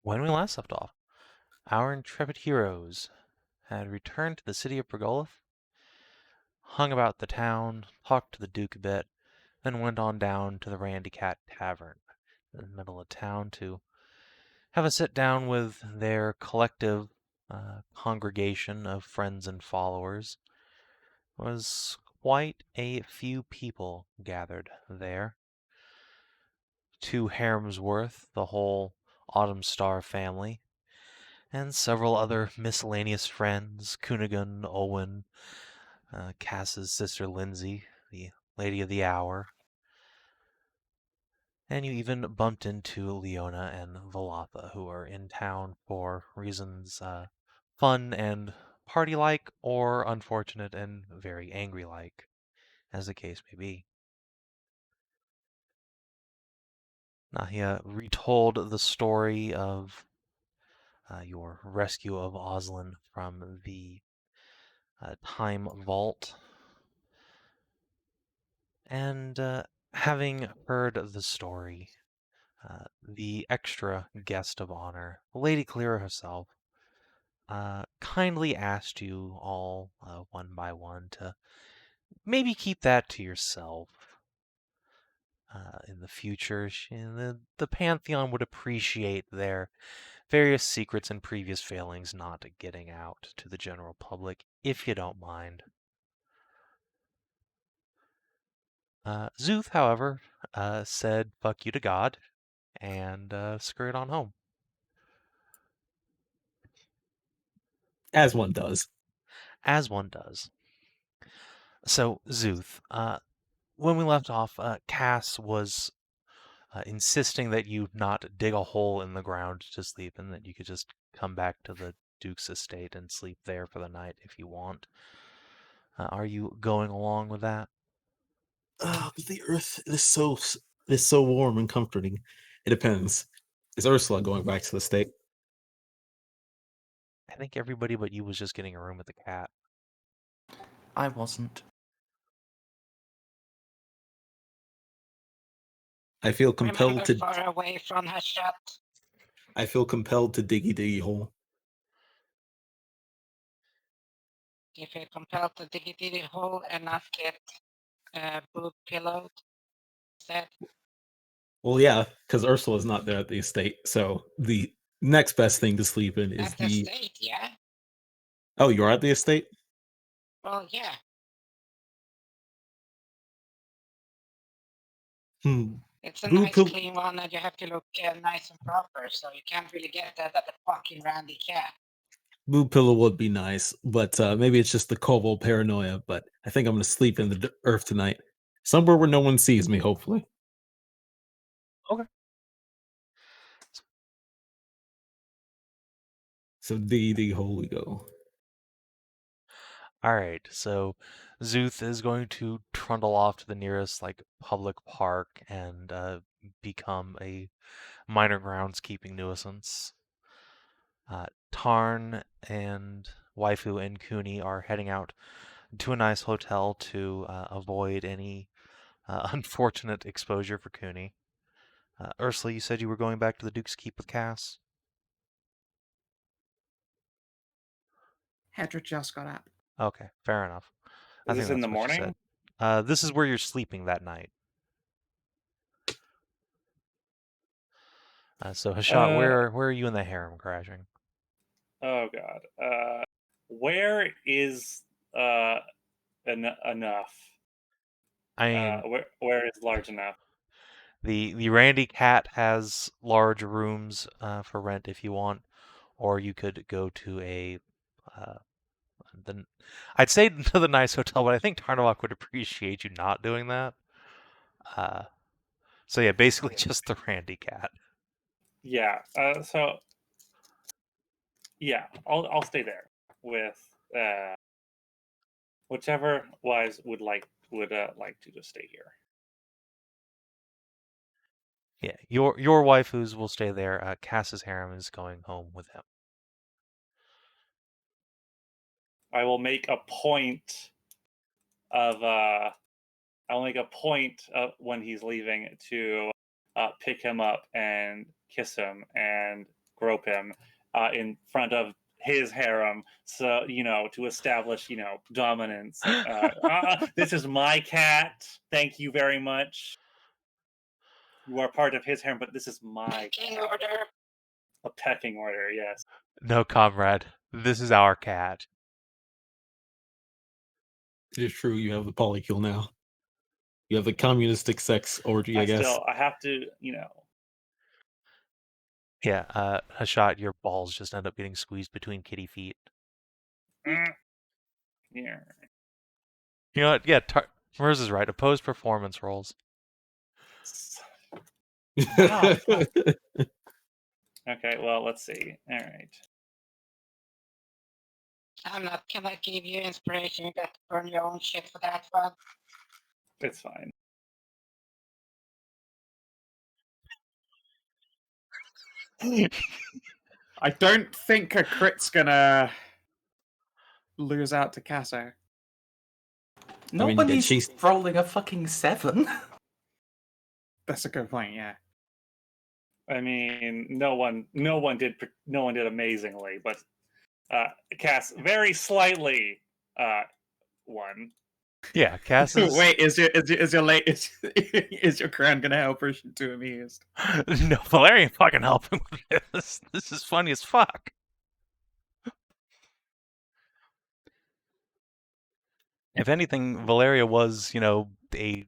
When we last left off, our intrepid heroes had returned to the city of Pergoleth, hung about the town, talked to the Duke a bit, then went on down to the Randy Cat Tavern in the middle of town to have a sit down with their collective congregation of friends and followers. There was quite a few people gathered there. 2 harems worth, the whole Autumn Star family, and several other miscellaneous friends, Cunnigan, Owen, Cass's sister Lindsay, the lady of the hour, and you even bumped into Leona and Valatha, who are in town for reasons fun and party-like, or unfortunate and very angry-like, as the case may be. Nahia retold the story of your rescue of Oslin from the Time Vault. And having heard the story, the extra guest of honor, Lady Clear herself, kindly asked you all one by one to maybe keep that to yourself. In the future, the Pantheon would appreciate their various secrets and previous failings not getting out to the general public, if you don't mind. Szooth, however, said fuck you to God and scurried on home. As one does. As one does. So, Szooth, when we left off, Cass was insisting that you not dig a hole in the ground to sleep and that you could just come back to the Duke's estate and sleep there for the night if you want. Are you going along with that? But the earth is so warm and comforting. It depends. Is Ursula going back to the state? I think everybody but you was just getting a room with the cat. I wasn't. I feel compelled Remember, to. far away from Hashat. I feel compelled to diggy hole. You feel compelled to dig it in the hole and not get boob pillowed instead. Well, yeah, because Ursula's not there at the estate, so the next best thing to sleep in is At the estate, yeah. Oh, you're at the estate? Well, yeah. It's a nice clean one, and you have to look nice and proper, so you can't really get that at the fucking Randy Cat. Boob pillow would be nice, but maybe it's just the Kobold paranoia. But I think I'm going to sleep in the earth tonight, somewhere where no one sees me. Hopefully. Okay. So the hole we go. All right, so Szooth is going to trundle off to the nearest public park and become a minor groundskeeping nuisance. Tarn and Waifu and Kuni are heading out to a nice hotel to avoid any unfortunate exposure for Kuni. Ursula, you said you were going back to the Duke's Keep with Cass? Hedrah just got up. Okay, fair enough. Is this in the morning? This is where you're sleeping that night. So Hashat, where are you in the harem crashing? Oh god. Where is enough? I mean, where is large enough? the Randy Cat has large rooms for rent if you want, or you could go to I'd say to the nice hotel, but I think Tarnavak would appreciate you not doing that. So yeah, basically just the Randy Cat. Yeah. So yeah, I'll stay there with whichever wise would like to just stay here. Yeah, your waifus will stay there. Cass's harem is going home with him. I will make a point of when he's leaving to pick him up and kiss him and grope him in front of his harem, so to establish dominance. This is my cat. Thank you very much. You are part of his harem, but this is my King cat. order. A pecking order, yes. No, comrade. This is our cat. It is true. You have the polycule now. You have the communistic sex orgy, I guess. I have to, Yeah, Hashat, your balls just end up getting squeezed between kitty feet. yeah. You know what? Yeah, Merz is right. Opposed performance rolls. Wow. Okay, well, let's see. All right. I'm not gonna give you inspiration. You got to burn your own shit for that one. It's fine. I don't think a crit's gonna lose out to Casso. Not mean, when yeah, he's she's- rolling a fucking 7. That's a good point, yeah. I mean, no one did amazingly, but Cass very slightly won. Yeah, Cass is... Wait, is your crown gonna help her to amused? No, Valerian fucking helping with this. This is funny as fuck. If anything, Valeria was, a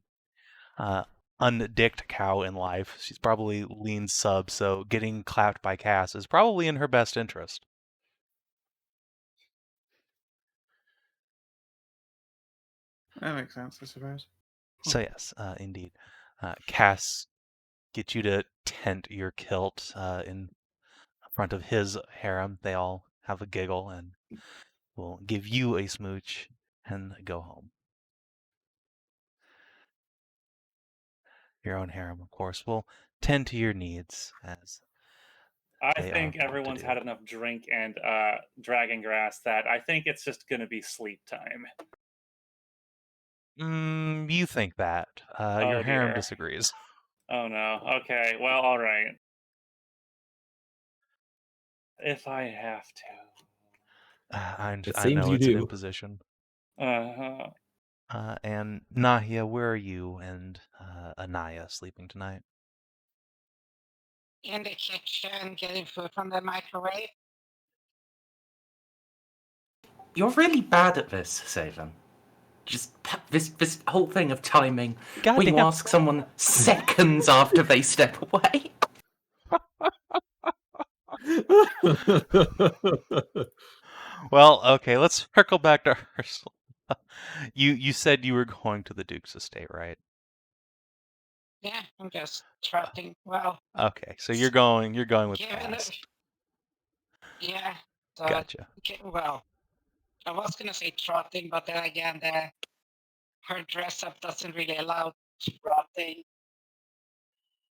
undicked cow in life. She's probably lean sub, so getting clapped by Cass is probably in her best interest. That makes sense, I suppose. So yes, indeed. Cass gets you to tent your kilt in front of his harem. They all have a giggle and will give you a smooch and go home. Your own harem, of course, will tend to your needs as I they think are wont to everyone's do. had enough drink and dragon grass that I think it's just going to be sleep time. You think that. Your harem dear. disagrees. Oh no. Okay. Well, all right. If I have to. I It seems know you it's an do. imposition. Uh-huh. And Nahia, where are you and Anaya sleeping tonight? In the kitchen, getting food from the microwave. You're really bad at this, Savin. Just this whole thing of timing. God When you damn. ask someone seconds after they step away. Well, okay, let's circle back to Ursula. You said you were going to the Duke's estate, right? Yeah, I'm just trotting. Well, Okay, so you're going with given Cass. it. Yeah. So, Gotcha. well, I was gonna say trotting, but then again, her dress up doesn't really allow trotting.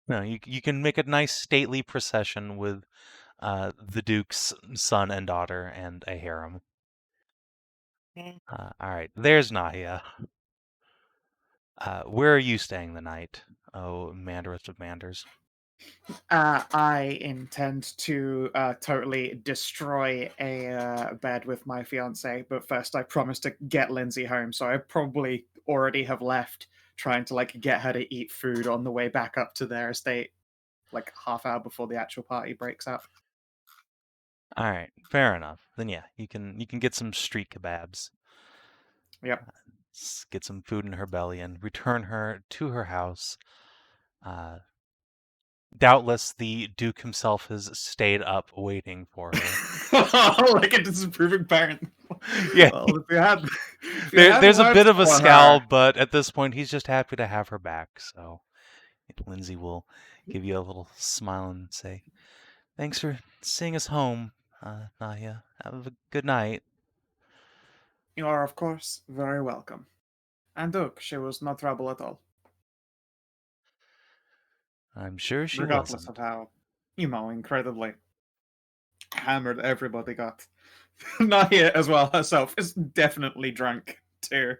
No, you can make a nice stately procession with the Duke's son and daughter and a harem. Mm. All right, there's Nahia. Where are you staying the night? Oh, Mandarist of Manders. I intend to totally destroy a bed with my fiance, but first I promise to get Lindsay home, so I probably already have left trying to get her to eat food on the way back up to their estate, half hour before the actual party breaks up. All right, fair enough. Then yeah, you can get some street kebabs. Yep. Get some food in her belly and return her to her house. Doubtless the Duke himself has stayed up waiting for her. Like a disapproving parent. Yeah. Well, if you had There's a bit of a words for scowl, her- but at this point he's just happy to have her back. So Lindsay will give you a little smile and say, "Thanks for seeing us home, Nahia. Have a good night." You are, of course, very welcome. And Duke, she was no trouble at all. I'm sure she Regardless wasn't. of how, incredibly hammered everybody got. Nahia as well herself is definitely drunk too.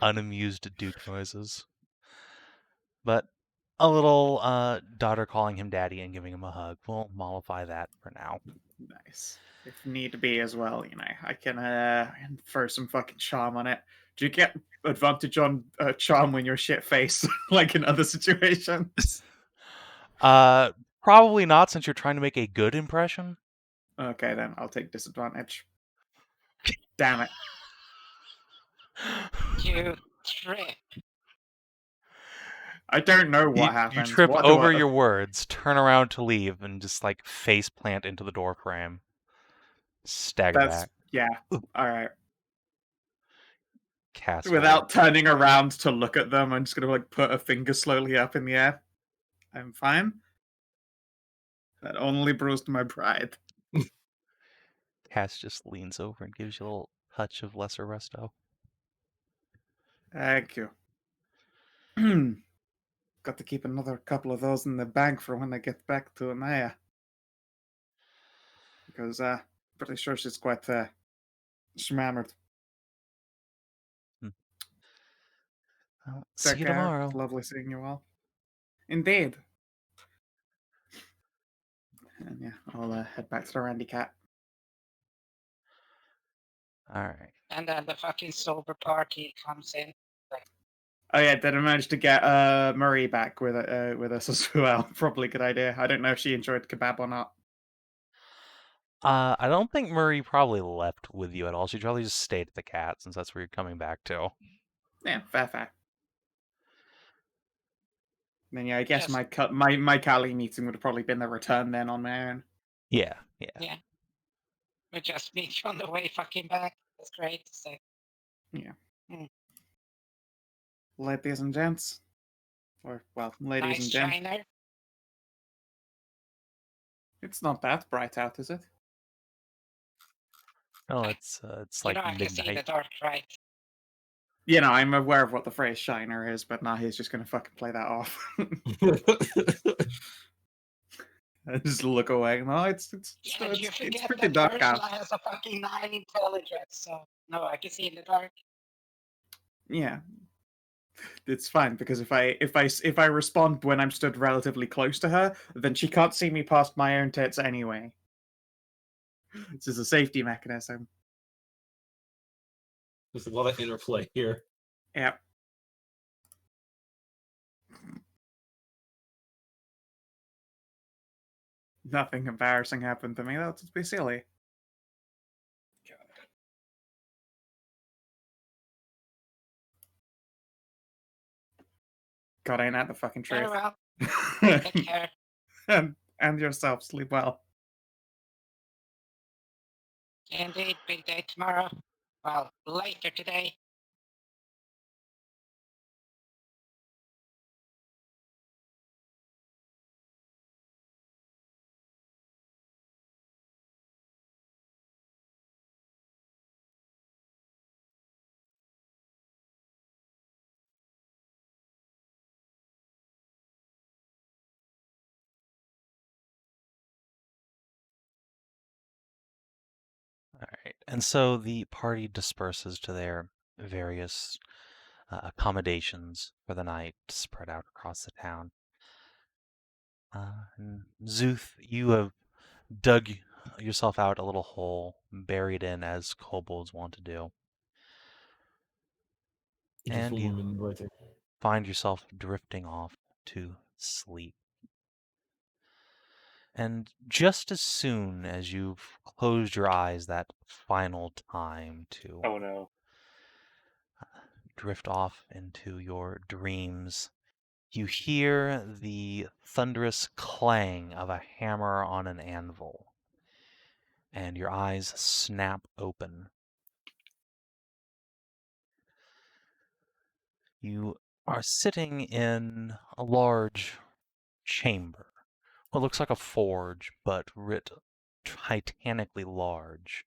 Unamused Duke noises. But a little daughter calling him daddy and giving him a hug. We'll mollify that for now. Nice. If need be as well, I can throw some fucking charm on it. Do you get advantage on charm when you're shit faced, like in other situations? Probably not, since you're trying to make a good impression. Okay, then I'll take disadvantage. Damn it. You trip. I don't know what You happens. trip What do over I- your words, turn around to leave, and just like face plant into the door frame. Stagger That's back. yeah. All right. Cast Without turning around to look at them, I'm just gonna like put a finger slowly up in the air. I'm fine. That only bruised my pride. Cass just leans over and gives you a little touch of lesser resto. Thank you. Got to keep another couple of those in the bag for when I get back to Nahia. Because pretty sure she's quite shmammered. Well, Take see you care. tomorrow. Lovely seeing you all. Indeed. And yeah, I'll head back to the Randy Cat. All right. And then the fucking sober party comes in. Oh yeah, did I manage to get Murray back with us as well? Probably a good idea. I don't know if she enjoyed kebab or not. I don't think Murray probably left with you at all. She probably just stayed at the cat, since that's where you're coming back to. Yeah, fair. Then yeah, I guess Yes. my Cali meeting would have probably been the return then on my own. Yeah. Yeah. We just meet you on the way fucking back. That's great to say. Ladies and gents. Or well, ladies Nice and gents. shiner. It's not that bright out, is it? No, it's You like know I can see the midnight. dark, right? You know, I'm aware of what the phrase shiner is, but now he's just gonna fucking play that off. I just look away. No, it's Yeah, you forget pretty that dark out. Ursula has a fucking 9 intelligence, so no, I can see in the dark. Yeah. It's fine because if I respond when I'm stood relatively close to her, then she can't see me past my own tits anyway. This is a safety mechanism. There's a lot of interplay here. Yep. Nothing embarrassing happened to me. That would be silly. God, ain't that the fucking Very truth? well. Take care. and yourself. Sleep well. Indeed, big day tomorrow. Well, later today. All right. And so the party disperses to their various accommodations for the night, spread out across the town. And Szooth, you have dug yourself out a little hole, buried in as kobolds want to do. And you find yourself drifting off to sleep. And just as soon as you've closed your eyes that final time to Oh no. drift off into your dreams, you hear the thunderous clang of a hammer on an anvil, and your eyes snap open. You are sitting in a large chamber. What looks like a forge, but writ titanically large.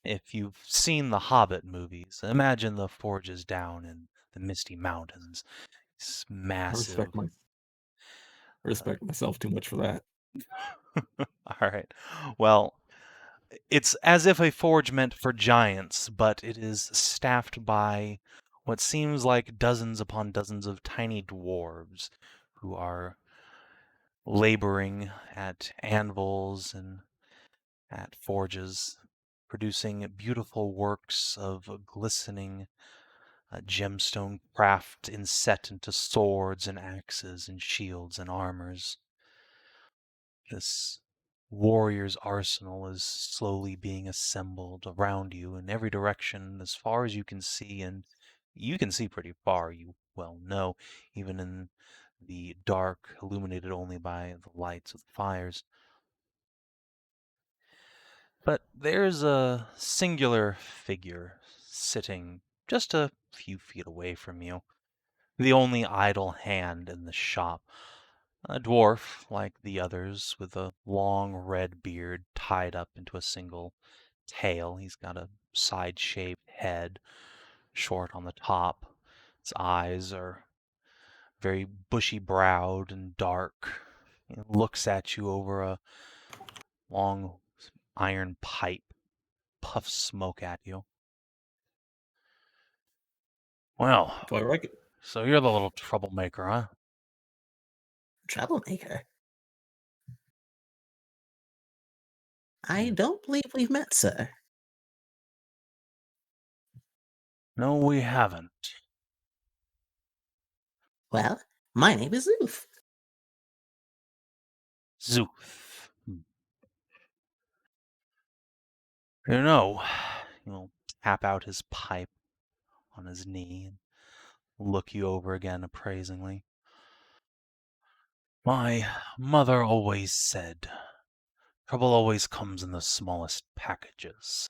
If you've seen the Hobbit movies, imagine the forges down in the Misty Mountains. It's I massive. respect myself too much for that. All right. Well, it's as if a forge meant for giants, but it is staffed by what seems like dozens upon dozens of tiny dwarves who are laboring at anvils and at forges, producing beautiful works of glistening gemstone craft inset into swords and axes and shields and armors. This warrior's arsenal is slowly being assembled around you in every direction as far as you can see, and you can see pretty far, you well know, even in the dark, illuminated only by the lights of the fires. But there's a singular figure sitting just a few feet away from you, the only idle hand in the shop. A dwarf, like the others, with a long red beard tied up into a single tail. He's got a side-shaved head, short on the top. His eyes are very bushy-browed and dark. He looks at you over a long iron pipe, puffs smoke at you. Well, Do I recognize so you're the little troublemaker, huh? Troublemaker? I don't believe we've met, sir. No, we haven't. Well, my name is Szooth. Szooth. You know, he'll tap out his pipe on his knee and look you over again appraisingly. My mother always said, trouble always comes in the smallest packages.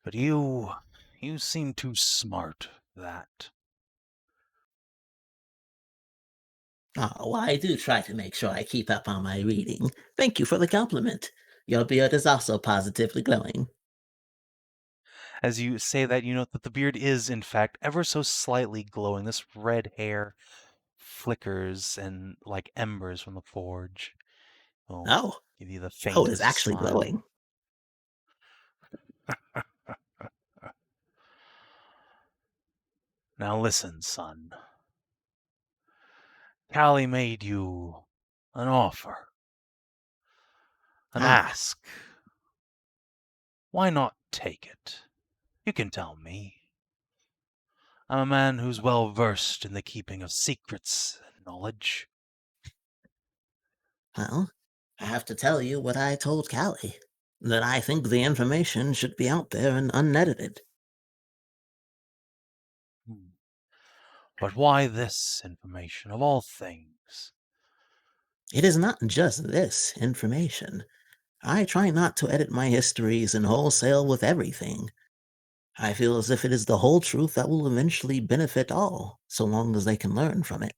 But you seem too smart for that. Oh, I do try to make sure I keep up on my reading. Thank you for the compliment. Your beard is also positively glowing. As you say that, you note that the beard is, in fact, ever so slightly glowing. This red hair flickers and like embers from the forge. Will Oh, give you the it faintest is actually smile. glowing. Now listen, son. Callie made you an offer, an Ah. ask. Why not take it? You can tell me. I'm a man who's well versed in the keeping of secrets and knowledge. Well, I have to tell you what I told Callie. That I think the information should be out there and unedited. But why this information of all things? It is not just this information. I try not to edit my histories and wholesale with everything. I feel as if it is the whole truth that will eventually benefit all, so long as they can learn from it.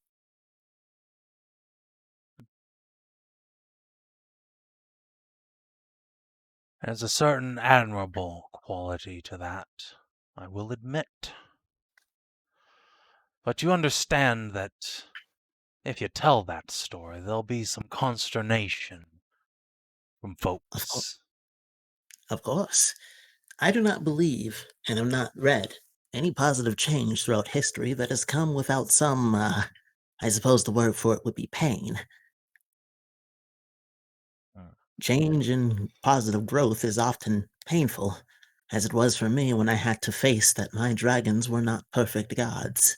There's a certain admirable quality to that, I will admit. But you understand that if you tell that story, there'll be some consternation from folks. Of course. I do not believe, and have not read, any positive change throughout history that has come without some, I suppose the word for it would be pain. Change and positive growth is often painful, as it was for me when I had to face that my dragons were not perfect gods.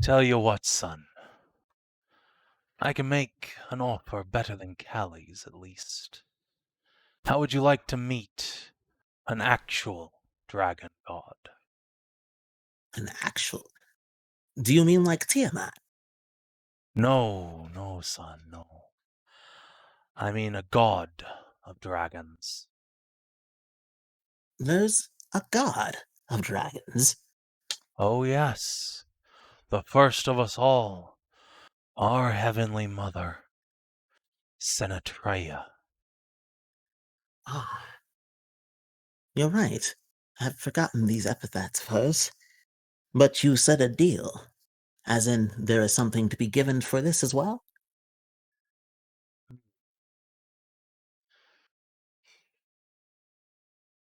Tell you what, son. I can make an offer better than Callie's, at least. How would you like to meet an actual dragon god? An actual... Do you mean like Tiamat? No, son, no. I mean a god of dragons. There's a god of dragons. Oh, yes. The first of us all. Our heavenly mother, Senatreia. Ah. You're right. I've forgotten these epithets of hers. But you said a deal. As in, there is something to be given for this as well?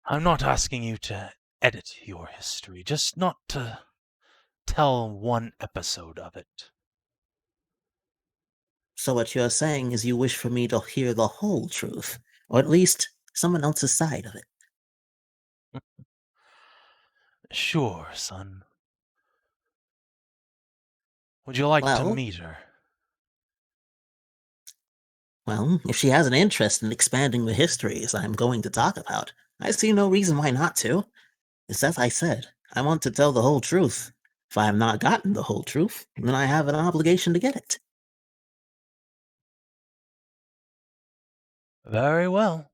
I'm not asking you to edit your history, just not to tell one episode of it. So what you're saying is you wish for me to hear the whole truth, or at least someone else's side of it. Sure, son. Would you like to Well, meet her? Well, if she has an interest in expanding the histories I'm going to talk about, I see no reason why not to. It's as I said, I want to tell the whole truth. If I have not gotten the whole truth, then I have an obligation to get it. Very well.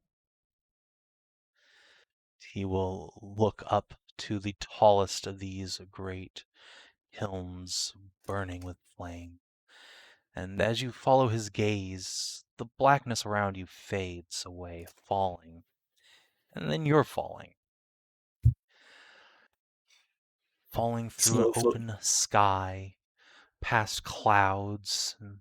He will look up to the tallest of these great kilns burning with flame. And as you follow his gaze, the blackness around you fades away, falling. And then you're falling. Falling through an Slow float. open sky, past clouds, and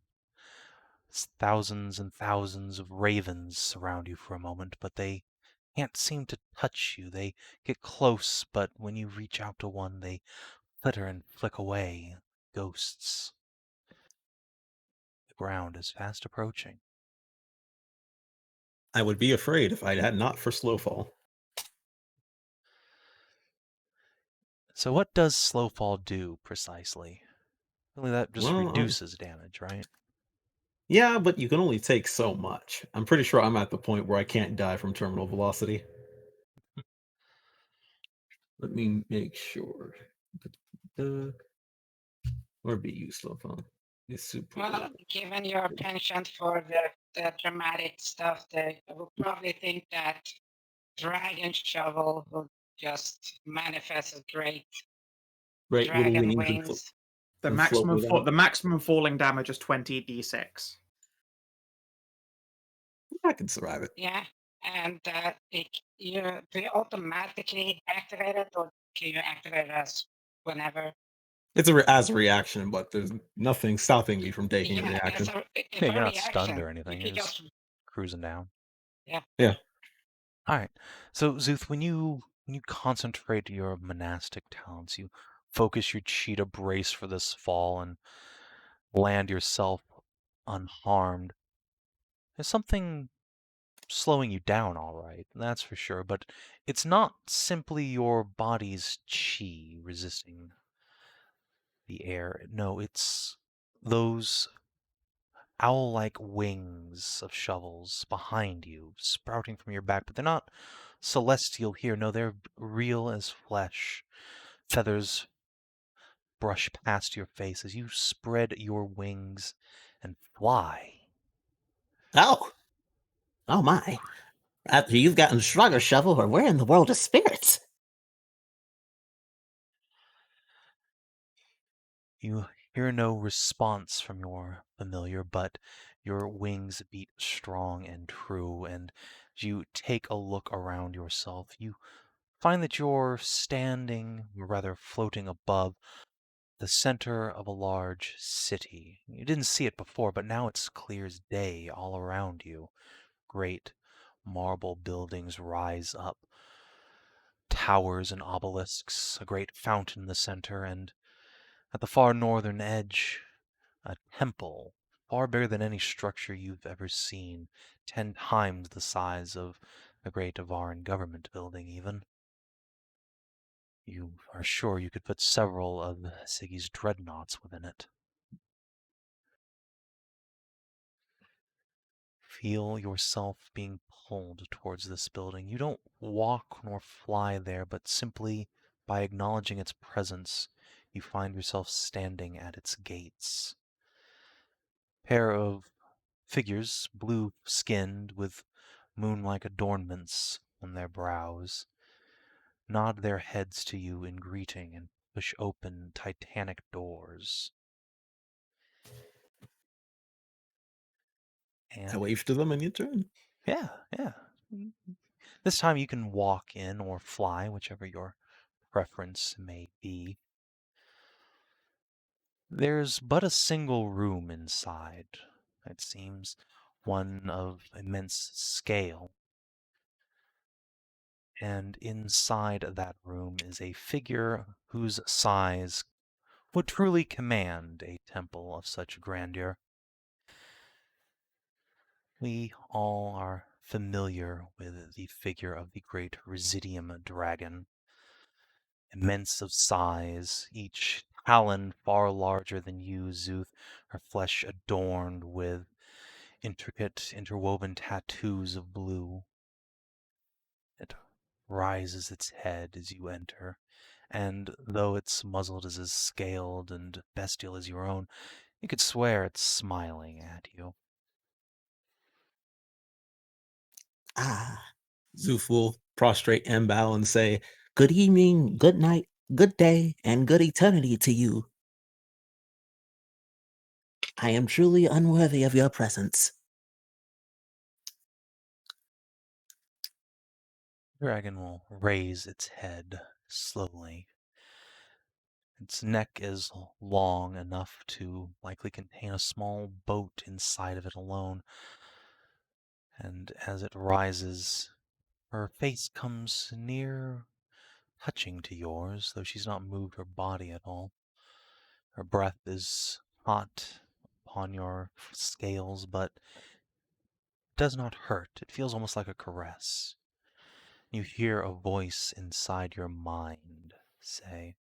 thousands and thousands of ravens surround you for a moment, but they can't seem to touch you. They get close, but when you reach out to one, they flitter and flick away. Ghosts. The ground is fast approaching. I would be afraid if I had not for Slowfall. So what does Slowfall do precisely? Really, that just Well, reduces damage, right? yeah, but you can only take so much. I'm pretty sure I'm at the point where I can't die from terminal velocity. Let me make sure. Or be useful. It's super. Well, given your penchant for the dramatic stuff, they will probably think that Dragon Shovel will just manifest as great Great little dragon wings wings. The and float maximum me down. the maximum falling damage is 20d6. I can survive it. Yeah, and do you automatically activate it, or can you activate it as whenever? It's as a reaction, but there's nothing stopping me from taking a Yeah, reaction. if Yeah, a you're not stunned reaction, or anything. you You're just cruising down. Yeah. All right. So Szooth, when you concentrate your monastic talents, you focus your chi to brace for this fall and land yourself unharmed. There's something slowing you down, all right, that's for sure, but it's not simply your body's chi resisting the air. No, it's those owl-like wings of shovels behind you, sprouting from your back, but they're not celestial here. No, they're real as flesh. Feathers brush past your face as you spread your wings and fly. Oh! Oh my. After you've gotten Shrugger Shovel, or where in the world is spirits? You hear no response from your familiar, but your wings beat strong and true, and as you take a look around yourself, you find that you're standing, or rather floating above, the center of a large city. You didn't see it before, but now it's clear as day all around you. Great marble buildings rise up, towers and obelisks, a great fountain in the center, and at the far northern edge, a temple, far bigger than any structure you've ever seen, 10 times the size of the great Avaran government building, even. You are sure you could put several of Siggy's dreadnoughts within it. Feel yourself being pulled towards this building. You don't walk nor fly there, but simply by acknowledging its presence, you find yourself standing at its gates. Pair of figures, blue-skinned, with moon-like adornments on their brows, nod their heads to you in greeting and push open titanic doors. I And wave to them and you turn. yeah. This time you can walk in or fly, whichever your preference may be. There's but a single room inside, it seems, one of immense scale. And inside that room is a figure whose size would truly command a temple of such grandeur. We all are familiar with the figure of the great Residium dragon, immense of size, each talon far larger than you, Szooth, her flesh adorned with intricate, interwoven tattoos of blue. It rises its head as you enter, and though its muzzle is as scaled and bestial as your own, you could swear it's smiling at you. Ah, Szooth will prostrate and bow and say, good evening, good night, good day, and good eternity to you. I am truly unworthy of your presence. The dragon will raise its head slowly. Its neck is long enough to likely contain a small boat inside of it alone. And as it rises, her face comes near touching to yours, though she's not moved her body at all. Her breath is hot upon your scales, but does not hurt. It feels almost like a caress. You hear a voice inside your mind say,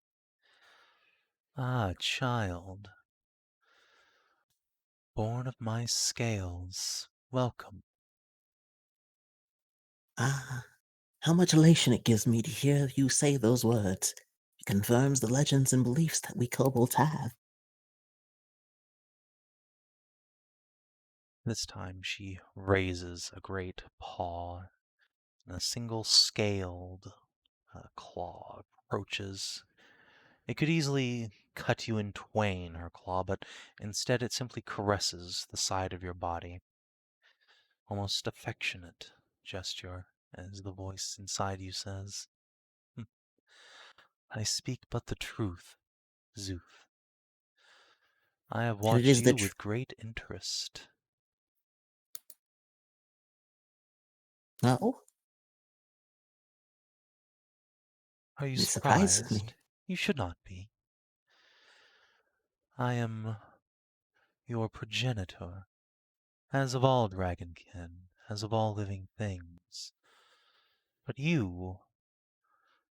"Ah, child, born of my scales, welcome." Ah, how much elation it gives me to hear you say those words. It confirms the legends and beliefs that we kobolds have. This time she raises a great paw, and a single scaled claw approaches. It could easily cut you in twain, her claw, but instead it simply caresses the side of your body. Almost affectionate gesture, as the voice inside you says, "I speak but the truth, Szooth. I have And it watched is the you with great interest." No, Are you it surprises me. surprised? You should not be. I am your progenitor, as of all dragonkin, as of all living things. But you,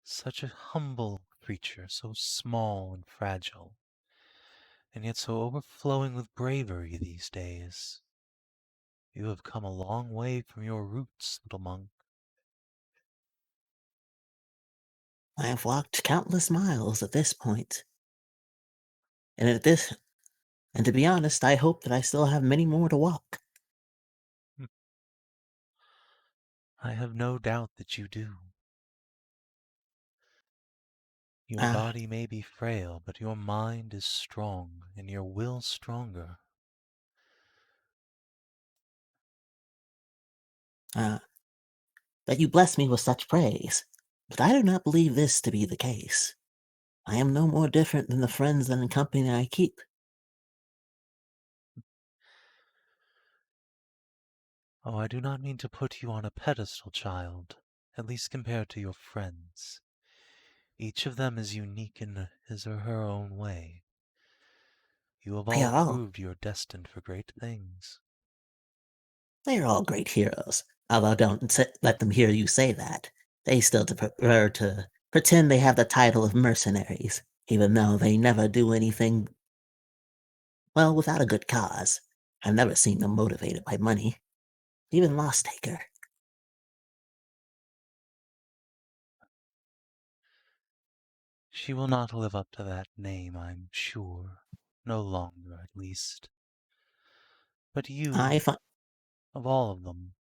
such a humble creature, so small and fragile, and yet so overflowing with bravery these days. You have come a long way from your roots, little monk. I have walked countless miles at this point. And to be honest, I hope that I still have many more to walk. I have no doubt that you do. Your Ah, body may be frail, but your mind is strong, and your will stronger. that you bless me with such praise. But I do not believe this to be the case. I am no more different than the friends and company I keep. Oh, I do not mean to put you on a pedestal, child, at least compared to your friends. Each of them is unique in his or her own way. You have They all are all proved you are destined for great things. they are all great heroes. Although don't let them hear you say that. They still prefer to pretend they have the title of mercenaries, even though they never do anything, well, without a good cause. I've never seen them motivated by money. Even Losstaker. She will not live up to that name, I'm sure. No longer, at least. But I you, find. of all of them,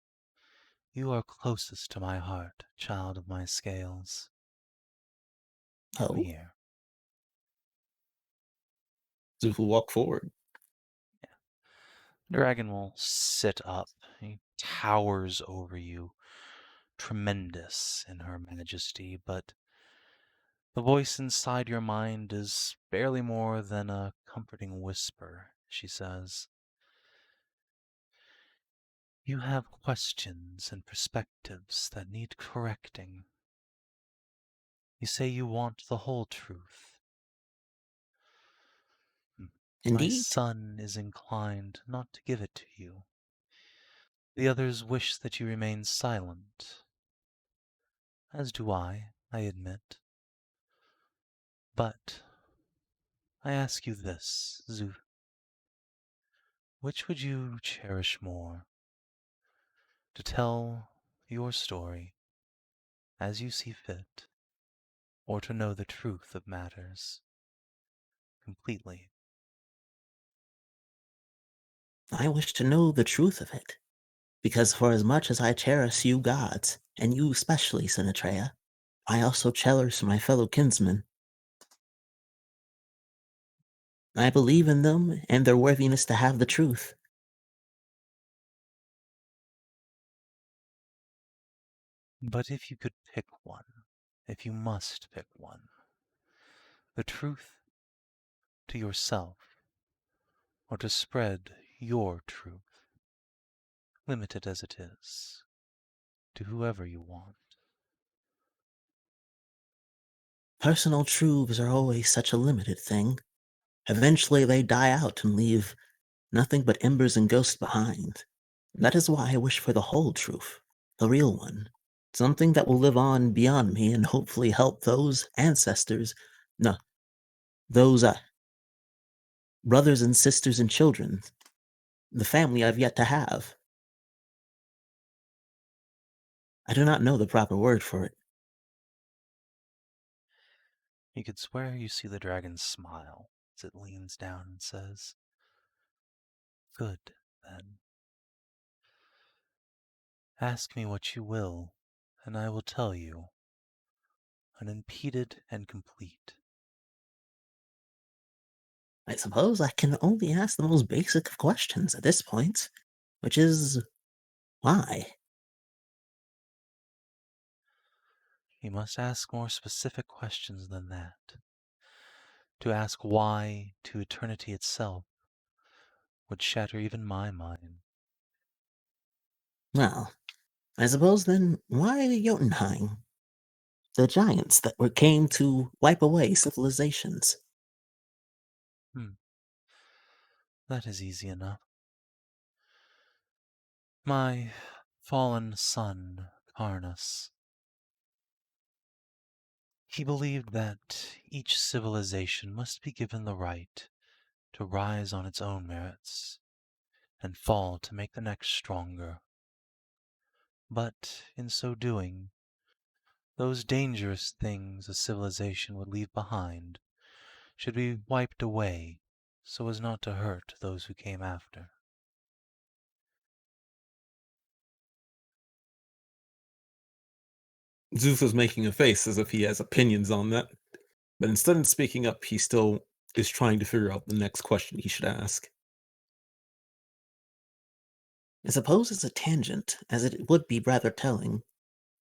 you are closest to my heart, child of my scales. Come Oh, here. Szooth will walk forward. The dragon will sit up. He towers over you, tremendous in her majesty, but the voice inside your mind is barely more than a comforting whisper, she says. You have questions and perspectives that need correcting. You say you want the whole truth. My Indeed, son is inclined not to give it to you. The others wish that you remain silent. As do I admit. But I ask you this, Szooth. Which would you cherish more? To tell your story as you see fit, or to know the truth of matters completely? I wish to know the truth of it, because for as much as I cherish you gods, and you especially, Sinatrea, I also cherish my fellow kinsmen. I believe in them and their worthiness to have the truth. But if you could pick one, if you must pick one, the truth to yourself, or to spread your truth, limited as it is, to whoever you want. Personal truths are always such a limited thing. Eventually they die out and leave nothing but embers and ghosts behind. That is why I wish for the whole truth, the real one. Something that will live on beyond me and hopefully help those ancestors, no, those brothers and sisters and children, the family I've yet to have. I do not know the proper word for it. You could swear you see the dragon smile as it leans down and says, "Good, then. Ask me what you will, and I will tell you, unimpeded and complete." I suppose I can only ask the most basic of questions at this point, which is why? You must ask more specific questions than that. To ask why to eternity itself would shatter even my mind. Well, I suppose then why the Jotunheim? The giants that came to wipe away civilizations. That is easy enough. My fallen son, Karnas. He believed that each civilization must be given the right to rise on its own merits and fall to make the next stronger. But in so doing, those dangerous things a civilization would leave behind should be wiped away so as not to hurt those who came after. Szooth is making a face as if he has opinions on that, but instead of speaking up, he still is trying to figure out the next question he should ask. I suppose it's a tangent, as it would be rather telling.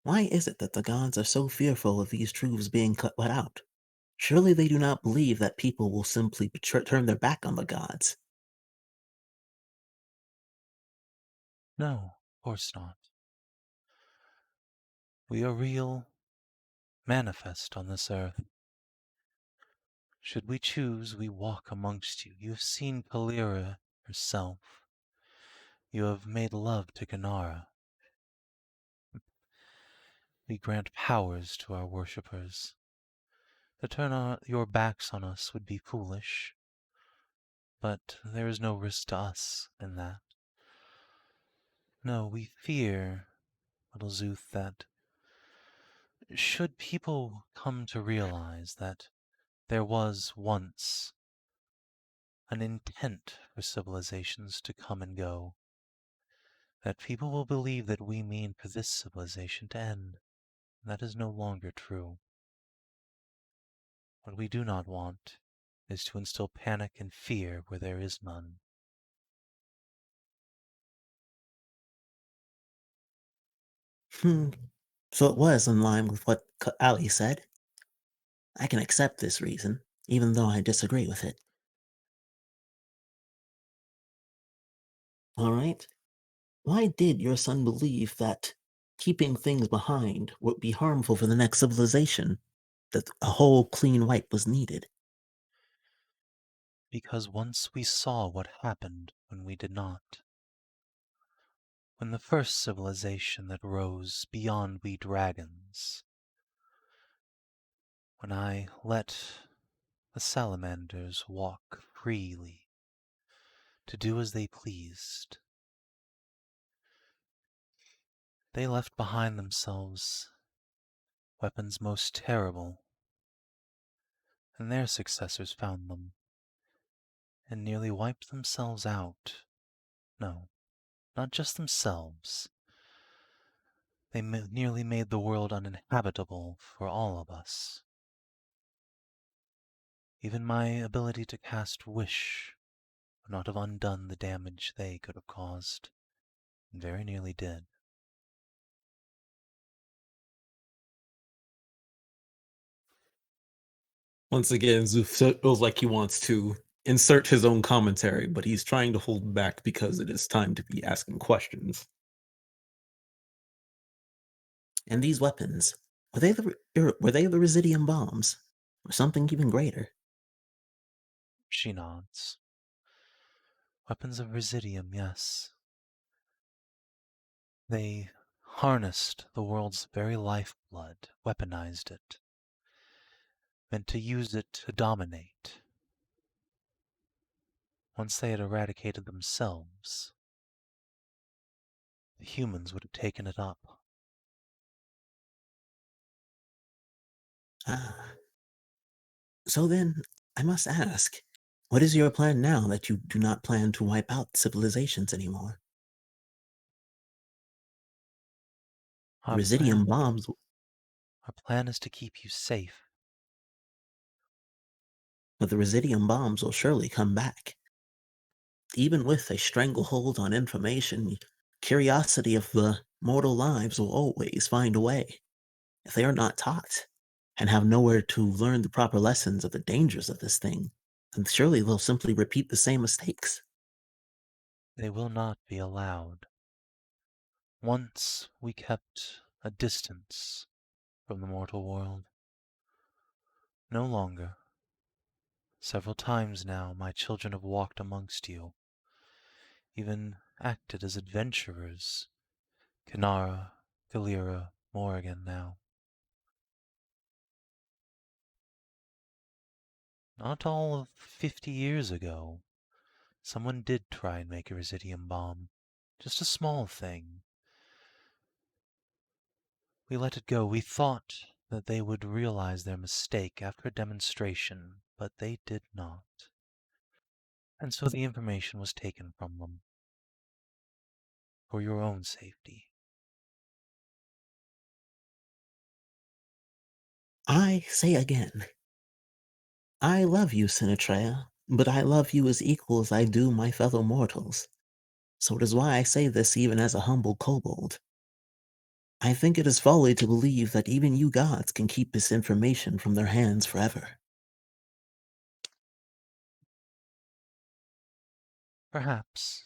Why is it that the gods are so fearful of these truths being cut out? Surely they do not believe that people will simply turn their back on the gods. No, of course not. We are real, manifest on this earth. Should we choose, we walk amongst you. You have seen Kalira herself. You have made love to Ganara. We grant powers to our worshippers. To turn your backs on us would be foolish, but there is no risk to us in that. No, we fear, little Szooth, that should people come to realize that there was once an intent for civilizations to come and go, that people will believe that we mean for this civilization to end. That is no longer true. What we do not want is to instill panic and fear where there is none. So it was in line with what Ali said. I can accept this reason, even though I disagree with it. Alright. Why did your son believe that keeping things behind would be harmful for the next civilization? that a whole clean wipe was needed? Because once we saw what happened when we did not. When the first civilization that rose beyond we dragons. When I let the salamanders walk freely to do as they pleased. They left behind themselves weapons most terrible, and their successors found them, and nearly wiped themselves out. No, not just themselves. They nearly made the world uninhabitable for all of us. Even my ability to cast Wish would not have undone the damage they could have caused, and very nearly did. Once again, Szooth feels like he wants to insert his own commentary, but he's trying to hold back because it is time to be asking questions. And these weapons, were they the Residium bombs? Or something even greater? She nods. Weapons of Residium, yes. They harnessed the world's very lifeblood, weaponized it, meant to use it to dominate. Once they had eradicated themselves, the humans would have taken it up. Ah. So then, I must ask, what is your plan now that you do not plan to wipe out civilizations anymore? The Residium bombs. Our plan is to keep you safe. But the Residium bombs will surely come back. Even with a stranglehold on information, curiosity of the mortal lives will always find a way. If they are not taught, and have nowhere to learn the proper lessons of the dangers of this thing, then surely they'll simply repeat the same mistakes. They will not be allowed. Once we kept a distance from the mortal world. No longer. Several times now my children have walked amongst you, even acted as adventurers. Kinara, Galira, Morrigan now. Not all of 50 years ago, someone did try and make a Residium bomb. Just a small thing. We let it go. We thought that they would realize their mistake after a demonstration, but they did not. And so the information was taken from them. For your own safety. I say again, I love you, Sinatrea, but I love you as equal as I do my fellow mortals. So it is why I say this even as a humble kobold. I think it is folly to believe that even you gods can keep this information from their hands forever. Perhaps.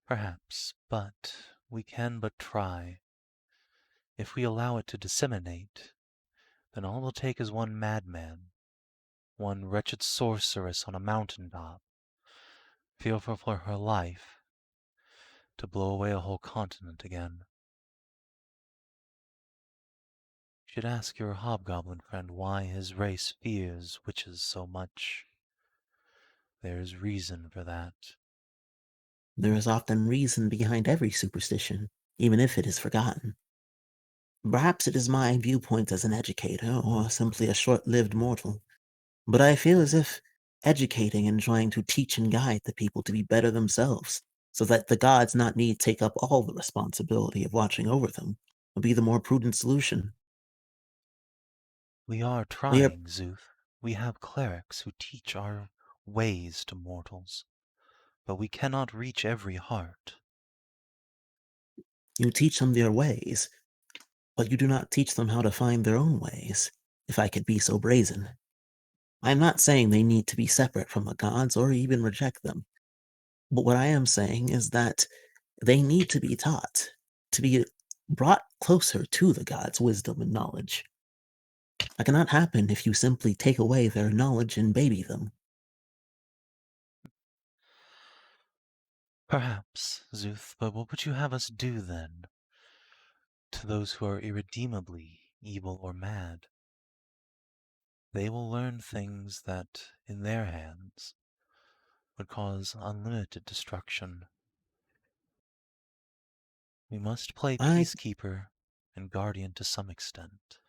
Perhaps, but we can but try. If we allow it to disseminate, then all it'll take is one madman, one wretched sorceress on a mountain top, fearful for her life, to blow away a whole continent again. You should ask your hobgoblin friend why his race fears witches so much. There's reason for that. There is often reason behind every superstition, even if it is forgotten. Perhaps it is my viewpoint as an educator, or simply a short-lived mortal, but I feel as if educating and trying to teach and guide the people to be better themselves, so that the gods not need take up all the responsibility of watching over them, would be the more prudent solution. We are trying, Szooth. We have clerics who teach our ways to mortals, but we cannot reach every heart. You teach them their ways, but you do not teach them how to find their own ways, if I could be so brazen. I am not saying they need to be separate from the gods or even reject them, but what I am saying is that they need to be taught to be brought closer to the gods' wisdom and knowledge. That cannot happen if you simply take away their knowledge and baby them. Perhaps, Szooth, but what would you have us do then? To those who are irredeemably evil or mad, they will learn things that, in their hands, would cause unlimited destruction. We must play I peacekeeper and guardian to some extent.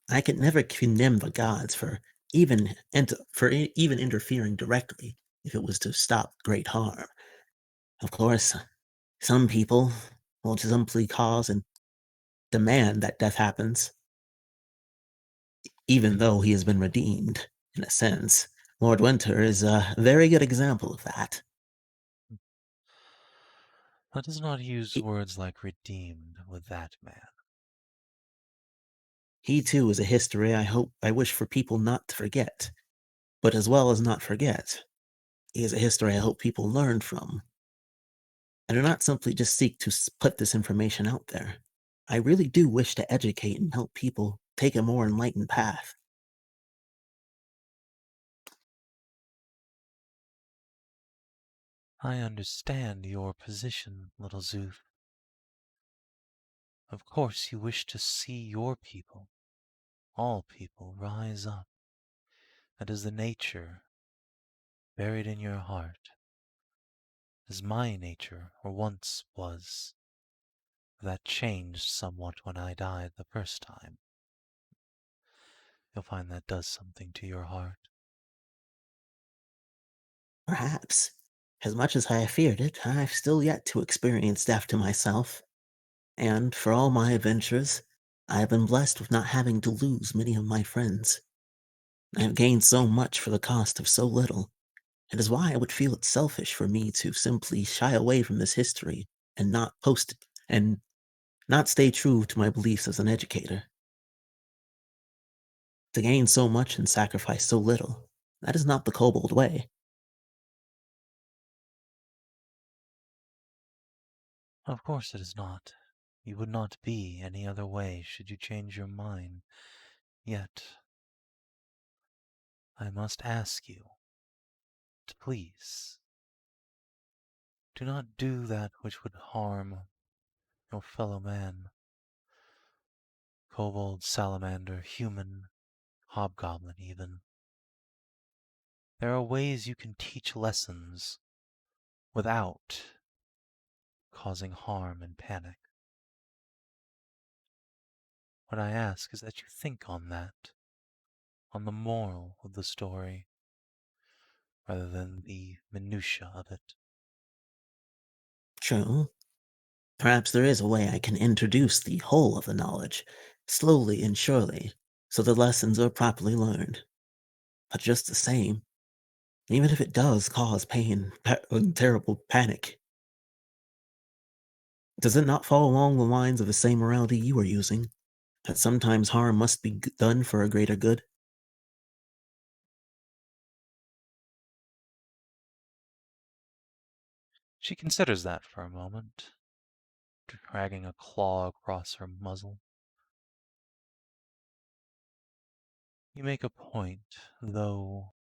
I could never condemn the gods for even interfering directly if it was to stop great harm. Of course, some people will simply cause and demand that death happens, even though he has been redeemed, in a sense. Lord Winter is a very good example of that. Let us not use He, words like redeemed with that man. he too is a history I wish for people not to forget, but as well as not forget, he is a history I hope people learn from. I do not simply just seek to put this information out there. I really do wish to educate and help people take a more enlightened path. I understand your position, little Szooth. Of course you wish to see your people, all people, rise up. That is the nature buried in your heart, as my nature, or once was. That changed somewhat when I died the first time. You'll find that does something to your heart. Perhaps. As much as I have feared it, I've still yet to experience death to myself. And for all my adventures, I have been blessed with not having to lose many of my friends. I have gained so much for the cost of so little. It is why I would feel it selfish for me to simply shy away from this history and not post it, and not stay true to my beliefs as an educator. To gain so much and sacrifice so little, that is not the Kobold way. Of course it is not. You would not be any other way should you change your mind. Yet, I must ask you to please do not do that which would harm your fellow man. Kobold, Salamander, human, Hobgoblin even. There are ways you can teach lessons without causing harm and panic. What I ask is that you think on that, on the moral of the story, rather than the minutiae of it. True. Perhaps there is a way I can introduce the whole of the knowledge, slowly and surely, so the lessons are properly learned. But just the same, even if it does cause pain and terrible panic, does it not fall along the lines of the same morality you are using? That sometimes harm must be done for a greater good? She considers that for a moment, dragging a claw across her muzzle. You make a point, though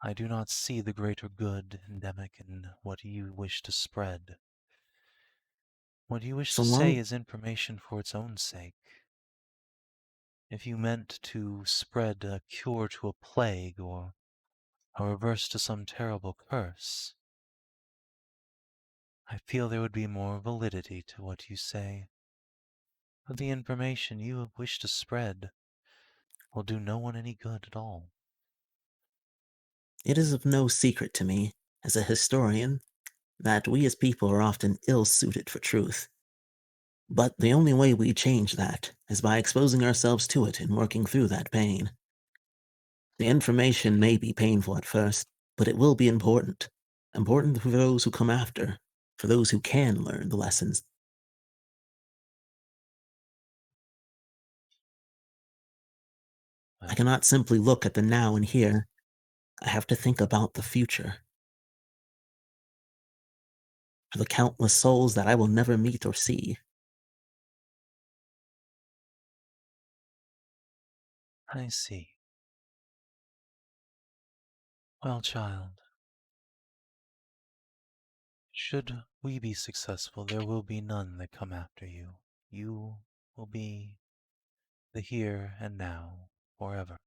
I do not see the greater good endemic in what you wish to spread. What you wish So to say long, is information for its own sake. If you meant to spread a cure to a plague or a reverse to some terrible curse, I feel there would be more validity to what you say. But the information you wish to spread will do no one any good at all. it is of no secret to me, as a historian, that we as people are often ill-suited for truth. But the only way we change that is by exposing ourselves to it and working through that pain. The information may be painful at first, but it will be important. Important for those who come after, for those who can learn the lessons. I cannot simply look at the now and here. I have to think about the future. For the countless souls that I will never meet or see, I see. Well, child, should we be successful, there will be none that come after you. You will be the here and now forever.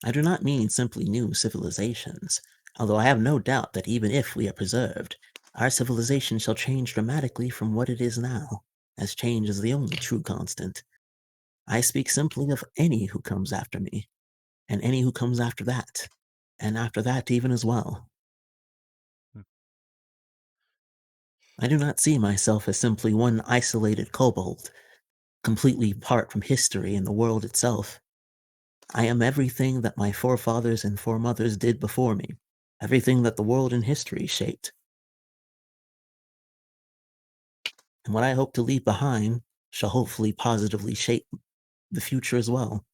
I do not mean simply new civilizations, although I have no doubt that even if we are preserved, our civilization shall change dramatically from what it is now, as change is the only true constant. I speak simply of any who comes after me, and any who comes after that, and after that even as well. Hmm. I do not see myself as simply one isolated kobold, completely apart from history and the world itself. I am everything that my forefathers and foremothers did before me, everything that the world and history shaped. And what I hope to leave behind shall hopefully positively shape the future as well,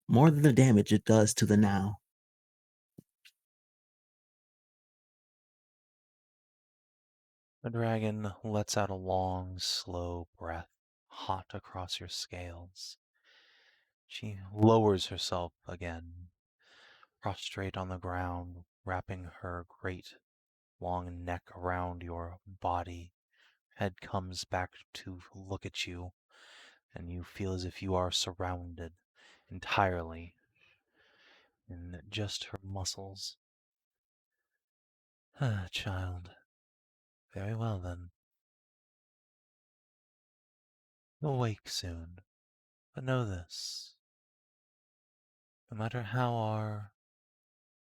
more than the damage it does to the now. The dragon lets out a long, slow breath, hot across your scales. She lowers herself again, prostrate on the ground, wrapping her great long neck around your body. Head comes back to look at you, and you feel as if you are surrounded entirely in just her muscles. Ah, child. Very well then. You'll wake soon. But know this. No matter how our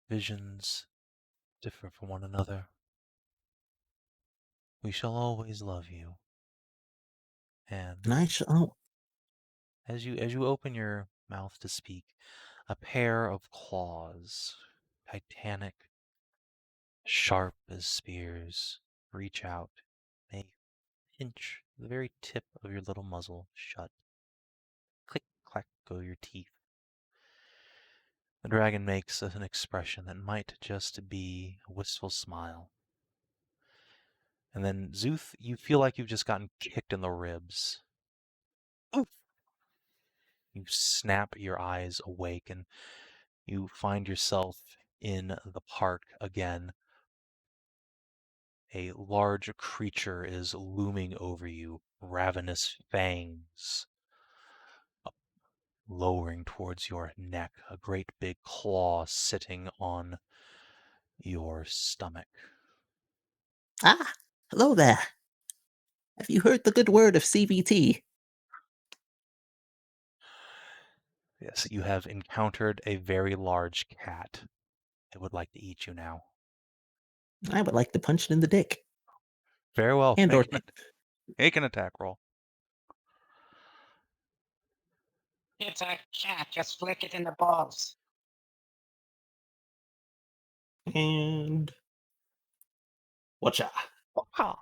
visions differ from one another, we shall always love you. And And I shall. as you open your mouth to speak, a pair of claws, titanic, sharp as spears, reach out, may pinch the very tip of your little muzzle shut. Click, clack go your teeth. The dragon makes an expression that might just be a wistful smile. And then, Szooth, you feel like you've just gotten kicked in the ribs. Oof! You snap your eyes awake and you find yourself in the park again. A large creature is looming over you, ravenous fangs lowering towards your neck, a great big claw sitting on your stomach. Ah, hello there. Have you heard the good word of CBT? Yes, you have encountered a very large cat. It would like to eat you now. I would like to punch it in the dick. Very well. And or Make an attack roll. It's a cat. Just flick it in the balls. And watcha. All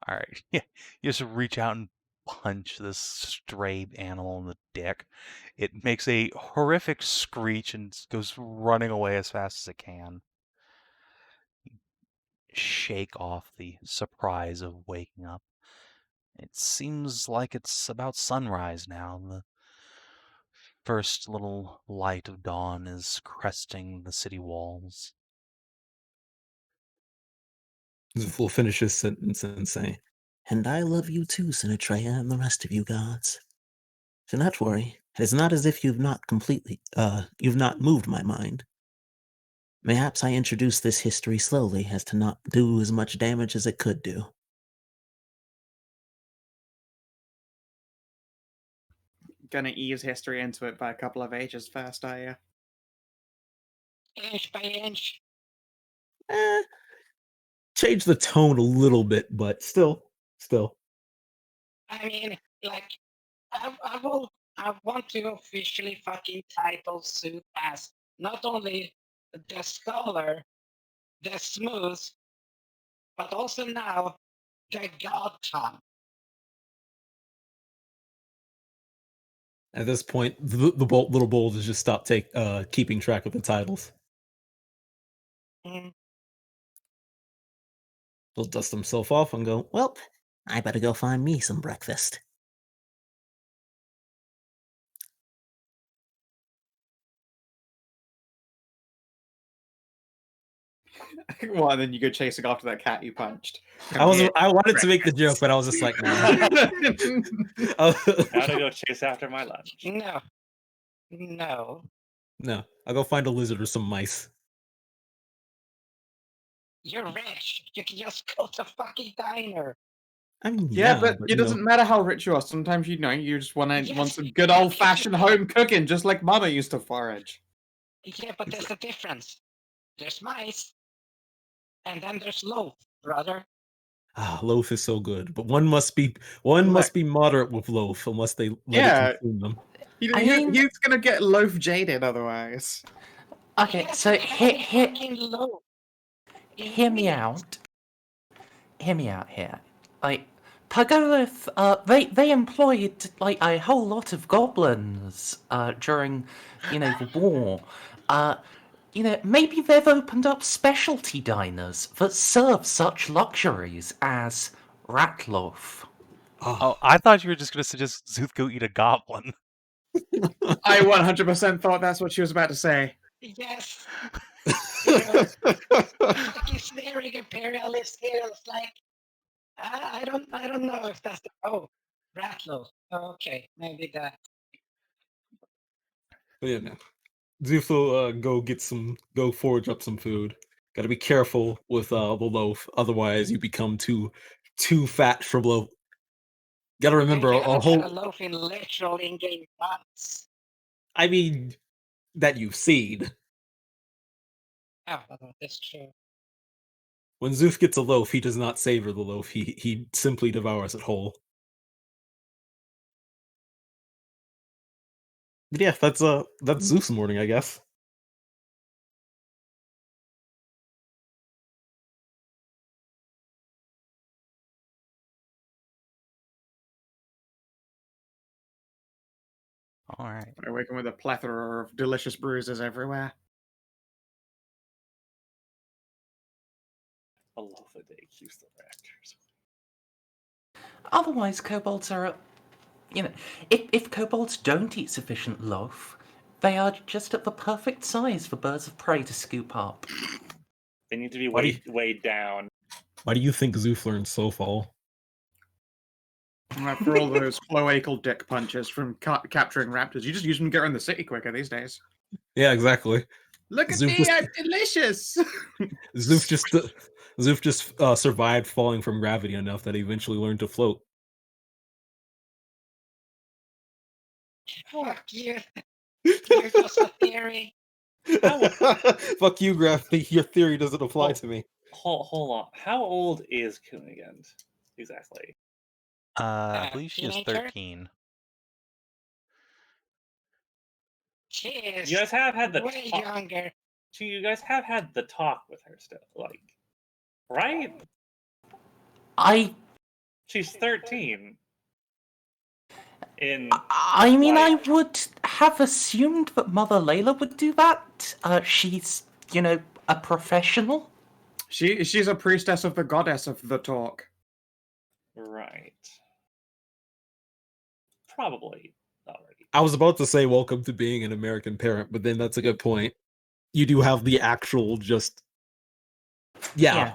right. Yeah. You just reach out and punch this stray animal in the dick. It makes a horrific screech and goes running away as fast as it can. Shake off the surprise of waking up. It seems like it's about sunrise now. The first little light of dawn is cresting the city walls. We'll finish this sentence and say, And I love you too, Sinatreya, and the rest of you gods. Do not worry. It is not as if you've not moved my mind. Mayhaps I introduced this history slowly as to not do as much damage as it could do. Gonna ease history into it by a couple of ages first, are you? Inch by inch. change the tone a little bit, but still. I mean, like, I want to officially fucking title Szooth as not only the scholar, the smooth, but also now the god tongue. At this point, the little bold has just stopped keeping track of the titles. Mm. He'll dust himself off and go, Well, I better go find me some breakfast. Well, and then you go chasing after that cat you punched. I wanted to make the joke, but I was just like, nah. Gotta go chase after my lunch. No. No. No, I'll go find a lizard or some mice. You're rich. You can just go to fucking diner. I mean, Yeah, but you it know, doesn't matter how rich you are. Sometimes you just want Yes, some good old fashioned home cooking, just like Mama used to forage. Yeah, but there's a difference. There's mice, and then there's loaf, brother. loaf is so good, but one must be moderate with loaf unless they let it consume them. He's gonna get loaf jaded otherwise. Okay, so Fucking loaf. hear me out. Hear me out here. Like, Pagolith, they employed like a whole lot of goblins during, the war. Maybe they've opened up specialty diners that serve such luxuries as rat loaf. Oh, I thought you were just going to suggest Szooth go eat a goblin. I 100% thought that's what she was about to say. Yes. Like he's snaring imperialist here. It's like I don't know if that's rat loaf. Okay, maybe that. But yeah, no. Szooth will go forage up some food. Got to be careful with the loaf, otherwise you become too fat for loaf. Got to remember You a haven't whole. had a loaf in literal in-game months. I mean, that you've seen. Oh, that's true. When Szooth gets a loaf, he does not savor the loaf. He simply devours it whole. But yeah, that's Szooth's morning, I guess. All right. I waken with a plethora of delicious bruises everywhere. A loaf a day keeps the raptors. Otherwise, kobolds are, if kobolds don't eat sufficient loaf, they are just at the perfect size for birds of prey to scoop up. They need to be weighed down. Why do you think Szooth learned Soulfall? For all those cloacal dick punches from capturing raptors, you just use them to get around the city quicker these days. Yeah, exactly. Look at Szooth me, I'm delicious! Szooth just survived falling from gravity enough that he eventually learned to float. Fuck you. You're just a theory. Fuck you, gravity. Your theory doesn't apply to me. Hold on. How old is Kunigund exactly? I believe she is Teenager? 13. She is You guys have had the way talk. younger. You guys have had the talk with her still, like, right? She's 13. I mean, I would have assumed that Mother Layla would do that. She's, a professional. She's a priestess of the goddess of the talk. Right. Probably already. I was about to say welcome to being an American parent, but then that's a good point. You do have the actual Yeah.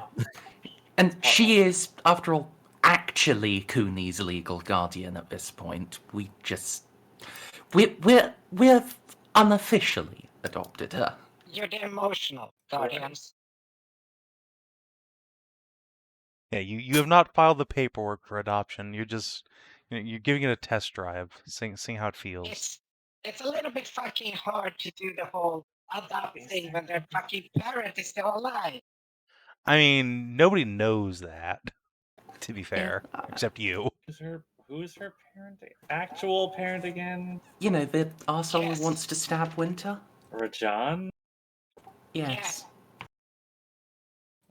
And she is, after all, actually Cooney's legal guardian at this point. We're unofficially adopted her. You're the emotional guardians. Yeah, you have not filed the paperwork for adoption. You're just you're giving it a test drive, seeing how it feels. It's a little bit fucking hard to do the whole adopt thing when their fucking parent is still alive. I mean, nobody knows that, to be fair, except you. Who is her parent? Actual parent again? The arsehole who wants to stab Winter? Rajan? Yes.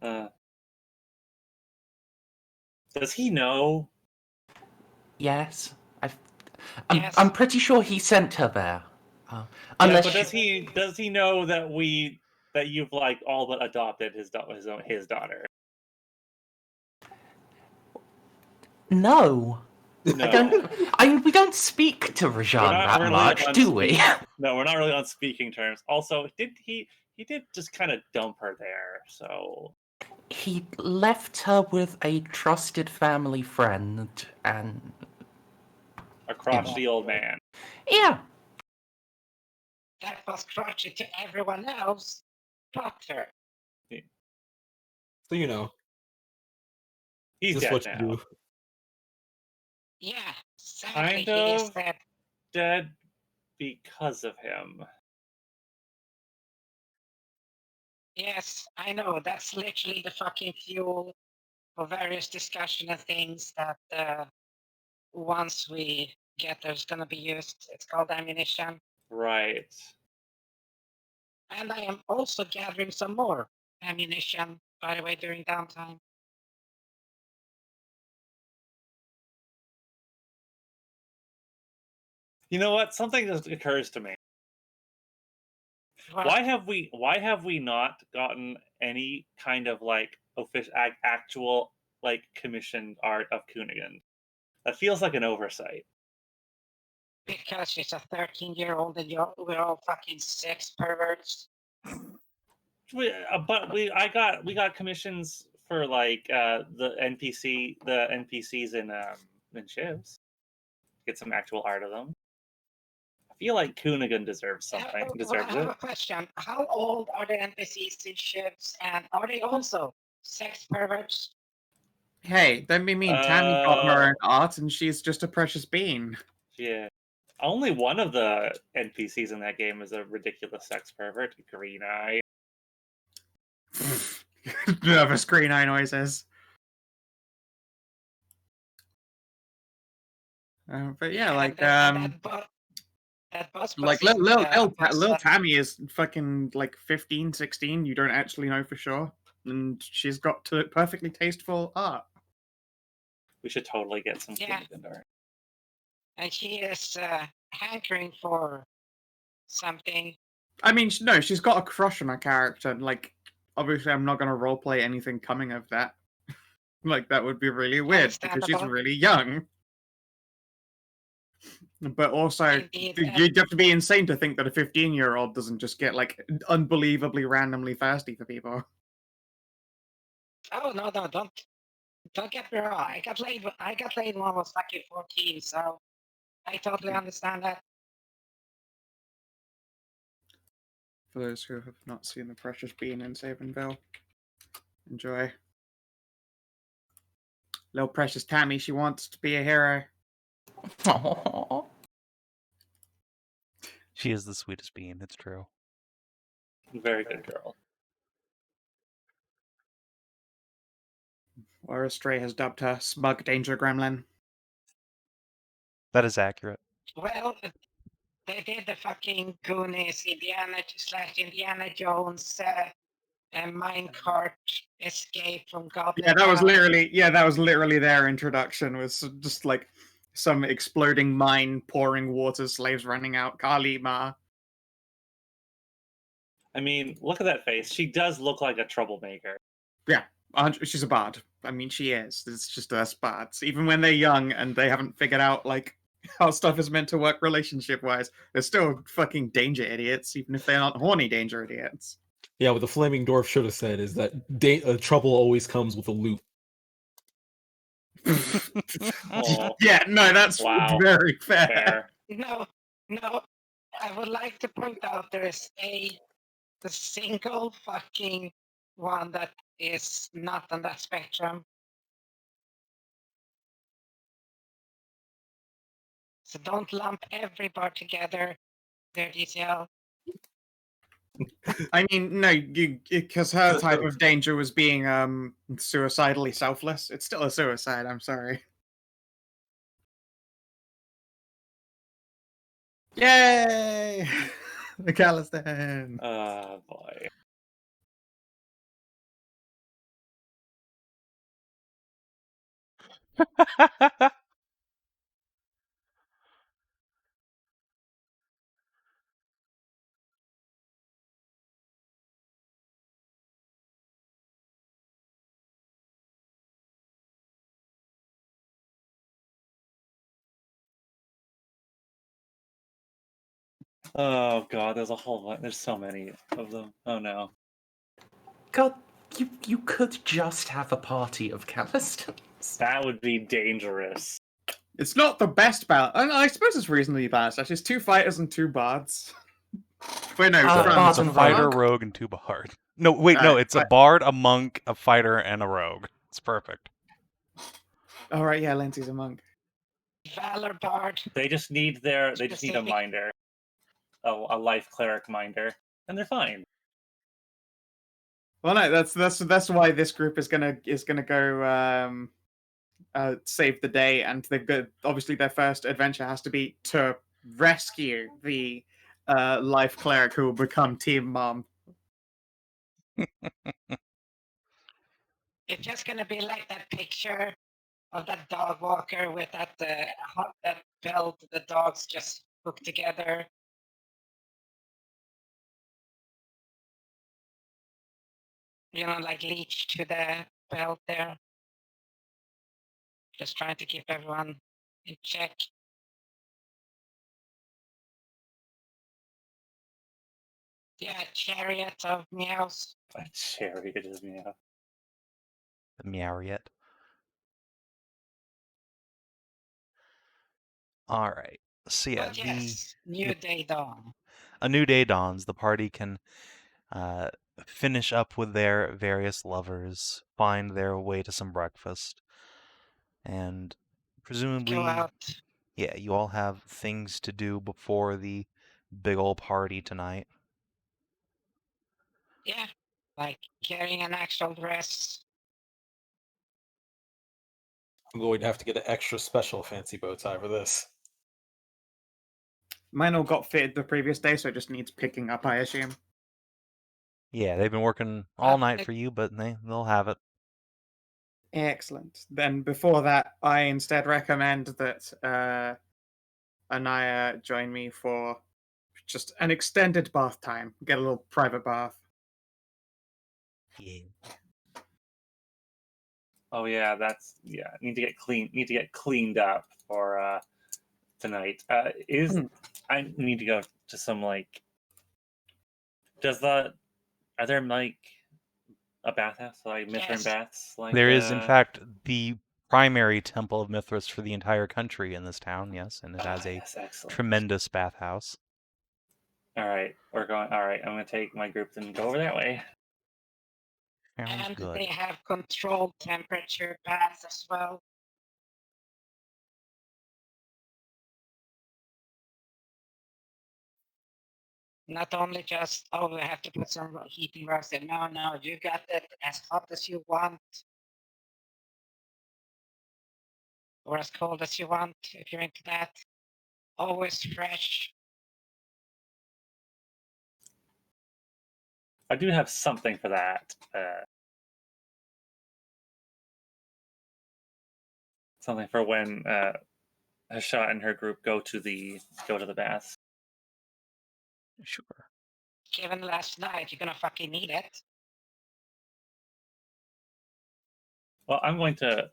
Does he know? Yes. I'm pretty sure he sent her there. Unless but does he know that you've like all but adopted his daughter? No. No. We don't speak to Rajan not that really much, on do we? No, we're not really on speaking terms. Also, he did just kind of dump her there, so He left her with a trusted family friend, and a crotchety old man. yeah, That was crotchety to everyone else, but her. So you know, He's just dead what now. you do. Yeah, sadly Kind he is of. dead. Dead because of him. Yes, I know. That's literally the fucking fuel for various discussion and things that once we get there's gonna be used. It's called ammunition. Right. And I am also gathering some more ammunition, by the way, during downtime. You know what? Something just occurs to me. Well, Why have we not gotten any kind of like official actual like commissioned art of Kunigan? That feels like an oversight. because she's a 13-year-old and we're all fucking sex perverts. But we got commissions for like the NPCs in Shivs. Get some actual art of them. I feel like Kunigan deserves something. I Deserves have it. a question. How old are the NPCs in ships, and are they also sex perverts? Hey, don't be mean. Tammy got her Uh, own art, and she's just a precious bean. Yeah. Only one of the NPCs in that game is a ridiculous sex pervert, Green Eye. Nervous green eye noises. But yeah, like that bus like was little Tammy is fucking like 15, 16. You don't actually know for sure, and she's got perfectly tasteful art. We should totally get some Yeah. Kunigan art. and she is hankering for something. I mean, no, she's got a crush on her character. And, like, obviously, I'm not gonna roleplay anything coming of that. Like, that would be really weird because she's Understandable. really young. But also, Indeed, you'd have to be insane to think that a 15-year-old doesn't just get like unbelievably randomly thirsty for people. Oh no, don't get me wrong. I got laid when I was fucking 14, so I totally understand that. For those who have not seen the Precious Bean in Savinville, enjoy. Little Precious Tammy, she wants to be a hero. Aw. She is the sweetest bean, it's true. Very good girl. Or Stray has dubbed her Smug Danger Gremlin. That is accurate. Well, they did the fucking Goonies, Indiana Jones, and minecart escape from Goblin. Yeah, that was Town. literally their introduction. Was just like some exploding mine, pouring water, slaves running out, Kali Ma. I mean, look at that face. She does look like a troublemaker. Yeah, she's a bard. I mean, she is. It's just us bards. Even when they're young and they haven't figured out like how stuff is meant to work relationship-wise, they're still fucking danger idiots, even if they're not horny danger idiots. Yeah, what the flaming dwarf should have said is that trouble always comes with a loot. Oh, Yeah, no, that's wow. very fair. Fair. No, I would like to point out there is the single fucking one that is not on that spectrum. So don't lump everybody together, there, DCL. I mean, no, because her type of danger was being suicidally selfless. It's still a suicide. I'm sorry. Yay! The Calistan. Oh boy. Oh god, there's a whole lot. There's so many of them. Oh no. God, you could just have a party of Calistons. That would be dangerous. It's not the best balance. I suppose it's reasonably balanced. Actually, it's 2 fighters and 2 bards. Wait, no, Bard It's a and fighter, rogue. rogue, and 2 bard. No, wait, no, it's a bard, a monk, a fighter, and a rogue. It's perfect. All right, yeah, Lindsay's a monk. Valor Bard. They just need a Specific. minder. A life cleric minder. And they're fine. Well, no, that's why this group is gonna go save the day, and they've got obviously their first adventure has to be to rescue the life cleric who will become Team Mom. It's just gonna be like that picture of that dog walker with that belt. The dogs just hooked together. You know, like leech to the belt there. Just trying to keep everyone in check. Yeah, chariot of meows. A chariot is meow. The Meowriet. All right. So yeah, But yes, new day dawn. a new day dawns. The party can finish up with their various lovers, find their way to some breakfast, and presumably, Go out. yeah, you all have things to do before the big old party tonight. Yeah, like getting an actual dress. I'm going to have to get an extra special fancy bow tie for this. Mine all got fitted the previous day, so it just needs picking up, I assume. Yeah, they've been working all night for you, but they'll have it. Excellent. Then before that, I instead recommend that Nahia join me for just an extended bath time. Get a little private bath. Yeah. Oh yeah, need to get cleaned up for tonight. I need to go to some like are there like a bathhouse, like Mithrin Yes. baths? Like There is, in fact, the primary temple of Mithras for the entire country in this town, yes, and it has a yes, excellent. tremendous bathhouse. Alright, I'm gonna take my group and go over that way. Sounds And good. they have controlled temperature baths as well. Not only just, oh, we have to put some heating rods in. No, you got it as hot as you want. Or as cold as you want, if you're into that. Always fresh. I do have something for that. Something for when Hashat and her group go to the baths. Sure. Given last night, you're gonna fucking need it. Well, I'm going to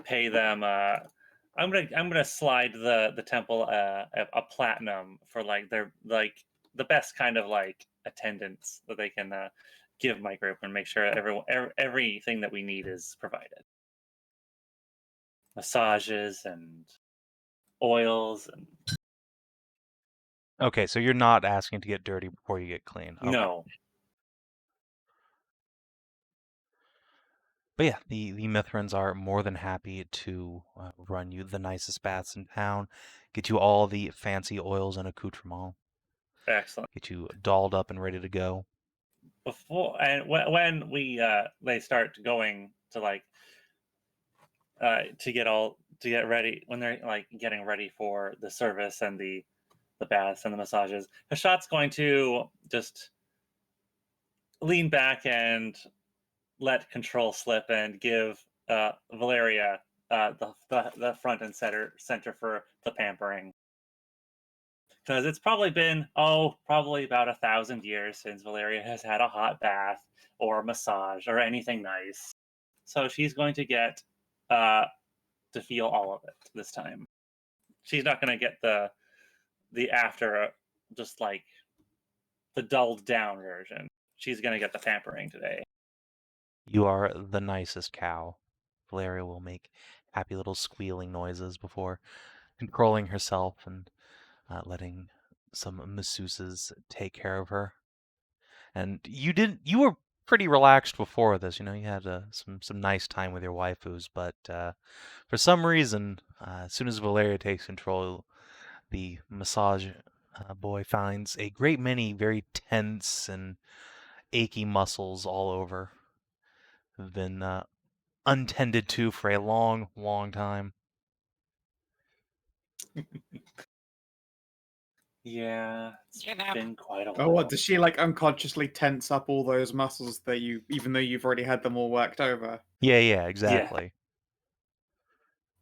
pay them. I'm gonna slide the temple a platinum for like their like the best kind of like attendance that they can give my group and make sure everything that we need is provided. Massages and oils and Okay, so you're not asking to get dirty before you get clean. Okay. no. But yeah, the Mithrans are more than happy to run you the nicest baths in town, get you all the fancy oils and accoutrements, Excellent. get you dolled up and ready to go. Before and when they start going to like to get ready when they're like getting ready for the service and the baths and the massages, Hashat's going to just lean back and let control slip and give Valeria the front and center for the pampering. Because it's probably been probably about 1,000 years since Valeria has had a hot bath or a massage or anything nice. So she's going to get to feel all of it this time. She's not going to get the the after, just like the dulled down version. She's gonna get the pampering today. You are the nicest cow. Valeria will make happy little squealing noises before controlling herself and letting some masseuses take care of her. And you were pretty relaxed before this. You know, you had some nice time with your waifus, but for some reason, as soon as Valeria takes control, the massage boy finds a great many very tense and achy muscles all over. Have been untended to for a long, long time. Yeah, it's been quite a while. Oh, what does she like unconsciously tense up all those muscles that even though you've already had them all worked over? Yeah, exactly.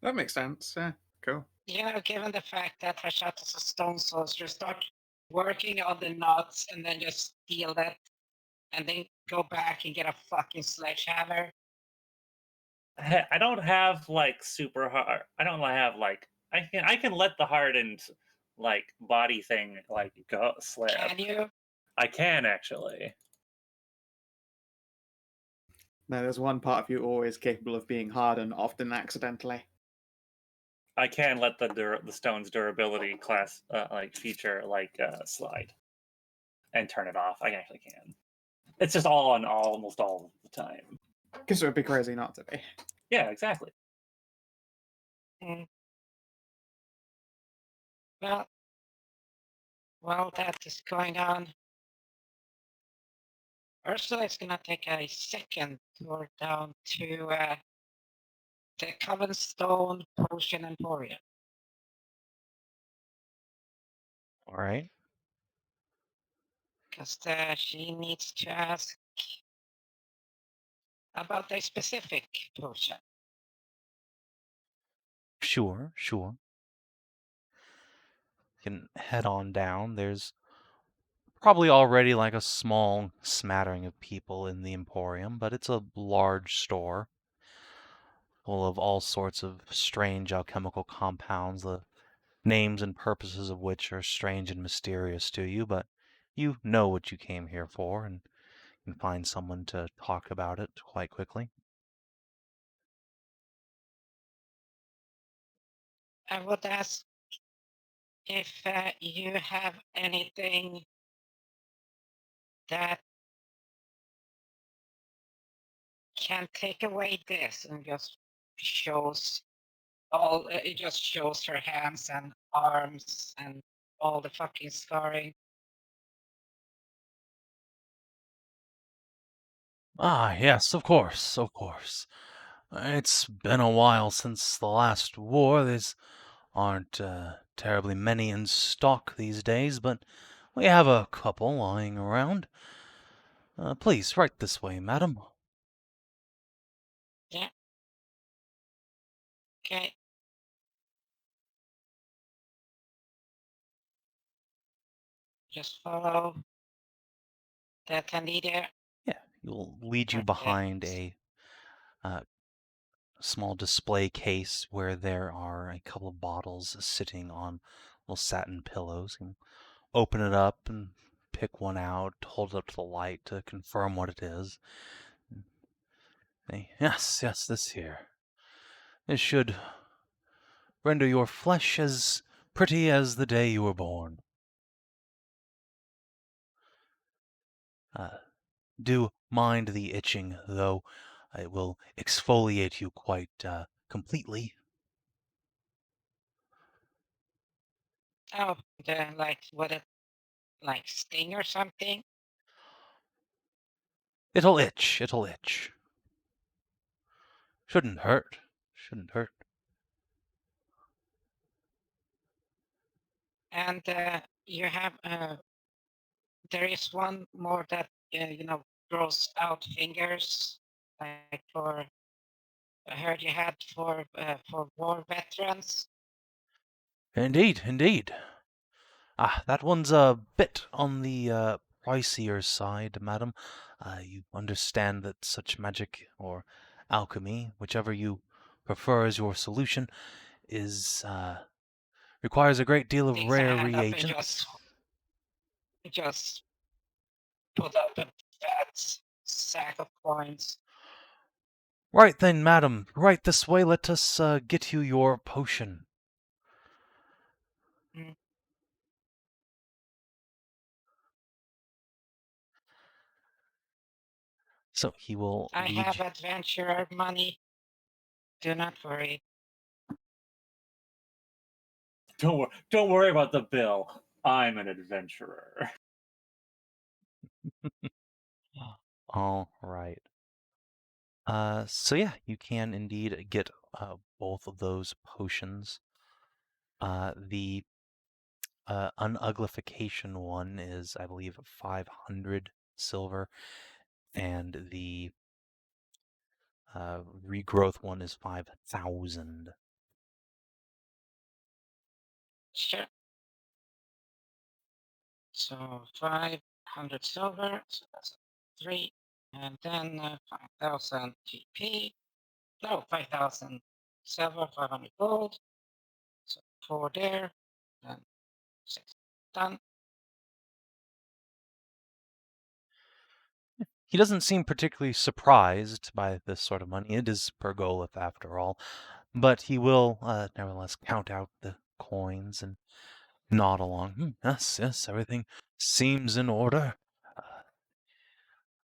That makes sense. Yeah, cool. Given the fact that Hashat is a stone sorcerer, start working on the knots and then just steal that, and then go back and get a fucking sledgehammer. I don't have like super hard. I don't have like I can let the hardened like body thing like go slip. Can you? I can actually. No, there's one part of you always capable of being hardened, often accidentally. I can let the stone's durability class like feature like slide and turn it off. I actually can. It's just all on almost all the time. Because it would be crazy not to be. Yeah, exactly. Mm. Well, while that is going on, Ursula is gonna take a second tour down to the Coven Stone Potion Emporium. All right. Because she needs to ask about a specific potion. Sure. You can head on down. There's probably already like a small smattering of people in the Emporium, but it's a large store full of all sorts of strange alchemical compounds, the names and purposes of which are strange and mysterious to you, but you know what you came here for and can find someone to talk about it quite quickly. I would ask if you have anything that can take away this, and just shows it just shows her hands and arms and all the fucking scarring. Ah, yes, of course. It's been a while since the last war. There's aren't terribly many in stock these days, but we have a couple lying around. Please, right this way, madam. Yeah. Okay. Just follow the attendee. Yeah, you'll lead you Okay. behind a small display case where there are a couple of bottles sitting on little satin pillows. You can open it up and pick one out, hold it up to the light to confirm what it is. Yes, this here. This should render your flesh as pretty as the day you were born. Do mind the itching, though. It will exfoliate you quite completely. Oh, would it sting or something? It'll itch. Shouldn't hurt. And you have there is one more that grows out fingers, like for I heard you had for war veterans. Indeed. That one's a bit on the pricier side, madam. You understand that such magic or alchemy, whichever you prefer as your solution, is Requires a great deal of Takes a rare hand up and reagents. just put up a fat sack of coins. Right then, madam. Right this way. Let us get you your potion. Mm. So he will I lead have you. adventurer money. Do not worry. Don't worry about the bill. I'm an adventurer. All right. So yeah, you can indeed get both of those potions. The unuglification one is, I believe, 500 silver, and the regrowth one is 5,000. Sure. So 500 silver, so that's 3, and then 5,000 GP. No, 5,000 silver, 500 gold. So 4 there, then 6 done. He doesn't seem particularly surprised by this sort of money. It is Pergolith after all, but he will nevertheless count out the coins and nod along. Yes, yes, everything seems in order.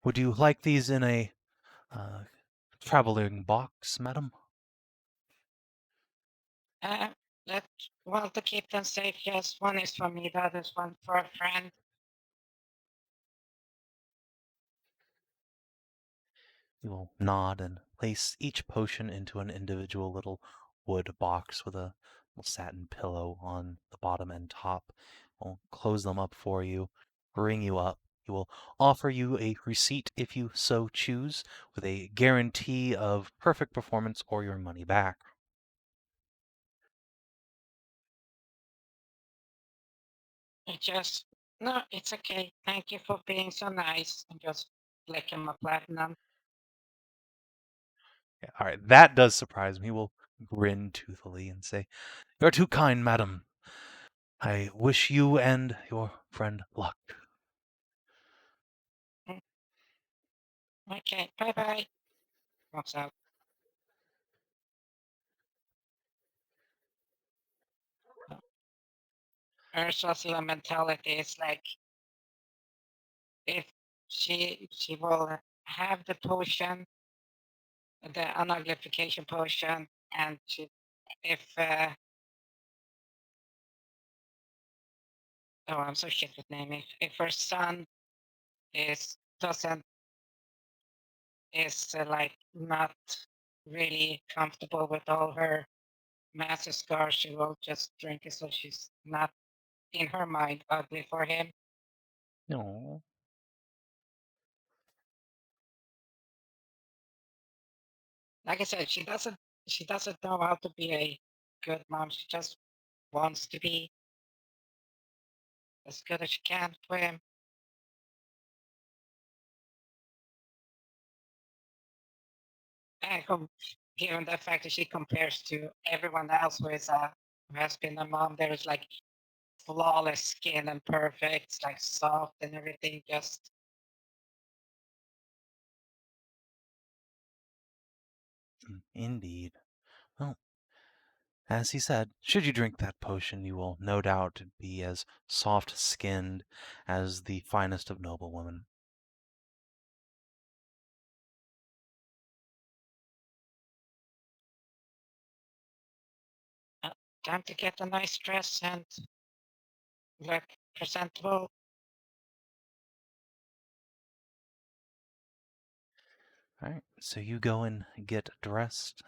Would you like these in a traveling box, madam? Let well to keep them safe. Yes, one is for me, the other's one for a friend. He will nod and place each potion into an individual little wood box with a little satin pillow on the bottom and top. He'll close them up for you, bring you up. He will offer you a receipt if you so choose, with a guarantee of perfect performance or your money back. No, it's okay. Thank you for being so nice. And just flick him a platinum. Yeah, all right, that does surprise me. He will grin toothily and say, "You're too kind, madam. I wish you and your friend luck." Okay, bye bye. Walks out. Ursula's mentality is like, if she will have the potion, the unuglification potion, and if oh, I'm so shit with naming. If her son doesn't is like not really comfortable with all her massive scars, she will just drink it so she's not in her mind ugly for him. No. Like I said, she doesn't know how to be a good mom. She just wants to be as good as she can for him. And given the fact that she compares to everyone else who has been a mom, there is like flawless skin and perfect, like soft and everything. Just Indeed. Well, as he said, should you drink that potion, you will no doubt be as soft-skinned as the finest of noblewomen. time to get a nice dress and look presentable. All right, so you go and get dressed.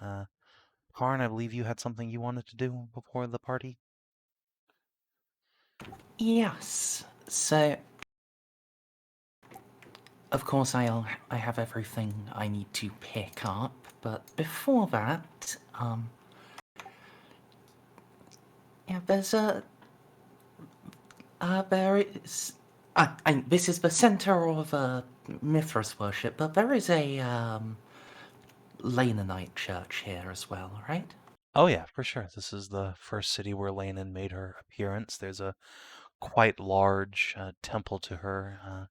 Karn, I believe you had something you wanted to do before the party? Yes. So, of course, I have everything I need to pick up, but before that, yeah, there is. This is the center of Mithras worship, but there is a Lananite church here as well, right? Oh yeah, for sure. This is the first city where Lanin made her appearance. There's a quite large temple to her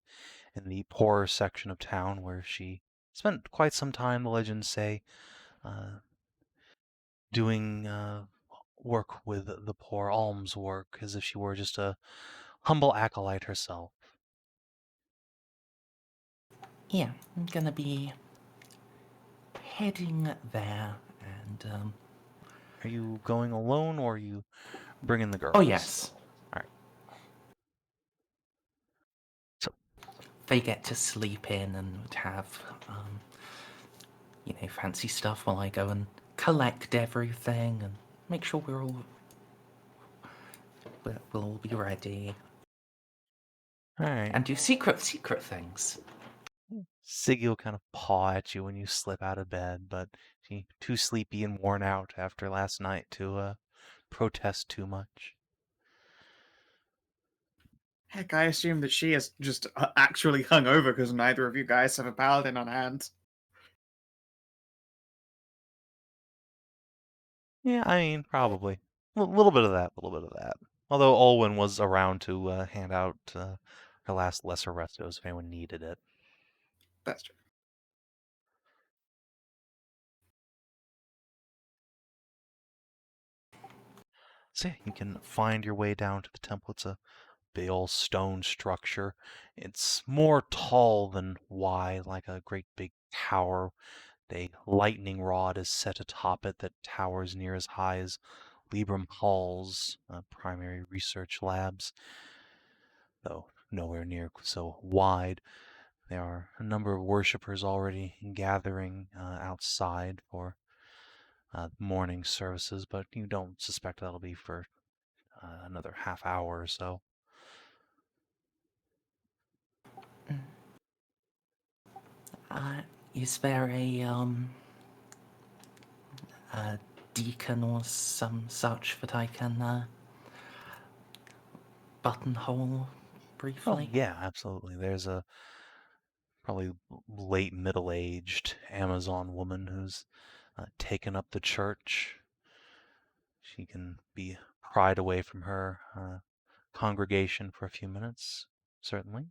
in the poorer section of town where she spent quite some time, the legends say, uh, doing work with the poor, alms work, as if she were just a humble acolyte herself. Yeah, I'm gonna be heading there, and Are you going alone or are you bringing the girls? oh yes, So, they get to sleep in and have fancy stuff while I go and collect everything and make sure we'll all be ready all right. and do secret things. Siggy will kind of paw at you when you slip out of bed, but she's too sleepy and worn out after last night to protest too much. Heck, I assume that she is just actually hungover because neither of you guys have a paladin on hand. Yeah, I mean, probably. A little bit of that, a little bit of that. Although Olwen was around to hand out her last lesser restos if anyone needed it. That's true. So yeah, you can find your way down to the temple. It's a big old stone structure. It's more tall than wide, like a great big tower. A lightning rod is set atop it that towers near as high as Libram Hall's primary research labs, though nowhere near so wide. There are a number of worshippers already gathering outside for morning services, but you don't suspect that'll be for another half hour or so. Is there a deacon or some such that I can buttonhole Oh, briefly? yeah, absolutely. There's a probably late middle-aged Amazon woman who's taken up the church. She can be pried away from her congregation for a few minutes, certainly.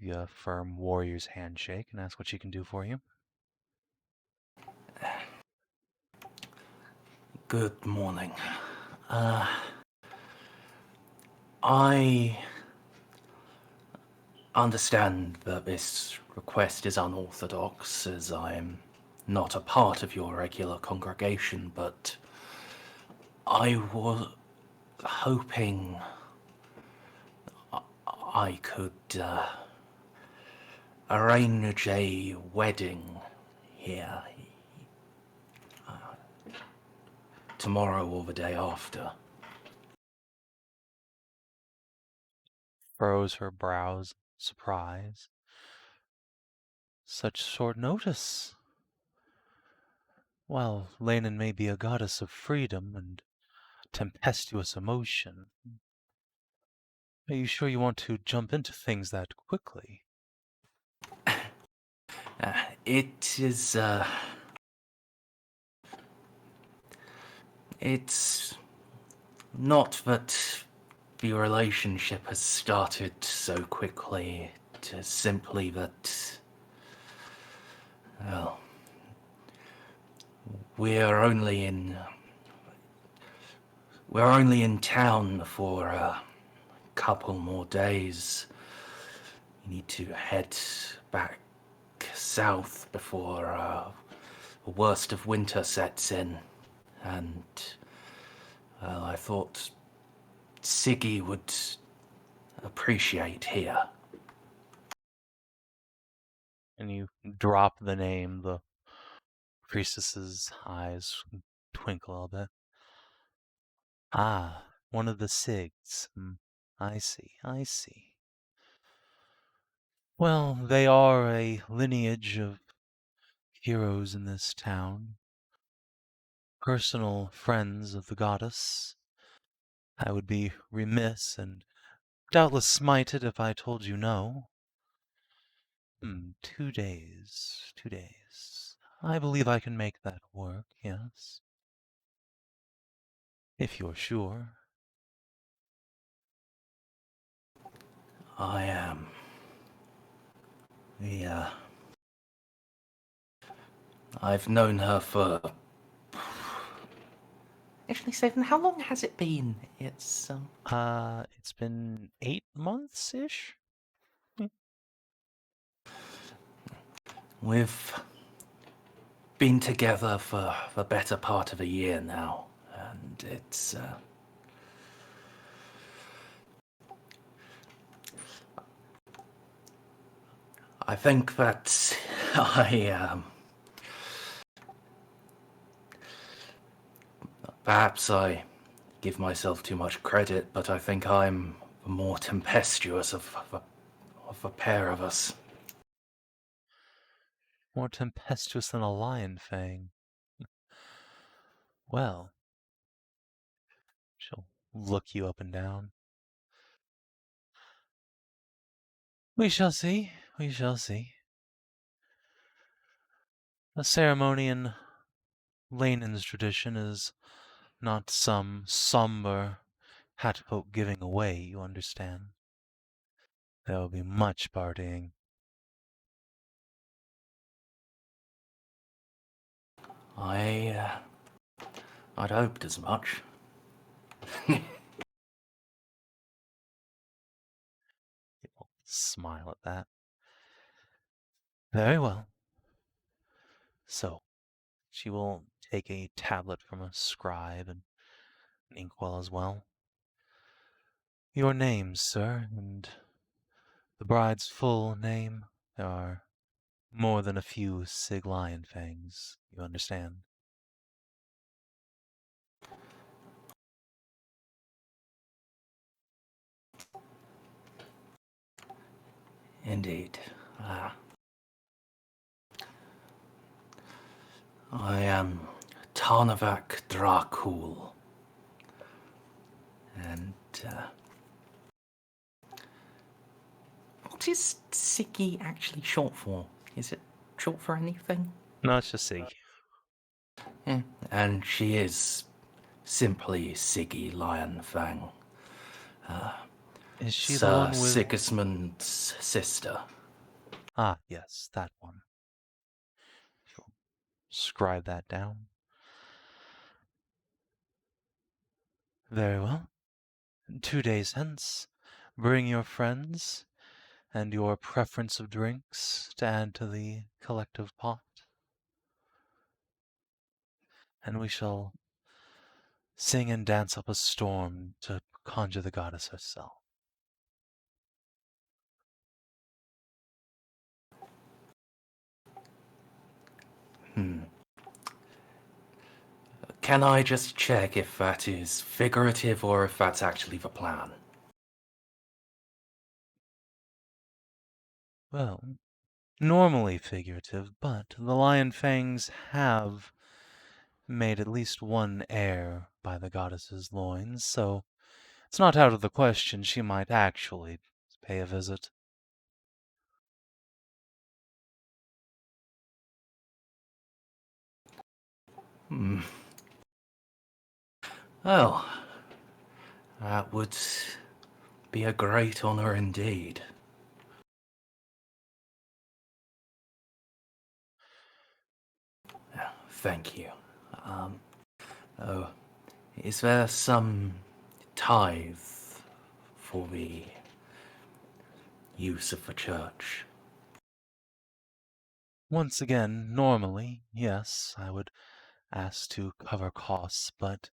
You a firm warrior's handshake and ask what she can do for you. Good morning. I understand that this request is unorthodox, as I am not a part of your regular congregation, but I was hoping I could arrange a wedding here tomorrow or the day after. Furrows her brows, surprise. Such short notice. Well, Lanin may be a goddess of freedom and tempestuous emotion. Are you sure you want to jump into things that quickly? It is, it's not that the relationship has started so quickly. It is simply that, well, we're only in town for a couple more days. You need to head back south before the worst of winter sets in, and well, I thought Siggy would appreciate here. And you drop the name, the priestess's eyes twinkle a bit. Ah, one of the Sigs. I see, I see. Well, they are a lineage of heroes in this town. Personal friends of the goddess. I would be remiss and doubtless smited if I told you no. 2 days, 2 days. I believe I can make that work, yes. If you're sure. I am. I've known her for... Actually, Savin, how long has it been? It's Been 8 months-ish? We've been together for the better part of a year now, and it's... I think that perhaps I give myself too much credit, but I think I'm the more tempestuous of the pair of us. More tempestuous than a lion fang. Well, she'll look you up and down. We shall see. We shall see. A ceremony in Lanen's tradition is not some somber hatpoke giving away, you understand. There will be much partying. I'd hoped as much. He'll smile at that. Very well. So, she will take a tablet from a scribe and an inkwell as well. Your name, sir, and the bride's full name. There are more than a few Sig Lion Fangs, you understand. Indeed. I am Tarnavak Dhra'kull. And, what is Siggy actually short for? Is it short for anything? No, it's just Sig. Yeah. And she is simply Siggy Lionfang. Is she the Sir one with... Sigismund's sister. Ah, yes, that one. She'll scribe that down. Very well. 2 days hence, bring your friends and your preference of drinks to add to the collective pot. And we shall sing and dance up a storm to conjure the goddess herself. Can I just check if that is figurative or if that's actually the plan? Well, normally figurative, but the Lion Fangs have made at least one heir by the goddess's loins, so it's not out of the question she might actually pay a visit. Well, that would be a great honor indeed. Thank you. Is there some tithe for the use of the church? Once again, normally, yes, I would ask to cover costs, but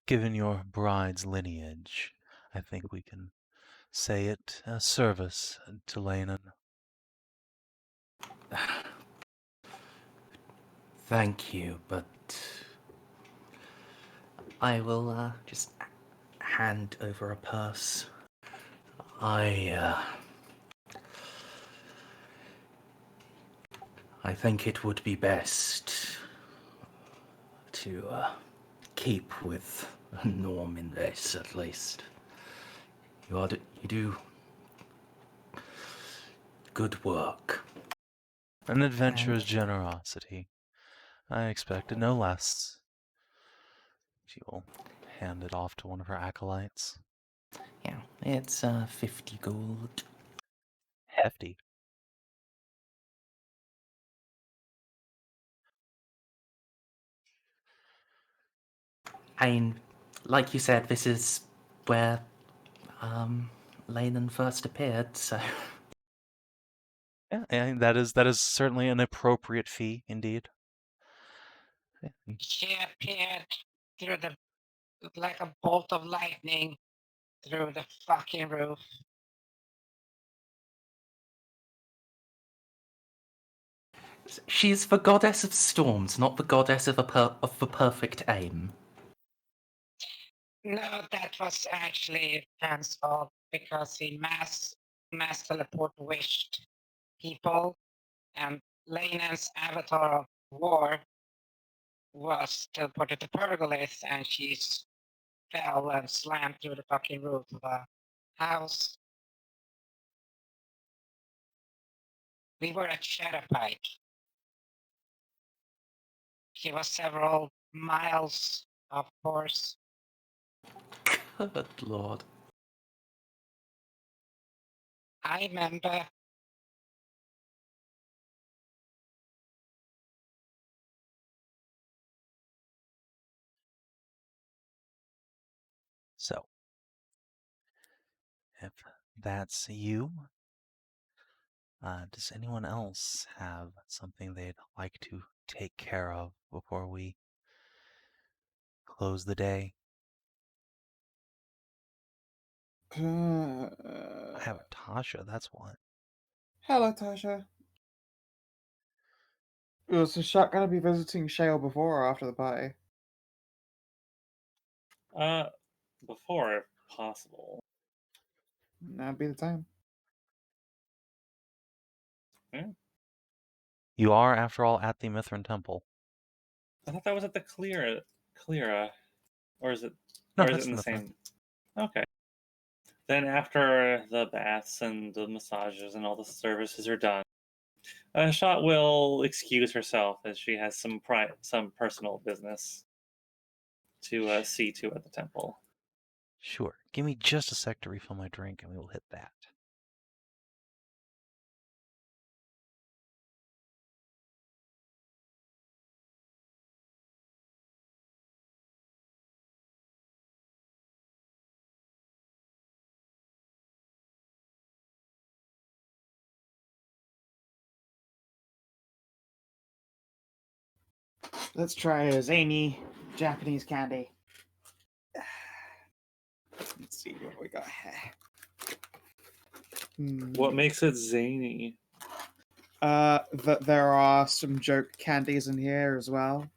given your bride's lineage, I think we can say it a service to Lanen. Thank you, but I will just hand over a purse. I think it would be best to keep with a norm in this, at least. You do good work. An adventurer's generosity. I expected no less. She will hand it off to one of her acolytes. Yeah, it's 50 gold. Hefty. I mean, like you said, this is where Lanan first appeared, so Yeah, and that is certainly an appropriate fee, indeed. Yeah, She appeared through the like a bolt of lightning through the fucking roof. she's the goddess of storms, not the goddess of of the perfect aim. No, that was actually Fran's fault because he mass teleport wished people, and Lanen's avatar of war was teleported to Pergolith, and she fell and slammed through the fucking roof of a house. We were at Shadowpike. She was several miles, of course. Good lord. I remember. So, if that's you, does anyone else have something they'd like to take care of before we close the day? I have a Tasha, that's what. Hello, Tasha. Was Hashat going to be visiting Shale before or after the party? Before if possible. That'd be the time. You are, after all, at the Mithrin Temple. I thought that was at the Cleara, or is it? No, or is that's it in the Mithrin. same? Okay. Then after the baths and the massages and all the services are done, Shot will excuse herself as she has some personal business to see to at the temple. Sure. Give me just a sec to refill my drink and we will hit that. Let's try a zany Japanese candy. Let's see what we got here. What makes it zany? There are some joke candies in here as well.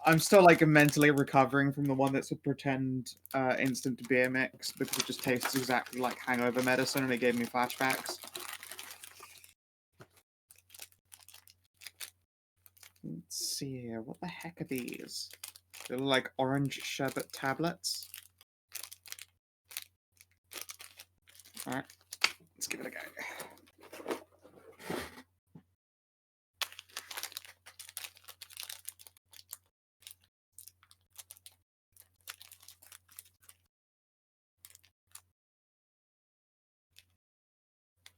I'm still like mentally recovering from the one that's a pretend instant beer mix because it just tastes exactly like hangover medicine and it gave me flashbacks. Let's see here. What the heck are these? They're like orange sherbet tablets. Alright, let's give it a go.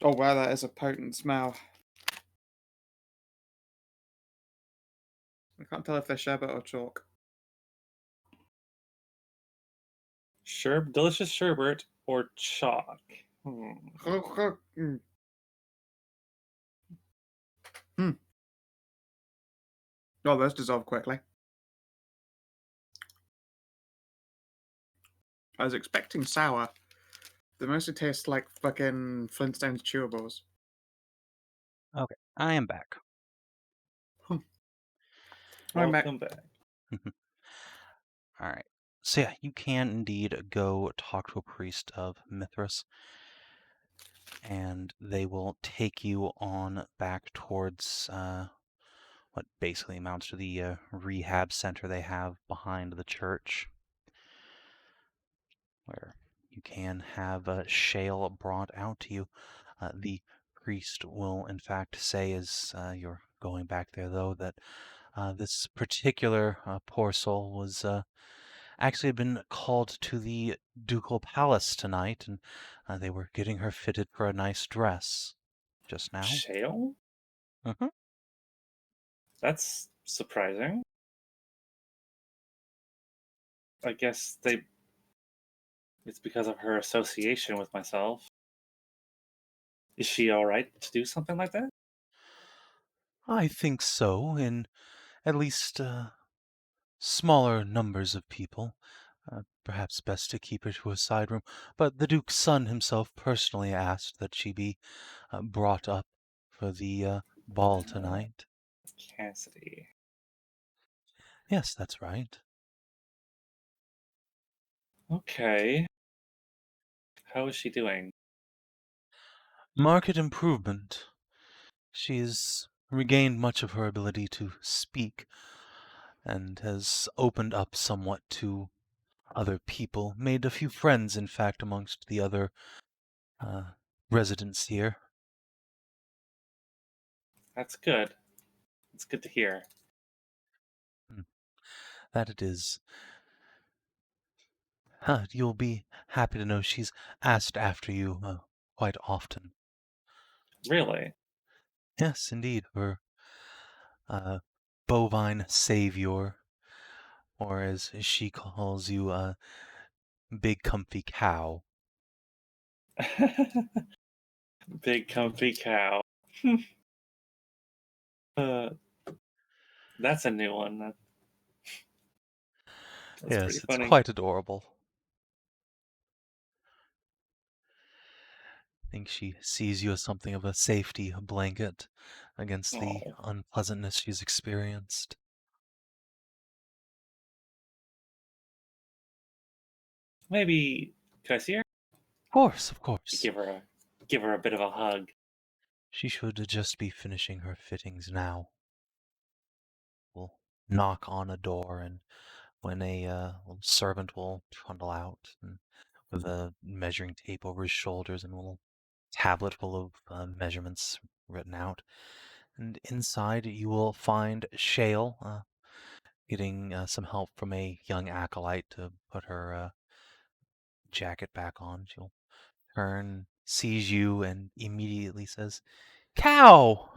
Oh wow, that is a potent smell. I can't tell if they're sherbet or chalk. Delicious sherbet or chalk? Oh, those dissolve quickly. I was expecting sour. They mostly taste like fucking Flintstones chewables. Okay, I am back. I'm back. Welcome back. All right. So yeah, you can indeed go talk to a priest of Mithras, and they will take you on back towards what basically amounts to the rehab center they have behind the church, where you can have Shale brought out to you. The priest will, in fact, say as you're going back there, though, that This particular poor soul was actually had been called to the ducal palace tonight, and they were getting her fitted for a nice dress just now. Shale? Mhm. That's surprising. I guess it's because of her association with myself. Is she alright to do something like that? I think so, in at least smaller numbers of people. Perhaps best to keep her to a side room, but the Duke's son himself personally asked that she be brought up for the ball tonight. Cassidy. Yes, that's right. Okay. How is she doing? Marked improvement. She's regained much of her ability to speak and has opened up somewhat to other people, made a few friends, in fact, amongst the other residents here. That's good. It's good to hear. That it is. You'll be happy to know she's asked after you quite often. Really? Yes, indeed. Her bovine savior, or as she calls you, big comfy cow. Big comfy cow. uh, that's a new one. That's pretty Yes, it's funny. quite adorable. I think she sees you as something of a safety blanket against the Oh, unpleasantness she's experienced. maybe can I see her? Of course. Give her a bit of a hug. She should just be finishing her fittings now. We'll knock on a door, and when a little servant will trundle out and with a measuring tape over his shoulders and a little tablet full of measurements written out. And inside you will find Shale getting some help from a young acolyte to put her jacket back on. She'll turn, sees you, and immediately says, "Cow!"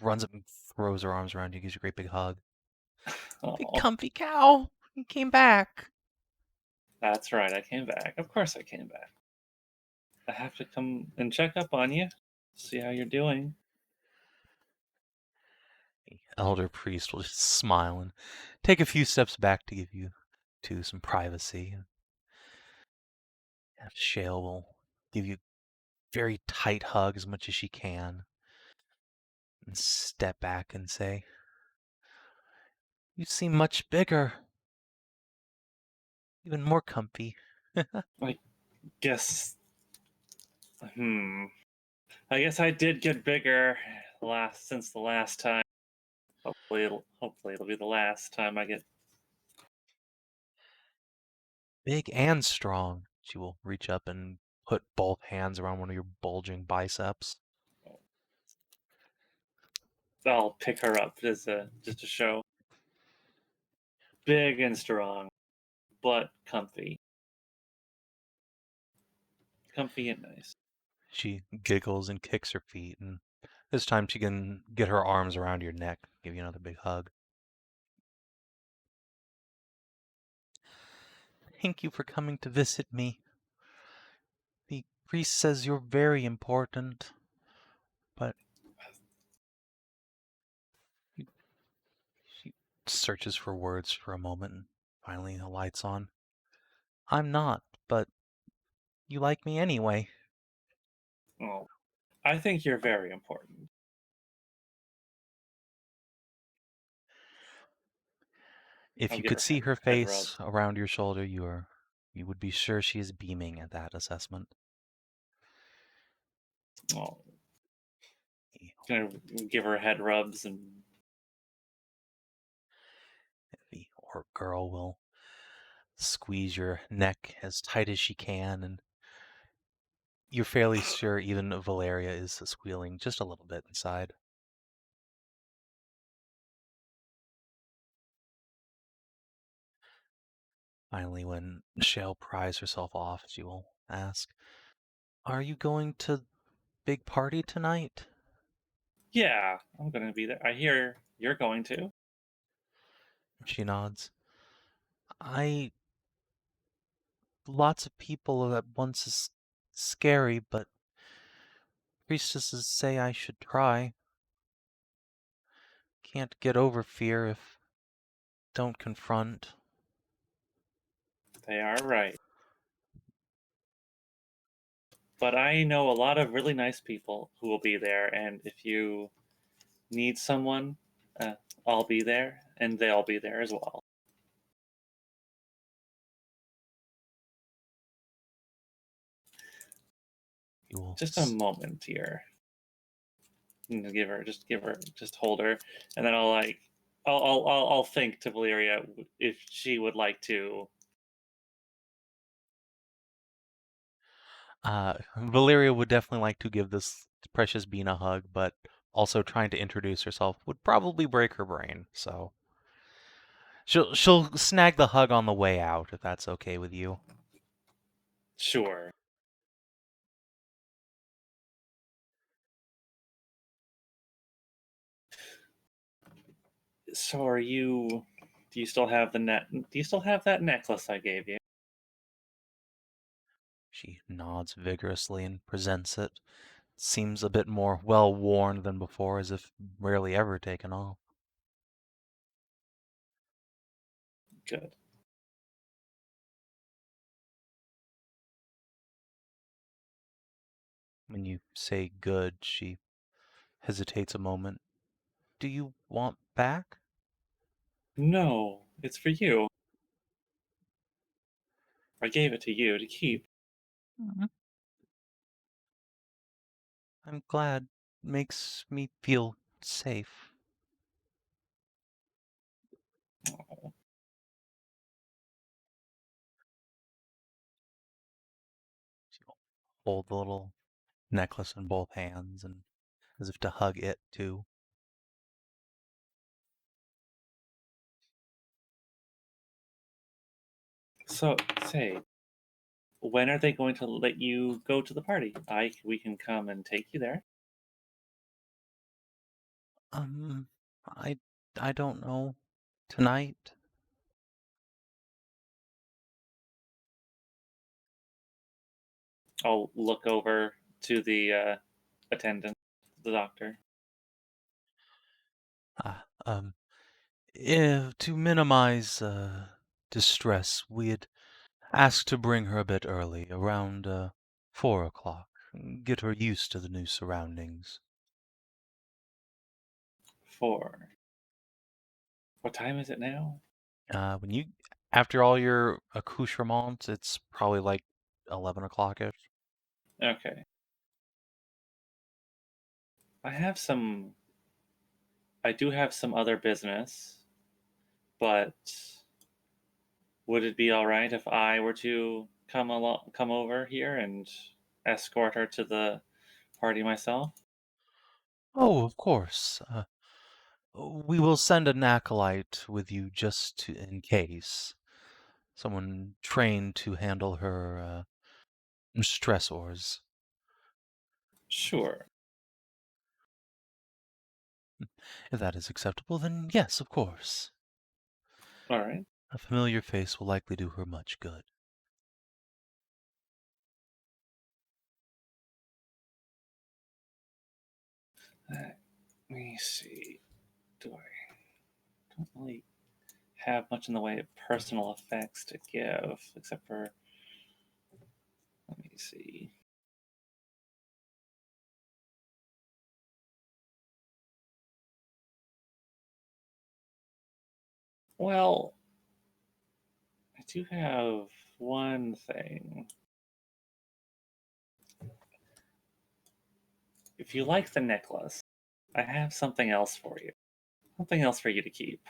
Runs up and throws her arms around you, gives you a great big hug. Big Oh, comfy cow! You came back. that's right. I came back. Of course, I came back. I have to come and check up on you, see how you're doing. The elder priest will just smile and take a few steps back to give you two some privacy. Shale will give you a very tight hug as much as she can and step back and say, "You seem much bigger, even more comfy." I guess. I guess I did get bigger since the last time. Hopefully it'll be the last time I get. Big and strong. She will reach up and put both hands around one of your bulging biceps. I'll pick her up just to show. Big and strong, but comfy. Comfy and nice. She giggles and kicks her feet, and this time she can get her arms around your neck, give you another big hug. Thank you for coming to visit me. The priest says you're very important, but she searches for words for a moment and finally the light's on. I'm not, but you like me anyway. Oh, I think you're very important. If I'll you give could her see her head rub. face around your shoulder, you would be sure she is beaming at that assessment. Oh, gonna give her head rubs and The orc girl will squeeze your neck as tight as she can, and you're fairly sure even Valeria is squealing just a little bit inside. Finally, when Shale pries herself off, she will ask, "Are you going to big party tonight?" Yeah, I'm going to be there. I hear you're going to. She nods. Lots of people at once is scary, but priestesses say I should try. Can't get over fear if don't confront. They are right. But I know a lot of really nice people who will be there, and if you need someone, I'll be there, and they'll be there as well. You will Just a moment here. Just hold her, and then I'll think to Valeria if she would like to. Valeria would definitely like to give this precious bean a hug, but also trying to introduce herself would probably break her brain. So she'll snag the hug on the way out if that's okay with you. Sure. So are you? Do you still have Do you still have that necklace I gave you? She nods vigorously and presents it. Seems a bit more well worn than before, as if rarely ever taken off. Good. When you say good, she hesitates a moment. Do you want back? No, it's for you. I gave it to you to keep. I'm glad. Makes me feel safe. Oh, She'll hold the little necklace in both hands and as if to hug it too. So say, when are they going to let you go to the party? We can come and take you there. Um, I I don't know. Tonight? I'll look over to the attendant, the doctor. Um, if, to minimize distress, we'd ask to bring her a bit early, around 4 o'clock. Get her used to the new surroundings. 4. What time is it now? After all your accoutrements, it's probably like 11 o'clock-ish. Okay. I do have some other business, but would it be all right if I were to come over here and escort her to the party myself? Oh, of course. We will send an acolyte with you in case. Someone trained to handle her stressors. Sure. If that is acceptable, then yes, of course. All right. A familiar face will likely do her much good. Let me see. I don't really have much in the way of personal effects to give, except for, let me see. Well, I do have one thing. If you like the necklace, I have something else for you. Something else for you to keep.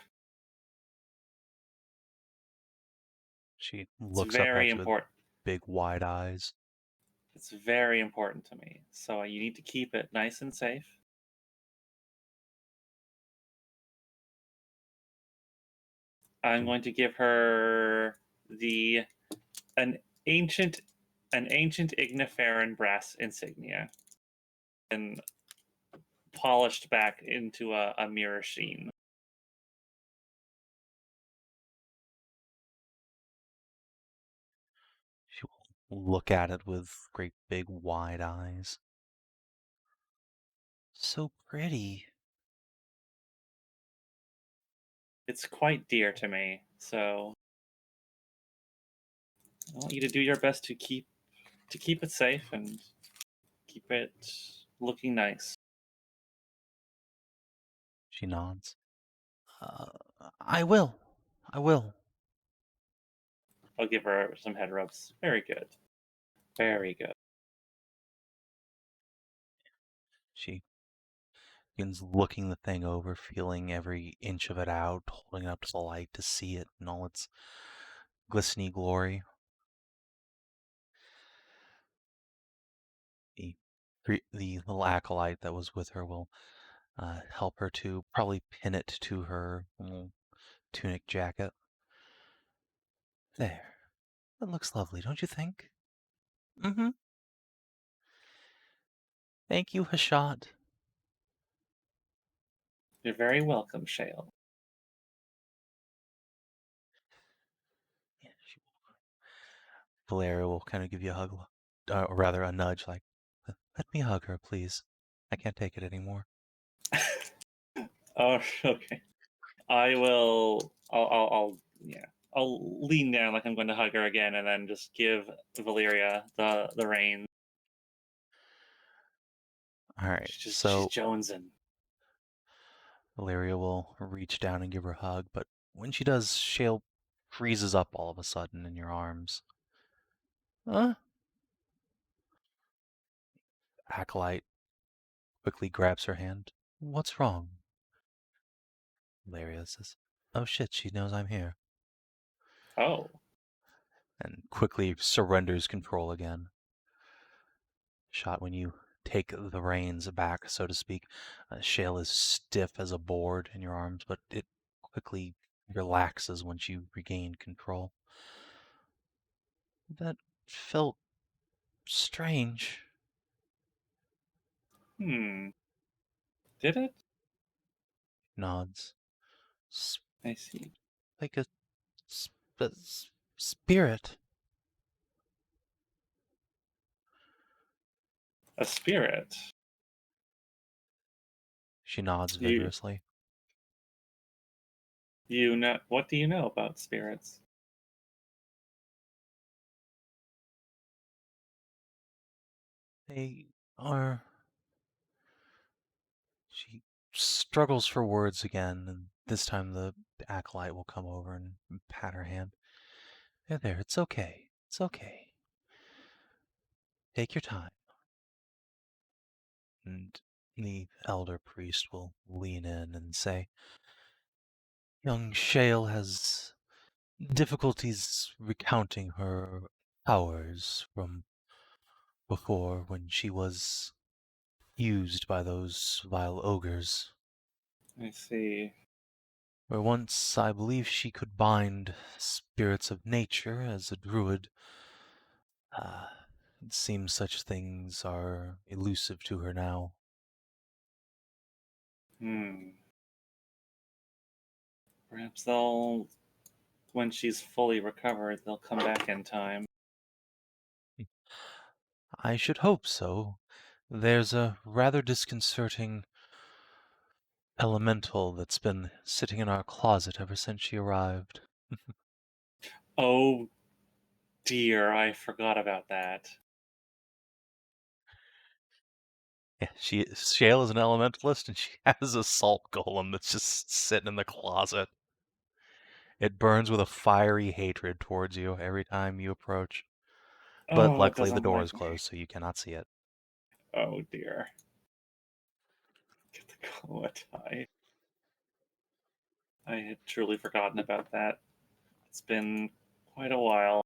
She It's looks up very at you with important. big wide eyes. It's very important to me. So you need to keep it nice and safe. I'm going to give her an ancient Igniferan brass insignia and polished back into a mirror sheen. She will look at it with great big wide eyes. So pretty. It's quite dear to me, so I want you to do your best to keep it safe and keep it looking nice. She nods. I will. I will. I'll give her some head rubs. Very good. Very good. She begins looking the thing over, feeling every inch of it out, holding it up to the light to see it in all its glistening glory. The little acolyte that was with her will help her to probably pin it to her little tunic jacket. There. That looks lovely, don't you think? Mm-hmm. Thank you, Hashat. You're very welcome, Shale. Yeah, Valeria will kind of give you a hug, or rather a nudge, like, let me hug her, please. I can't take it anymore. Oh, okay. I'll lean down like I'm going to hug her again, and then just give Valeria the reins. All right, She's so jonesing. Valeria will reach down and give her a hug, but when she does, Shale freezes up all of a sudden in your arms. Acolyte quickly grabs her hand. What's wrong? Valeria says, oh shit, she knows I'm here. Oh. And quickly surrenders control again. Shot when you take the reins back, so to speak. Shale is stiff as a board in your arms, but it quickly relaxes once you regain control. That felt strange. Did it? Nods. I see. Like a spirit. A spirit. She nods You vigorously. you know what do you know about spirits? They are. She struggles for words again, and this time the acolyte will come over and pat her hand. There, it's okay. It's okay. Take your time. And the elder priest will lean in and say, young Shale has difficulties recounting her powers from before when she was used by those vile ogres. I see. Where once I believe she could bind spirits of nature as a druid. It seems such things are elusive to her now. Perhaps when she's fully recovered, they'll come back in time. I should hope so. There's a rather disconcerting elemental that's been sitting in our closet ever since she arrived. Oh dear, I forgot about that. Yeah, Shale is an elementalist, and she has a salt golem that's just sitting in the closet. It burns with a fiery hatred towards you every time you approach. But Oh, it luckily the doesn't door like is me. closed, so you cannot see it. Oh dear. Get the Kalatai. I had truly forgotten about that. It's been quite a while.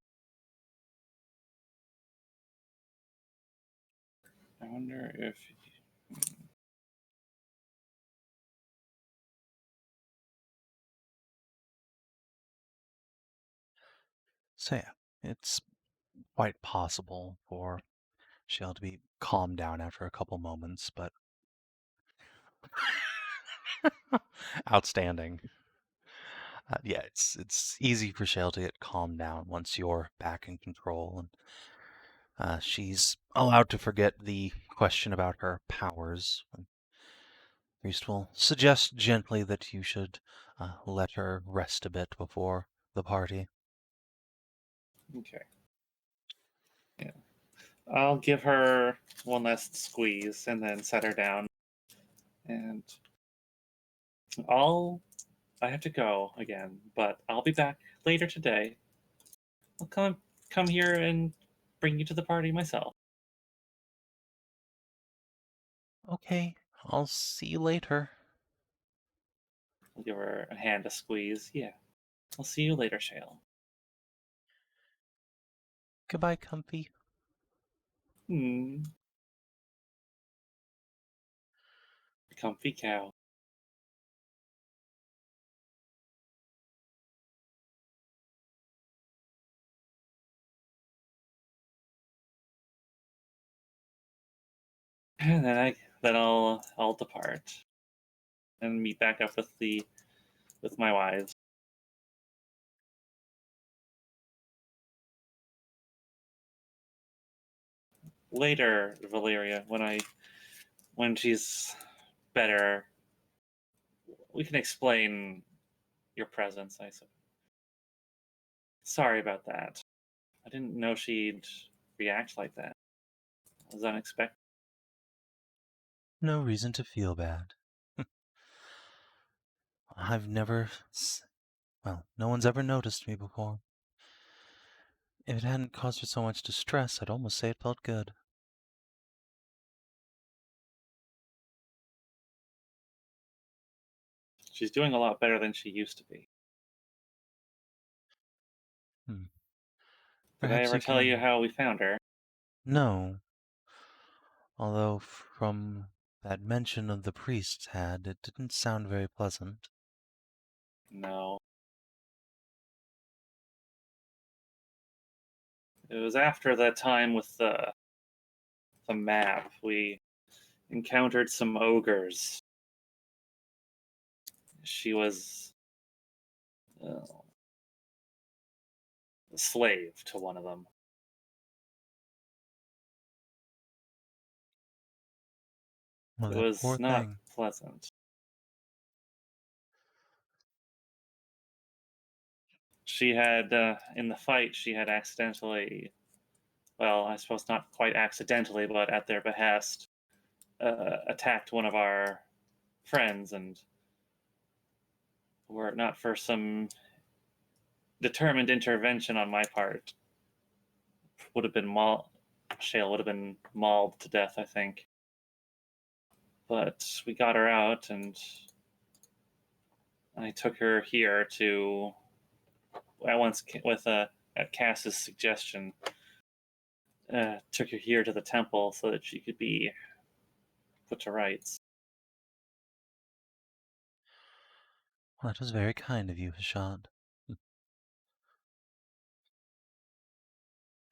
I wonder if... So yeah, it's quite possible for Shale to be calmed down after a couple moments, but outstanding. Yeah, it's easy for Shale to get calmed down once you're back in control, and she's allowed to forget the question about her powers. Priest will suggest gently that you should let her rest a bit before the party. Okay. Yeah. I'll give her one last squeeze and then set her down. And I have to go again, but I'll be back later today. I'll come here and bring you to the party myself. Okay, I'll see you later. I'll give her a hand to squeeze. Yeah. I'll see you later, Shale. Goodbye, Comfy. Hmm. Comfy cow. And then I'll depart and meet back up with my wives. Later, Valeria, when she's better, we can explain your presence, I suppose. Sorry about that. I didn't know she'd react like that. It was unexpected. No reason to feel bad. I've never. Well, no one's ever noticed me before. If it hadn't caused her so much distress, I'd almost say it felt good. She's doing a lot better than she used to be. Hmm. Did I Perhaps ever you tell you can. how we found her? No. Although, from that mention of the priest's had, it didn't sound very pleasant. No. It was after that time with the map. We encountered some ogres. She was a slave to one of them. Well, It that was poor not thing. pleasant. She had, in the fight, she had accidentally, well, I suppose not quite accidentally, but at their behest, attacked one of our friends, and were it not for some determined intervention on my part, would have been Shale would have been mauled to death, I think. But we got her out, and I took her here to. I once, with at Cass's suggestion, took her here to the temple so that she could be put to rights. Well, that was very kind of you, Hashat.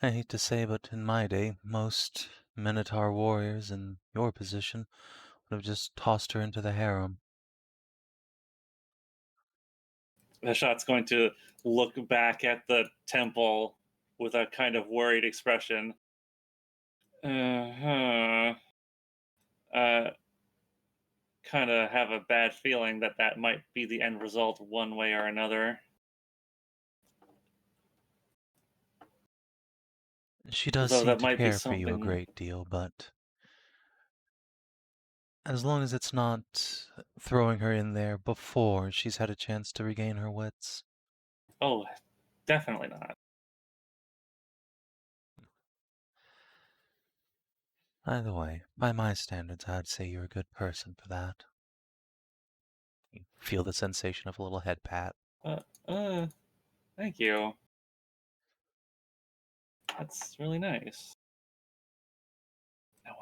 I hate to say, but in my day, most Minotaur warriors in your position would have just tossed her into the harem. Hashat's going to look back at the temple with a kind of worried expression. Uh-huh. Kind of have a bad feeling that that might be the end result one way or another. She does Though seem that to might be care for you a something. great deal, but as long as it's not throwing her in there before she's had a chance to regain her wits. Oh, definitely not. Either way, by my standards, I'd say you're a good person for that. You feel the sensation of a little head pat. Thank you. That's really nice. No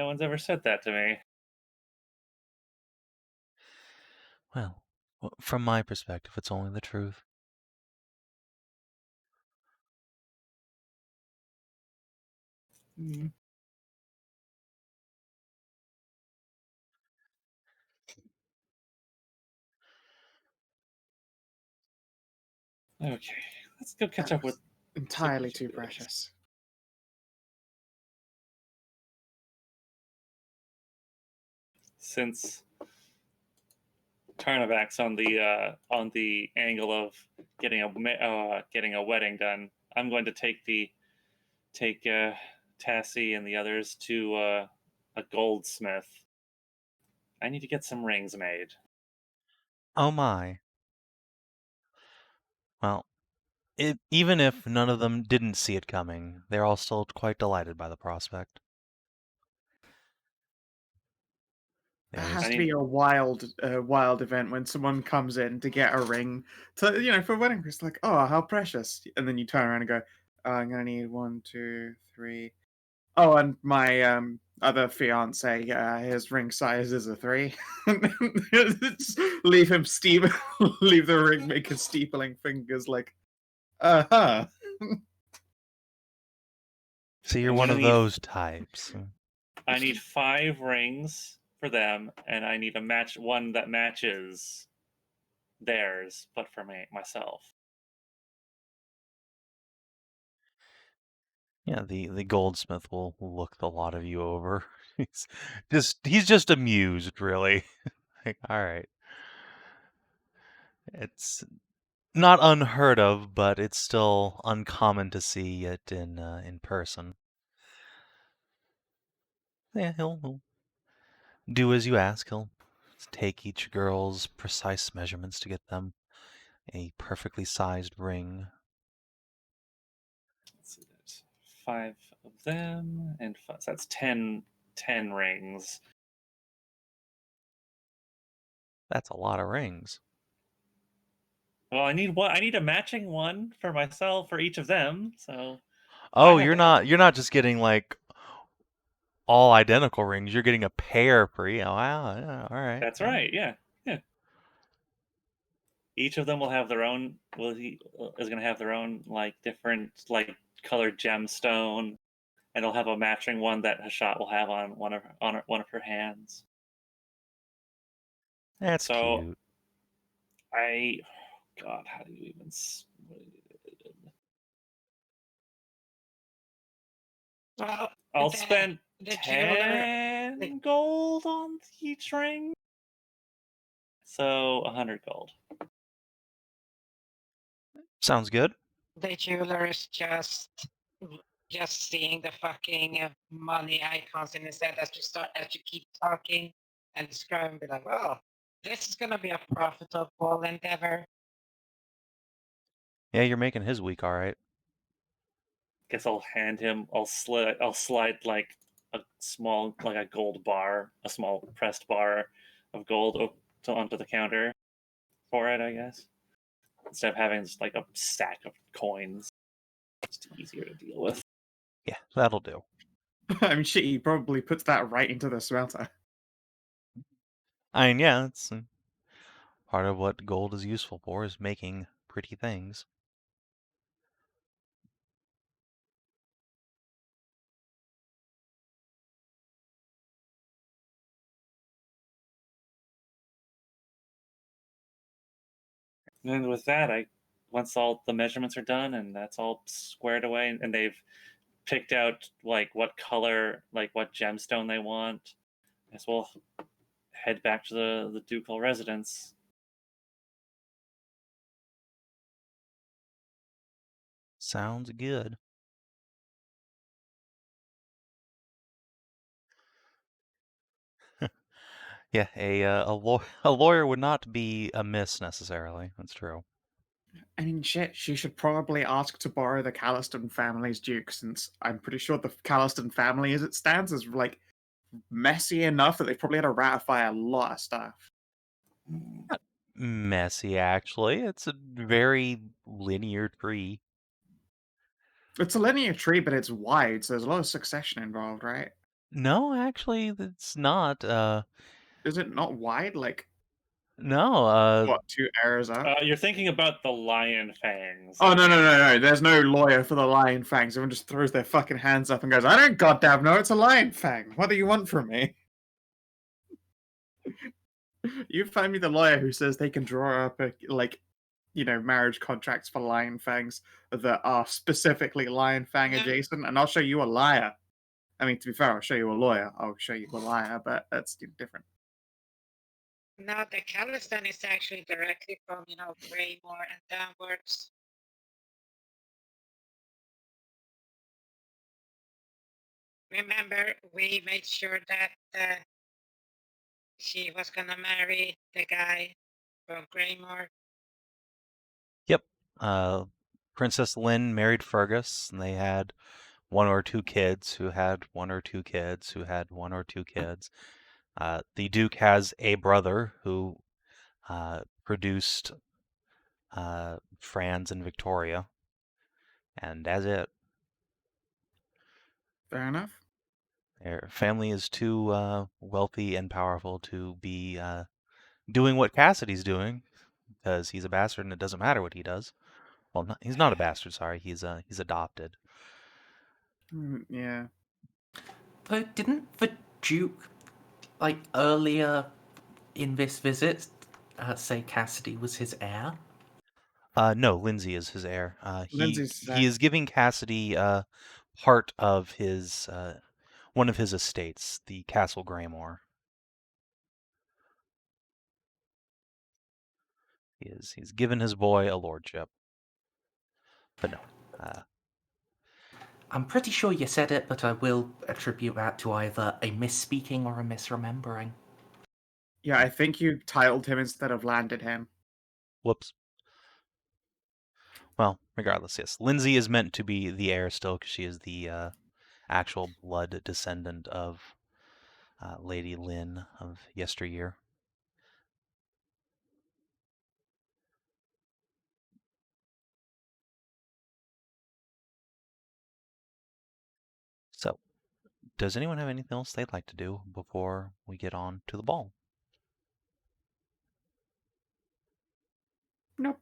one's ever said that to me. Well, from my perspective, it's only the truth. Mm. Okay, let's go catch That up with was entirely Super too Heroes. precious. Since Tarnavak's on the angle of getting a wedding done, I'm going to take Tassie and the others to a goldsmith. I need to get some rings made. Oh my. Well, even if none of them didn't see it coming, they're all still quite delighted by the prospect. That There's- has I to need- be a wild event when someone comes in to get a ring for a wedding. It's like, oh, how precious, and then you turn around and go, I'm gonna need 1, 2, 3. Oh, and my other fiance, his ring size is a 3. Leave him leave the ring maker steepling fingers like, uh-huh. So you're I'm one gonna of need- those types. I need 5 rings for them, and I need one that matches theirs, but for myself. Yeah, the goldsmith will look the lot of you over. He's just amused, really. Like, all right. It's not unheard of, but it's still uncommon to see it in person. Yeah, he'll do as you ask. He'll take each girl's precise measurements to get them a perfectly sized ring. Let's see, there's 5 of them, and so that's 10 rings. That's a lot of rings. Well, I need one. I need a matching one for myself for each of them. So. Oh, I you're have- not just getting like all identical rings. You're getting a pair per. Oh, wow. Yeah, all right. That's right. Yeah. Each of them will have their own. Is going to have their own like different like colored gemstone, and it'll have a matching one that Hashat will have on one of her hands. That's So cute. God, how do you even? Well, I'll the- spend the jeweler. 10 gold on each ring. So 100 gold. Sounds good. The jeweler is just seeing the fucking money icons in his head as you keep talking and describing, be like, "Oh, this is gonna be a profitable endeavor." Yeah, you're making his week all right. Guess I'll hand him. I'll slide like a small, like a gold bar, a small pressed bar of gold onto the counter for it. I guess instead of having just like a stack of coins, it's easier to deal with. Yeah, that'll do. I mean, shit, he probably puts that right into the smelter. I mean, yeah, it's part of what gold is useful for is making pretty things. And with that, once all the measurements are done and that's all squared away, and they've picked out like what color, like what gemstone they want, I guess we'll head back to the ducal residence. Sounds good. Yeah, a lawyer would not be amiss necessarily. That's true. I mean, shit, she should probably ask to borrow the Calliston family's duke, since I'm pretty sure the Calliston family, as it stands, is like messy enough that they probably had to ratify a lot of stuff. Messy, actually. It's a very linear tree. It's a linear tree, but it's wide, so there's a lot of succession involved, right? No, actually, it's not. Is it not wide? Like, No, What, 2 errors out? You're thinking about the lion fangs. Oh, no. There's no lawyer for the lion fangs. Everyone just throws their fucking hands up and goes, I don't goddamn know, it's a lion fang. What do you want from me? You find me the lawyer who says they can draw up marriage contracts for lion fangs that are specifically lion fang adjacent, and I'll show you a liar. I mean, to be fair, I'll show you a lawyer. I'll show you a liar, but that's different. No, the Khalistan is actually directly from, Greymore and downwards. Remember, we made sure that she was gonna marry the guy from Greymore. Yep. Princess Lynn married Fergus, and they had 1 or 2 kids who had 1 or 2 kids who had 1 or 2 kids. The Duke has a brother who produced Franz and Victoria, and that's it. Fair enough. Their family is too wealthy and powerful to be doing what Cassidy's doing, because he's a bastard and it doesn't matter what he does. Well, he's not a bastard, sorry. He's adopted. Yeah. But didn't the Duke, earlier in this visit, say Cassidy was his heir? No, Lindsay is his heir. Lindsay's his heir. He is giving Cassidy part of his one of his estates, the Castle Greymore. He's given his boy a lordship. But no. I'm pretty sure you said it, but I will attribute that to either a misspeaking or a misremembering. Yeah, I think you titled him instead of landed him. Whoops. Well, regardless, yes. Lindsay is meant to be the heir still, because she is the actual blood descendant of Lady Lynn of yesteryear. So, does anyone have anything else they'd like to do before we get on to the ball? Nope.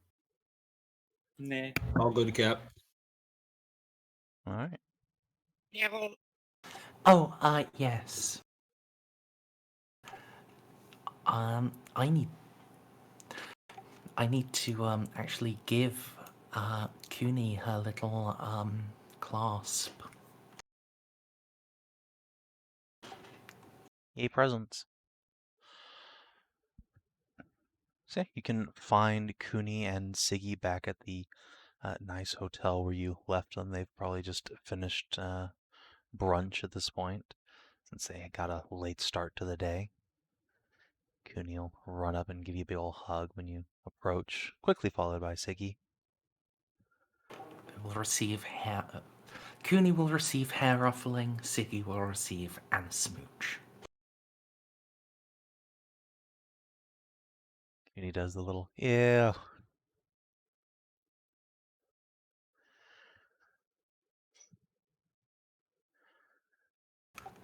Nah. I'll go to Cap. All right. Yeah, well, Oh, yes. I need to actually give Cooney her little clasp. Yay, presents. So you can find Cooney and Siggy back at the nice hotel where you left them. They've probably just finished brunch at this point, since they got a late start to the day. Cooney will run up and give you a big ol' hug when you approach, quickly followed by Siggy. Cooney will receive hair ruffling, Siggy will receive and smooch. Cooney does the little, yeah.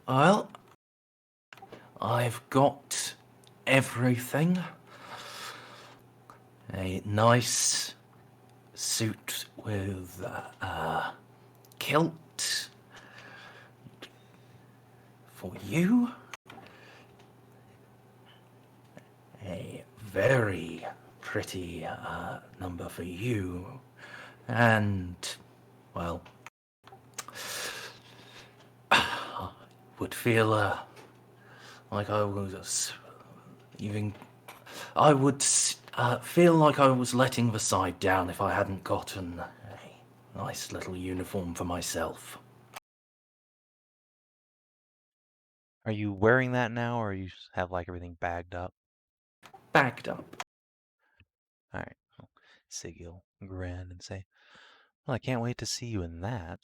Well, I've got everything. A nice suit with kilt for you. A very pretty number for you. And, well, I would feel like I was even... I would feel like I was letting the side down if I hadn't gotten a nice little uniform for myself. Are you wearing that now, or you have everything bagged up? Bagged up. All right. Well, Siggy will grin and say, "Well, I can't wait to see you in that.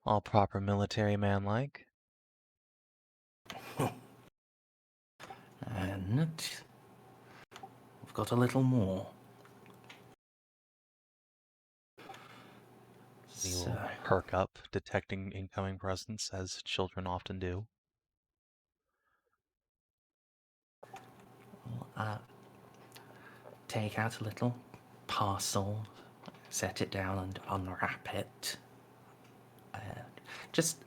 All proper military man-like." And I've got a little more. He will perk up, detecting incoming presence, as children often do. take out a little parcel, set it down and unwrap it. Just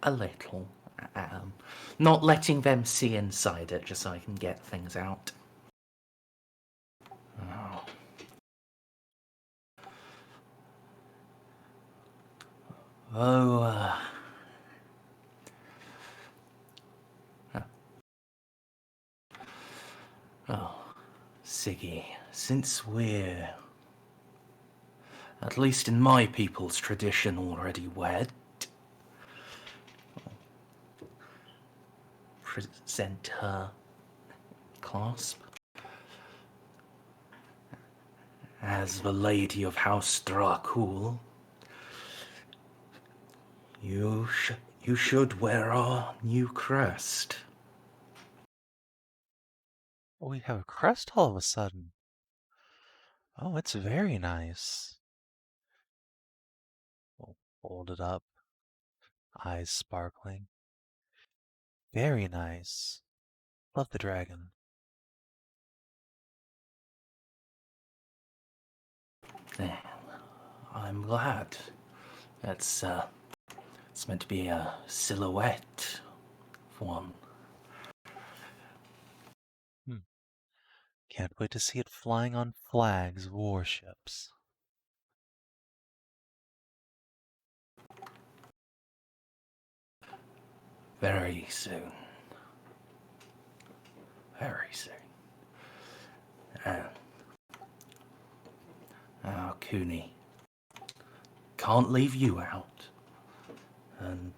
a little. Not letting them see inside it, just so I can get things out. Oh. Oh, Siggy, since we're, at least in my people's tradition, already wed, present her clasp. As the Lady of House Dhra'kull, you should wear our new crest. Oh, we have a crest all of a sudden. Oh, it's very nice. We'll hold it up. Eyes sparkling. Very nice. Love the dragon. I'm glad. It's meant to be a silhouette for one. Can't wait to see it flying on flags of warships. Very soon. Very soon. Cooney. Can't leave you out. And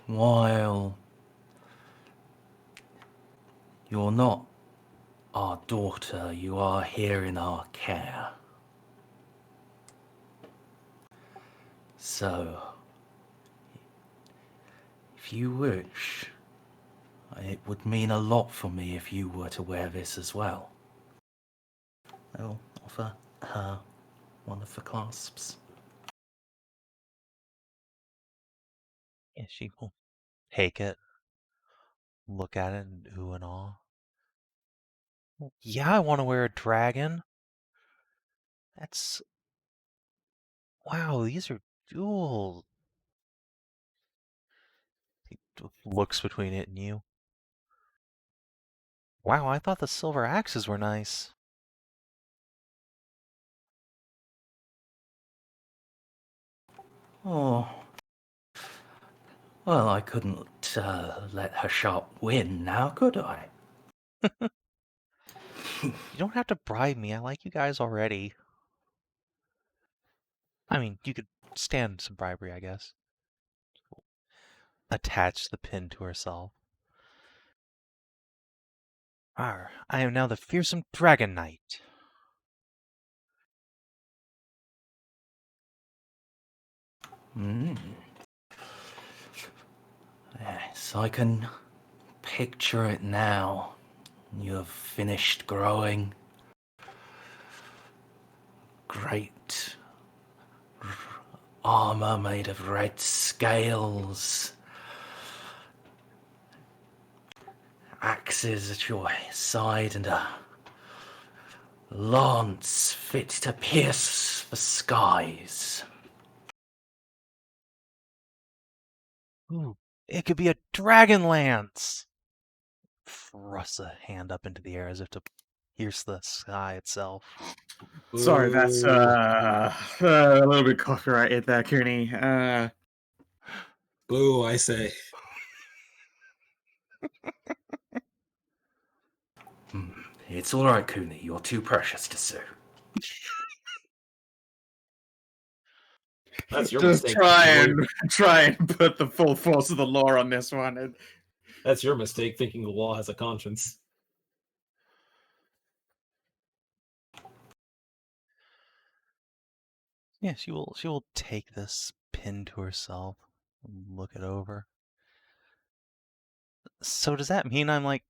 while you're not our daughter, you are here in our care. So, if you wish, it would mean a lot for me if you were to wear this as well. I'll offer her one of the clasps. Yeah, she will take it, look at it, and ooh and awe. Yeah, I want to wear a dragon. That's... Wow, these are jewels. He looks between it and you. Wow, I thought the silver axes were nice. Oh. Well, I couldn't let Hashat win now, could I? You don't have to bribe me. I like you guys already. I mean, you could stand some bribery, I guess. Attach the pin to herself. Arr, I am now the fearsome Dragon Knight. Yes, I can picture it now. You have finished growing. Great armor made of red scales. Axes at your side and a lance fit to pierce the skies. Ooh, it could be a dragon lance! Thrusts a hand up into the air as if to pierce the sky itself. Sorry, that's a little bit copyrighted there, Cooney. Boo, I say. It's all right, Cooney. You're too precious to sue. That's your Just mistake. try and put the full force of the law on this one. That's your mistake, thinking the law has a conscience. Yeah, she will take this pin to herself and look it over. So does that mean I'm like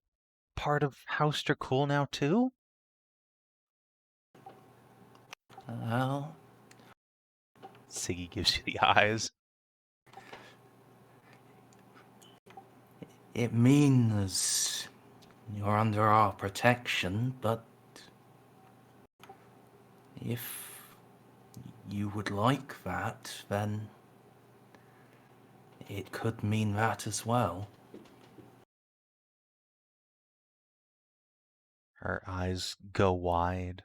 part of House Dhra'kull now too? Well, Siggy gives you the eyes. it means You're under our protection, but if you would like that, then it could mean that as well. Her eyes go wide,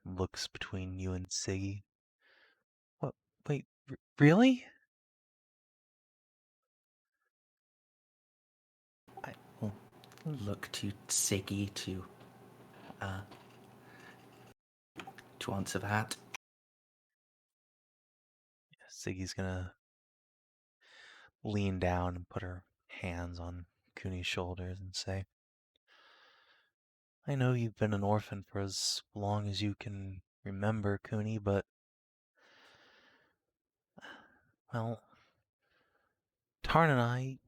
looks between you and Siggy. What? Wait, really? I will look to Siggy to answer that. Siggy's gonna lean down and put her hands on Cooney's shoulders and say, I know you've been an orphan for as long as you can remember, Cooney, but, well, Tarn and I,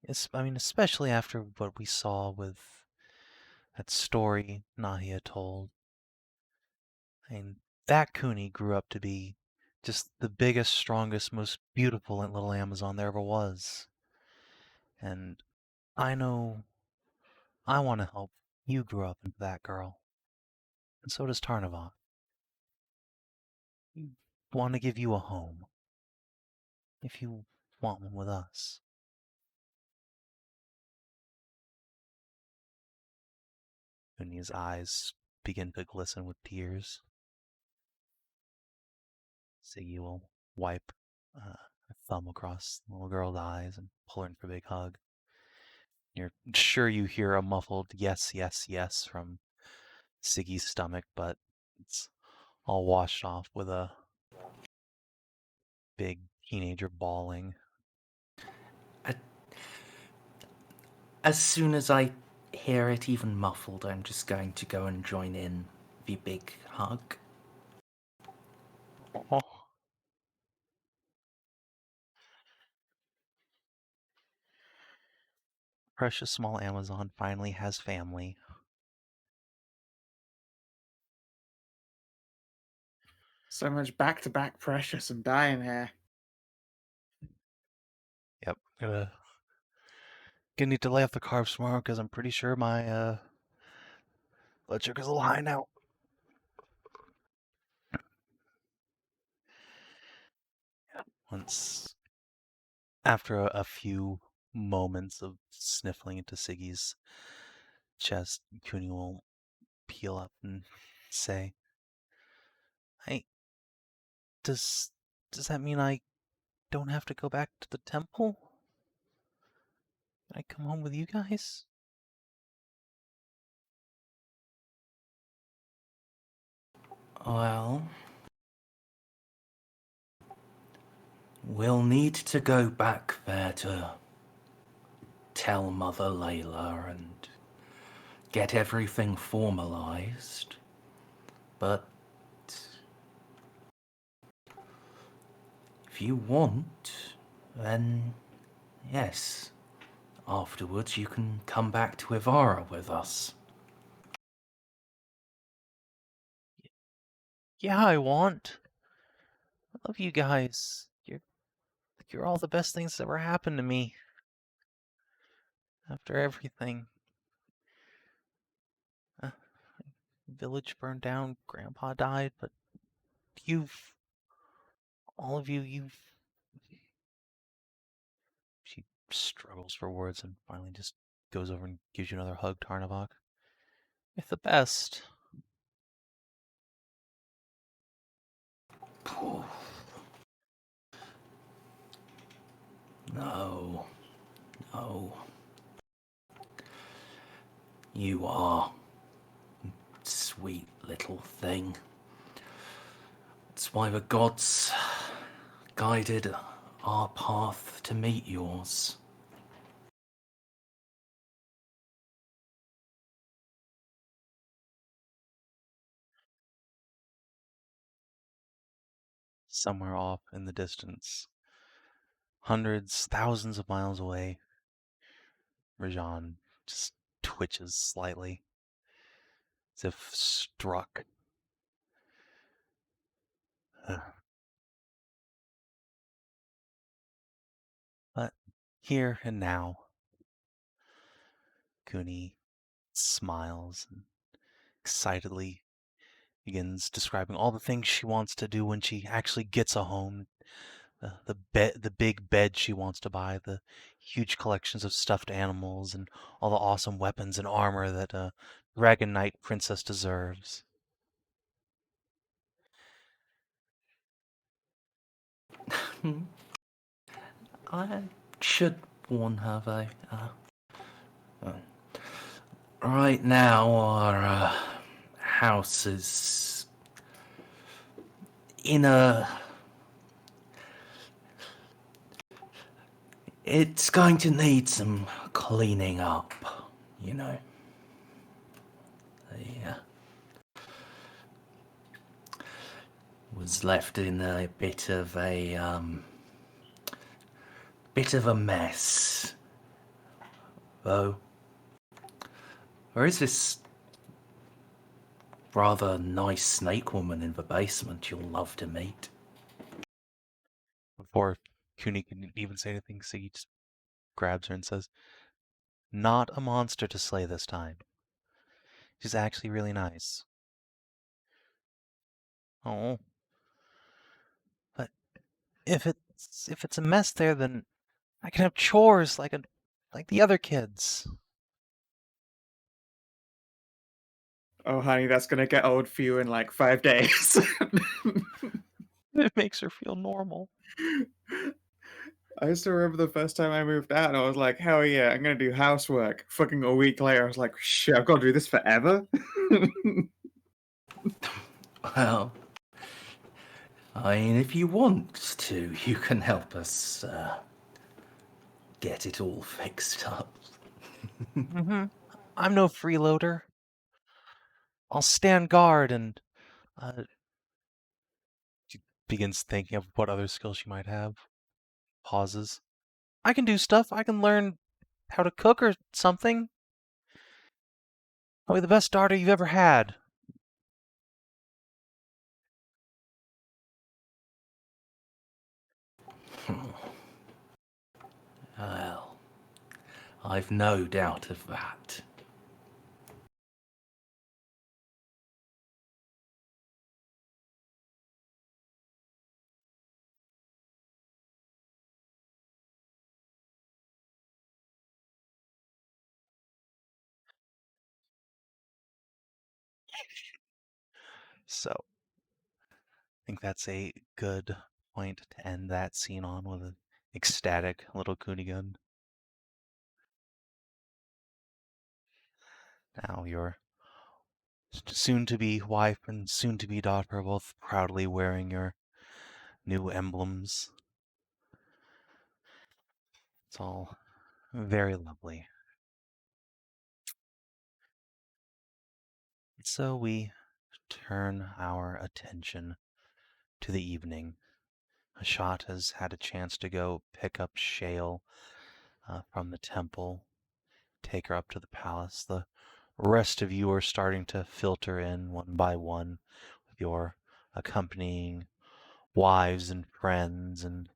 especially after what we saw with that story Nahia told, that Cooney grew up to be just the biggest, strongest, most beautiful little Amazon there ever was. And I know I want to help you grow up into that girl. And so does Tarnavak. We want to give you a home. If you want one with us. Cooney's eyes begin to glisten with tears. Siggy will wipe her thumb across the little girl's eyes and pull her in for a big hug. You're sure you hear a muffled yes, yes, yes from Siggy's stomach, but it's all washed off with a big teenager bawling. As soon as I hear it, even muffled, I'm just going to go and join in the big hug. Oh. Precious small Amazon finally has family. So much back-to-back precious and dying here. Yep, gonna need to lay off the carbs tomorrow because I'm pretty sure my blood sugar's a little high now. Once, after a few moments of sniffling into Siggy's chest, Cooney will peel up and say, "Hey, does that mean I don't have to go back to the temple? Can I come home with you guys?" Well, we'll need to go back there to tell Mother Layla and get everything formalized. But if you want, then yes, afterwards you can come back to Ivara with us. Yeah, I want. I love you guys. You're all the best things that ever happened to me. After everything. Village burned down, Grandpa died, but all of you've... She struggles for words and finally just goes over and gives you another hug, Tarnavak. You're the best. No. You are sweet little thing. It's why the gods guided our path to meet yours. Somewhere off in the distance, hundreds, thousands of miles away, Rajan just twitches slightly, as if struck. But here and now, Cooney smiles and excitedly begins describing all the things she wants to do when she actually gets a home. The big bed she wants to buy, the huge collections of stuffed animals, and all the awesome weapons and armor that a Dragon Knight princess deserves. I should warn her, though. Right now, our house is in a... It's going to need some cleaning up, you know. Was left in a bit of a mess, though. There is this rather nice snake woman in the basement you'll love to meet. Before Cooney can even say anything, Siggy just grabs her and says, "Not a monster to slay this time. She's actually really nice." Oh. But if it's a mess there, then I can have chores like the other kids. Oh, honey, that's gonna get old for you in like 5 days. It makes her feel normal. I still remember the first time I moved out, and I was like, "Hell yeah, I'm gonna do housework." Fucking a week later, I was like, "Shit, I've got to do this forever." Well, I mean, if you want to, you can help us get it all fixed up. I'm no freeloader. I'll stand guard and she begins thinking of what other skills she might have. Pauses. I can do stuff. I can learn how to cook or something. I'll be the best daughter you've ever had. Well, I've no doubt of that. So, I think that's a good point to end that scene on, with an ecstatic little Coonigan. Now your soon-to-be wife and soon-to-be daughter are both proudly wearing your new emblems. It's all very lovely. So we turn our attention to the evening. Hashat has had a chance to go pick up Shale from the temple, take her up to the palace. The rest of you are starting to filter in one by one with your accompanying wives and friends, and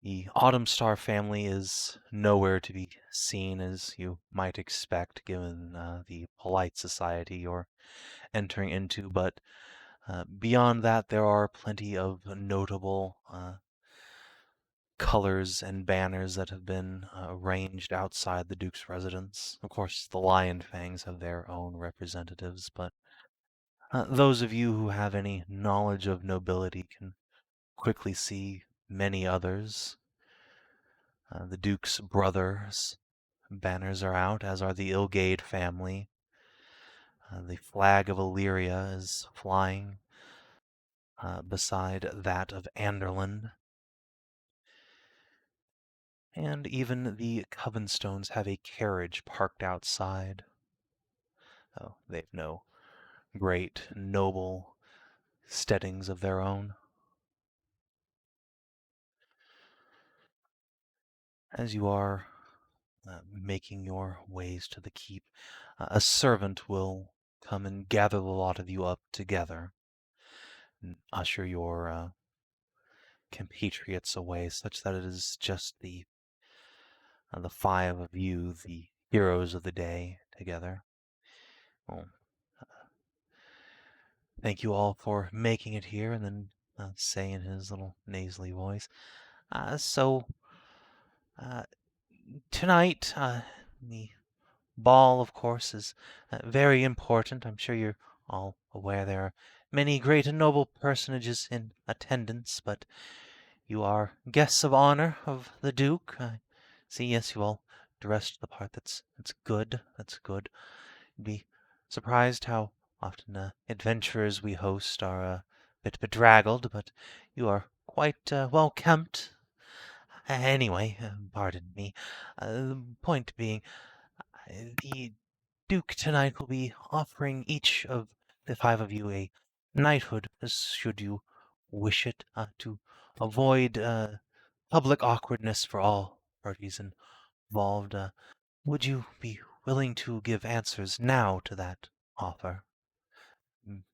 the Autumn Star family is nowhere to be seen, as you might expect, given the polite society you're entering into. But beyond that, there are plenty of notable colors and banners that have been arranged outside the Duke's residence. Of course, the Lion Fangs have their own representatives, but those of you who have any knowledge of nobility can quickly see many others. The Duke's brothers' banners are out, as are the Ilgade family. The flag of Illyria is flying beside that of Anderland. And even the Covenstones have a carriage parked outside. Oh, they've no great, noble steadings of their own. As you are making your ways to the keep, a servant will come and gather the lot of you up together and usher your compatriots away, such that it is just the the 5 of you, the heroes of the day, together. Well, thank you all for making it here, and then say in his little nasally voice. Tonight, the ball, of course, is very important. I'm sure you're all aware there are many great and noble personages in attendance, but you are guests of honor of the Duke. I see, yes, you all dressed the part. That's good. That's good. You'd be surprised how often adventurers we host are a bit bedraggled, but you are quite well kempt. Anyway, pardon me. The point being, the Duke tonight will be offering each of the 5 of you a knighthood, should you wish it, to avoid public awkwardness for all parties involved. Would you be willing to give answers now to that offer?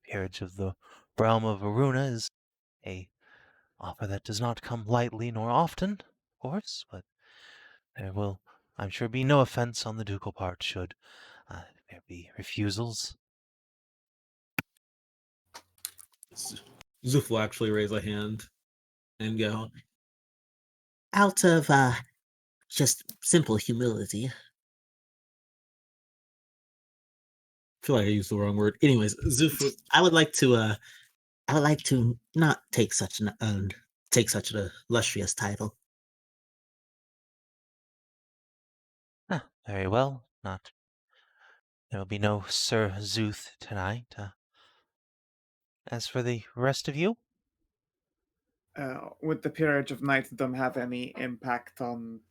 Peerage of the realm of Aruna is a offer that does not come lightly nor often, of course, but there will, I'm sure, be no offense on the ducal part should there be refusals. Szooth will actually raise a hand and go, Out of just simple humility. I feel like I used the wrong word. Anyways, Szooth, I would like to not take such an illustrious title. Very well. There will be no Sir Szooth tonight. As for the rest of you, Would the peerage of knightdom have any impact on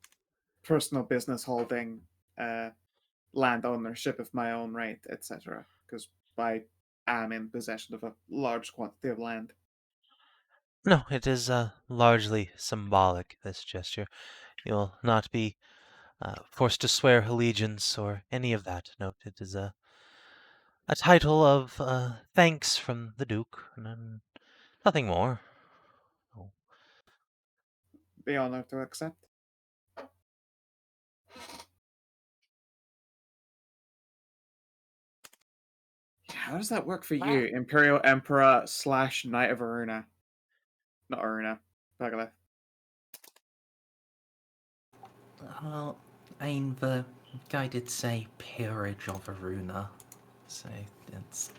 personal business holding, land ownership of my own right, etc.? Because I am in possession of a large quantity of land. no, it is largely symbolic, this gesture. You'll not be forced to swear allegiance or any of that. Note, it is a title of thanks from the Duke, and nothing more. Oh. Be honored to accept. How does that work for you, Imperial Emperor / Knight of Aruna? Not Aruna, Pagala. Well, I mean, the guy did say peerage of Aruna, so it's.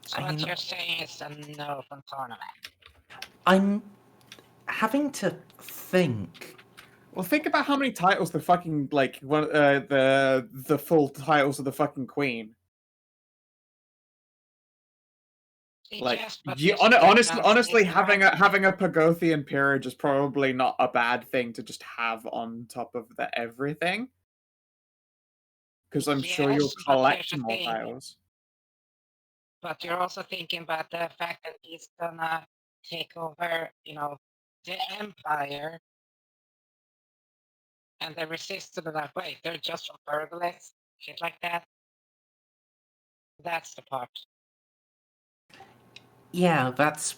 So what you're saying is a no from Tarnavak. I'm having to think. Well, think about how many titles the fucking the full titles of the fucking Queen. Like, Yes, but you, there's honestly, having a different- Pagothian peerage is probably not a bad thing to just have on top of the everything. Because I'm sure you'll Yes, but collect here's the more thing. titles. But you're also thinking about the fact that he's gonna take over, the Empire, and they resisted that way. They're just from burglars, shit like that. That's the part. Yeah, that's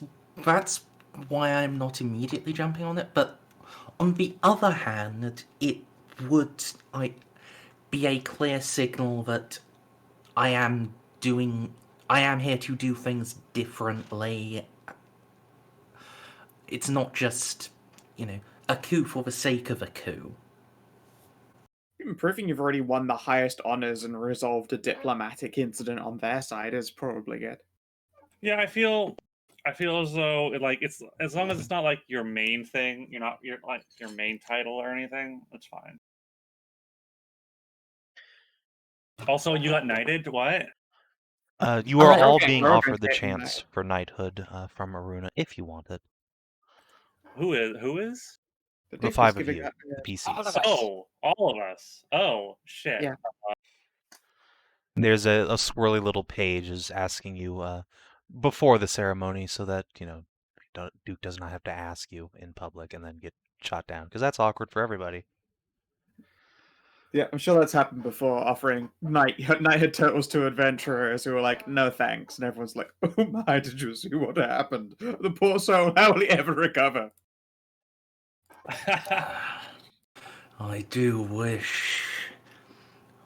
why I'm not immediately jumping on it. But on the other hand, it would be a clear signal that I am here to do things differently. It's not just, a coup for the sake of a coup. Even proving you've already won the highest honors and resolved a diplomatic incident on their side is probably good. Yeah, I feel as though it's as long as it's not like your main thing, your main title or anything, that's fine. Also, you got knighted. What? You are all Okay, being we're offered the getting chance that. for knighthood from Aruna if you want it. Who is? The The Duke 5 was of giving you, that. the All of PCs. us. Oh, all of us. Oh, shit. Yeah. There's a swirly little page is asking you before the ceremony so that, Duke does not have to ask you in public and then get shot down, because that's awkward for everybody. Yeah, I'm sure that's happened before, offering knighthood titles to adventurers who are like, no thanks. And everyone's like, oh my, did you see what happened? The poor soul, how will he ever recover? I do wish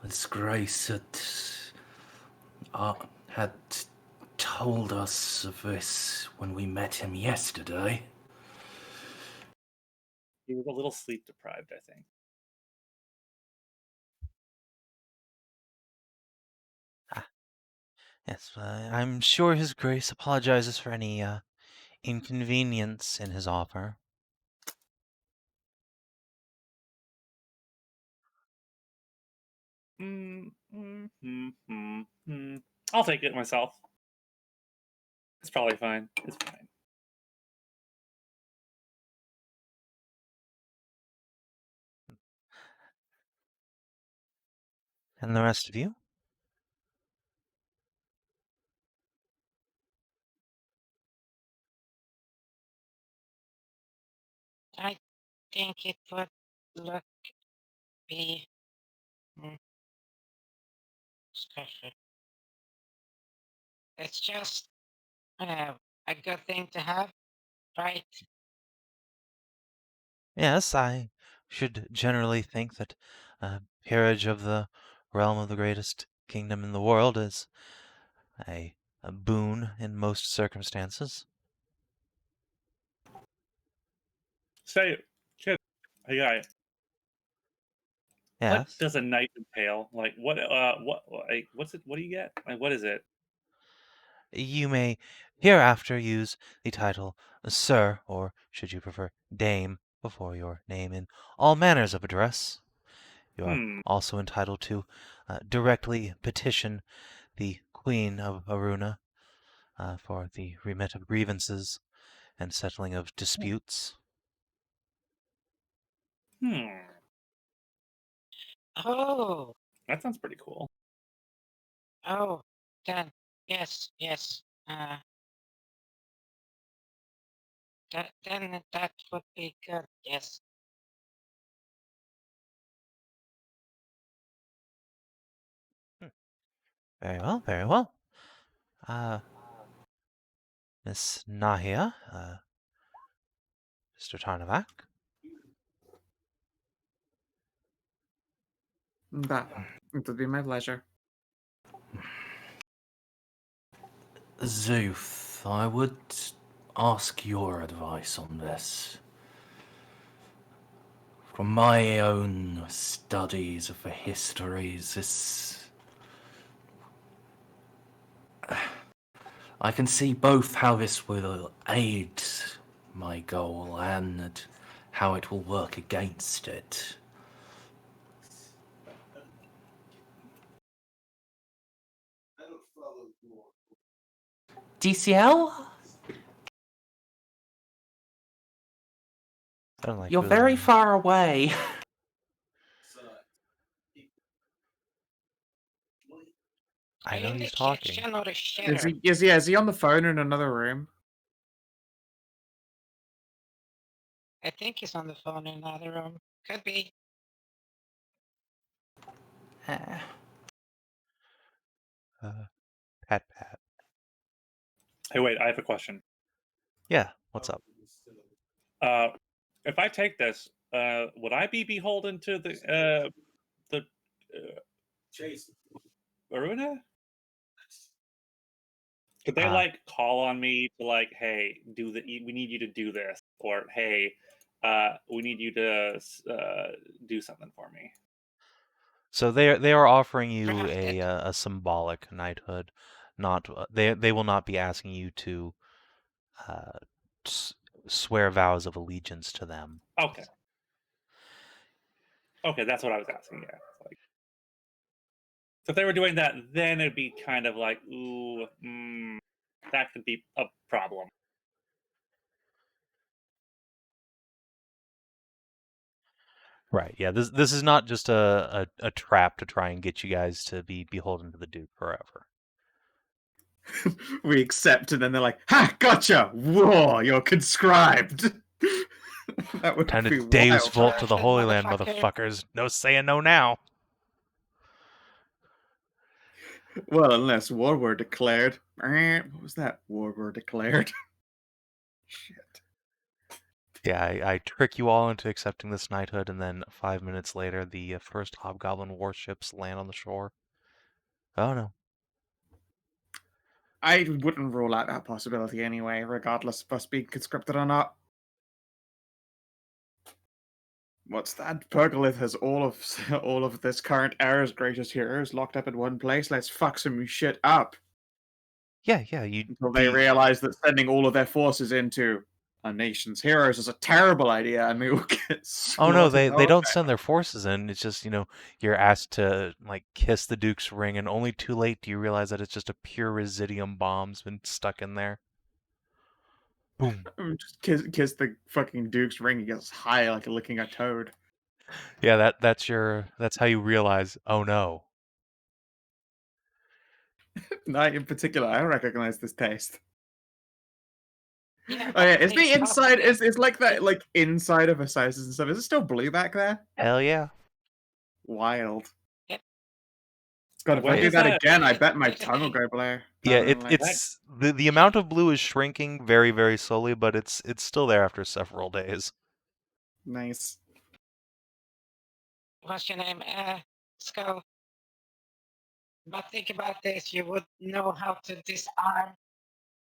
His Grace had told us of this when we met him yesterday. He was a little sleep deprived, I think. Yes, I'm sure His Grace apologizes for any inconvenience in his offer. I'll take it myself. It's probably fine. It's fine. And the rest of you? I think it would be special. It's just a good thing to have, right? Yes, I should generally think that peerage of the realm of the greatest kingdom in the world is a boon in most circumstances. Say, kid, hey guy, what Yes. does a knight entail? Like, what's it? What do you get? Like, what is it? You may hereafter use the title Sir, or should you prefer Dame, before your name in all manners of address. You are also entitled to directly petition the Queen of Aruna for the remit of grievances and settling of disputes. Oh, That sounds pretty cool. oh, then yes. That would be good. Yes. Very well, very well. Miss Nahia, Mr. Tarnavak. It would be my pleasure. Szooth, I would ask your advice on this. From my own studies of the histories, I can see both how this will aid my goal and how it will work against it. DCL? You're very far away. I know he's talking. Is he on the phone in another room? I think he's on the phone in another room. Could be. Pat. Hey, wait, I have a question. Yeah, what's up? If I take this, would I be beholden to the Aruna? Could they like call on me to like, hey, we need you to do this, or hey, we need you to do something for me? So they are offering you a symbolic knighthood. Not they will not be asking you to swear vows of allegiance to them. Okay. Okay, that's what I was asking. Yeah. Like, so if they were doing that, then it'd be kind of like, ooh, that could be a problem. Right. Yeah. This is not just a trap to try and get you guys to be beholden to the Duke forever. We accept, and then they're like, "Ha! Gotcha! Whoa! You're conscribed." That would Time be to Deus wild. Volt to the Holy Land, motherfuckers. No saying no now. Well, unless war were declared. What was that? War were declared. Shit. Yeah, I trick you all into accepting this knighthood, and then 5 minutes later, the first Hobgoblin warships land on the shore. Oh no. I wouldn't rule out that possibility anyway, regardless of us being conscripted or not. What's that? Pergolith has all of this current era's greatest heroes locked up in one place. Let's fuck some shit up Yeah, until they realize that sending all of their forces into a nation's heroes is a terrible idea, and they will get Oh no, slaughtered. they don't send their forces in. It's just, you're asked to like kiss the Duke's ring, and only too late do you realize that it's just a pure residium bomb's been stuck in there. Boom. Just kiss the fucking Duke's ring. He gets high like licking a toad. Yeah, that's how you realize, oh no. Not in particular, I don't recognize this taste. Yeah, Oh yeah, is the it's inside possible. is like that like inside of a sizes and stuff? Is it still blue back there? Hell yeah. Wild. Yep. God, if What I do is that that? again, I bet my tongue will go blue. Yeah, permanently. it's the amount of blue is shrinking very, very slowly, but it's still there after several days. Nice. What's your name? Skull. But think about this, you would know how to disarm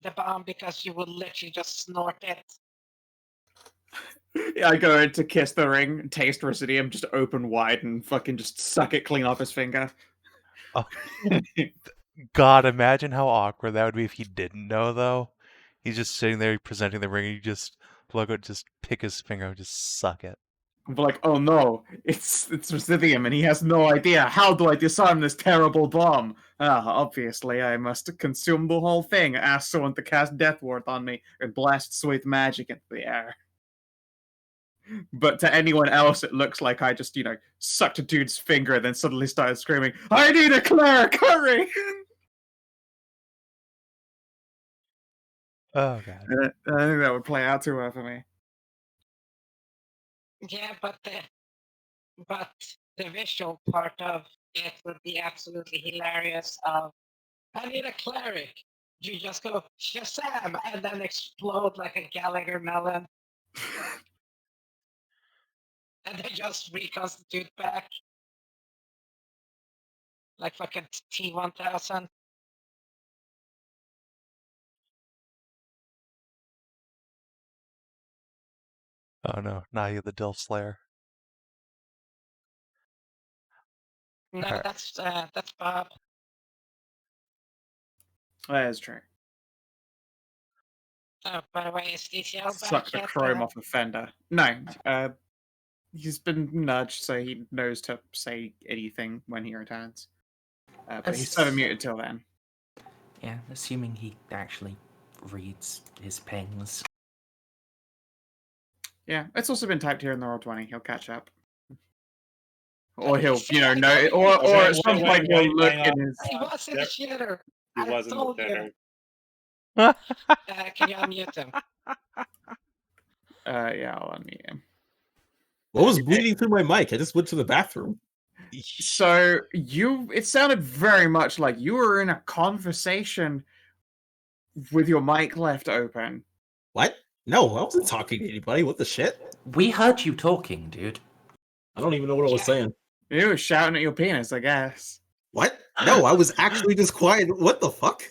the bomb because you would literally just snort it. Yeah, I go in to kiss the ring, taste Residium, just open wide and fucking just suck it clean off his finger. Oh. God, imagine how awkward that would be if he didn't know, though. He's just sitting there presenting the ring, and you just look at, just pick his finger and just suck it. But like, oh no, it's Residium, and he has no idea. How do I disarm this terrible bomb? Obviously, I must consume the whole thing. Ask someone to cast Death Ward on me and blast sweet magic into the air. But to anyone else, it looks like I just, sucked a dude's finger and then suddenly started screaming, I need a cleric, hurry! Oh god. I think that would play out too well for me. Yeah, but the visual part of it would be absolutely hilarious. I need a cleric. You just go Shazam and then explode like a Gallagher melon. And they just reconstitute back. Like fucking T-1000. Oh no, Nahia the Dilf Slayer. No, Alright. that's Bob. That is true. Oh, by the way, is DCL back Suck the yet? chrome off a fender. No, he's been nudged, so he knows to say anything when he returns. But he's never muted till then. Yeah, assuming he actually reads his pings. Yeah, it's also been typed here in the Roll20. He'll catch up. Or he'll, know, or at some point he'll look in his... He was in the shitter. He I wasn't told there. you. Can you unmute him? Yeah, I'll unmute him. What was bleeding through my mic? I just went to the bathroom. So it sounded very much like you were in a conversation with your mic left open. What? No, I wasn't talking to anybody. What the shit? We heard you talking, dude. I don't even know what I was saying. You were shouting at your penis, I guess. What? No, I was actually just quiet. What the fuck?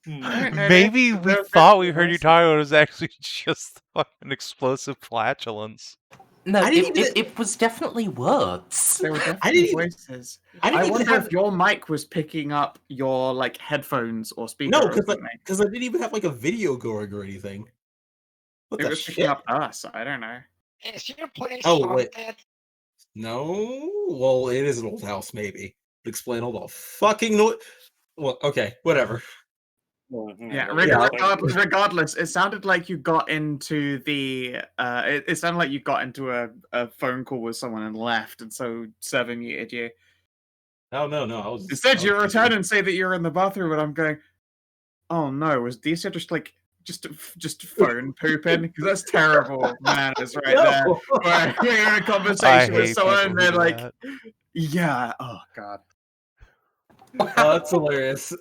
Maybe we thought we heard you talking, but it was actually just an explosive flatulence. No, I didn't it was definitely words. There were I definitely didn't even- voices. I didn't I even wonder have. if your mic was picking up your headphones or speaker. No, or something. because I didn't even have a video going or anything. What It the was picking shit? up us. I don't know. Is your place Oh, wait. haunted? No. Well, it is an old house, maybe. Explain all the fucking noise. Well, okay, whatever. Yeah, Regardless. regardless, it sounded like you got into the. It sounded like you got into a phone call with someone and left, and so Savin muted you. Oh no, I was. Instead, you return and say that you're in the bathroom, and I'm going, oh no, was Deesa just phone pooping? Because that's terrible manners right there. Where you're in a conversation with someone and they're like, that. yeah, oh god. That's hilarious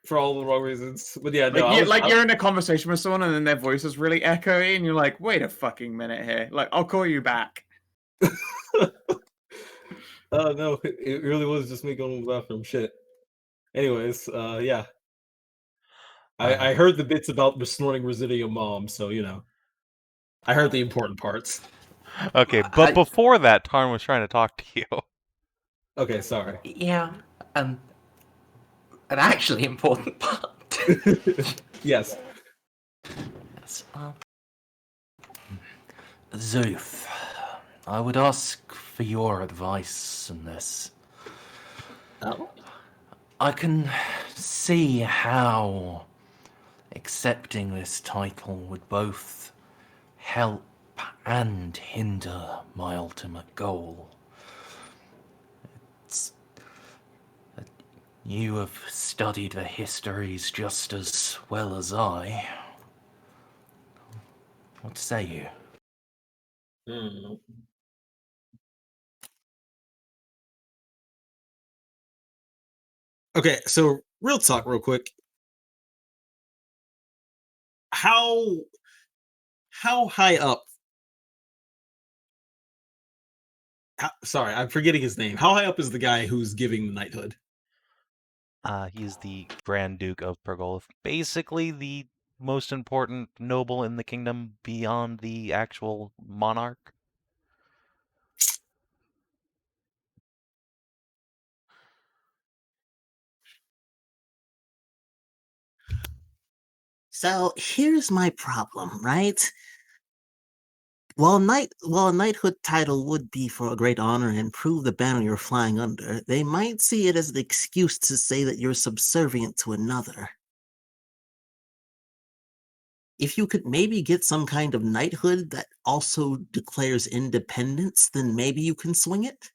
for all the wrong reasons. But yeah, no, You're in a conversation with someone and then their voice is really echoey, and you're like, "Wait a fucking minute here! Like, I'll call you back." no, it really was just me going to the bathroom. Shit. Anyways, yeah. I heard the bits about snorting Residium Mom, so I heard the important parts. Okay, but before that, Tarn was trying to talk to you. Okay, sorry. Yeah, an actually important part. Yes. Yes, Szooth, I would ask for your advice on this. Oh. I can see how accepting this title would both help and hinder my ultimate goal. You have studied the histories just as well as I. What say you? Okay, so real talk, real quick. How high up? Sorry, I'm forgetting his name. How high up is the guy who's giving the knighthood? He's the Grand Duke of Pergolith, basically the most important noble in the kingdom beyond the actual monarch. So here's my problem, right? While a knighthood title would be for a great honor and prove the banner you're flying under, they might see it as an excuse to say that you're subservient to another. If you could maybe get some kind of knighthood that also declares independence, then maybe you can swing it.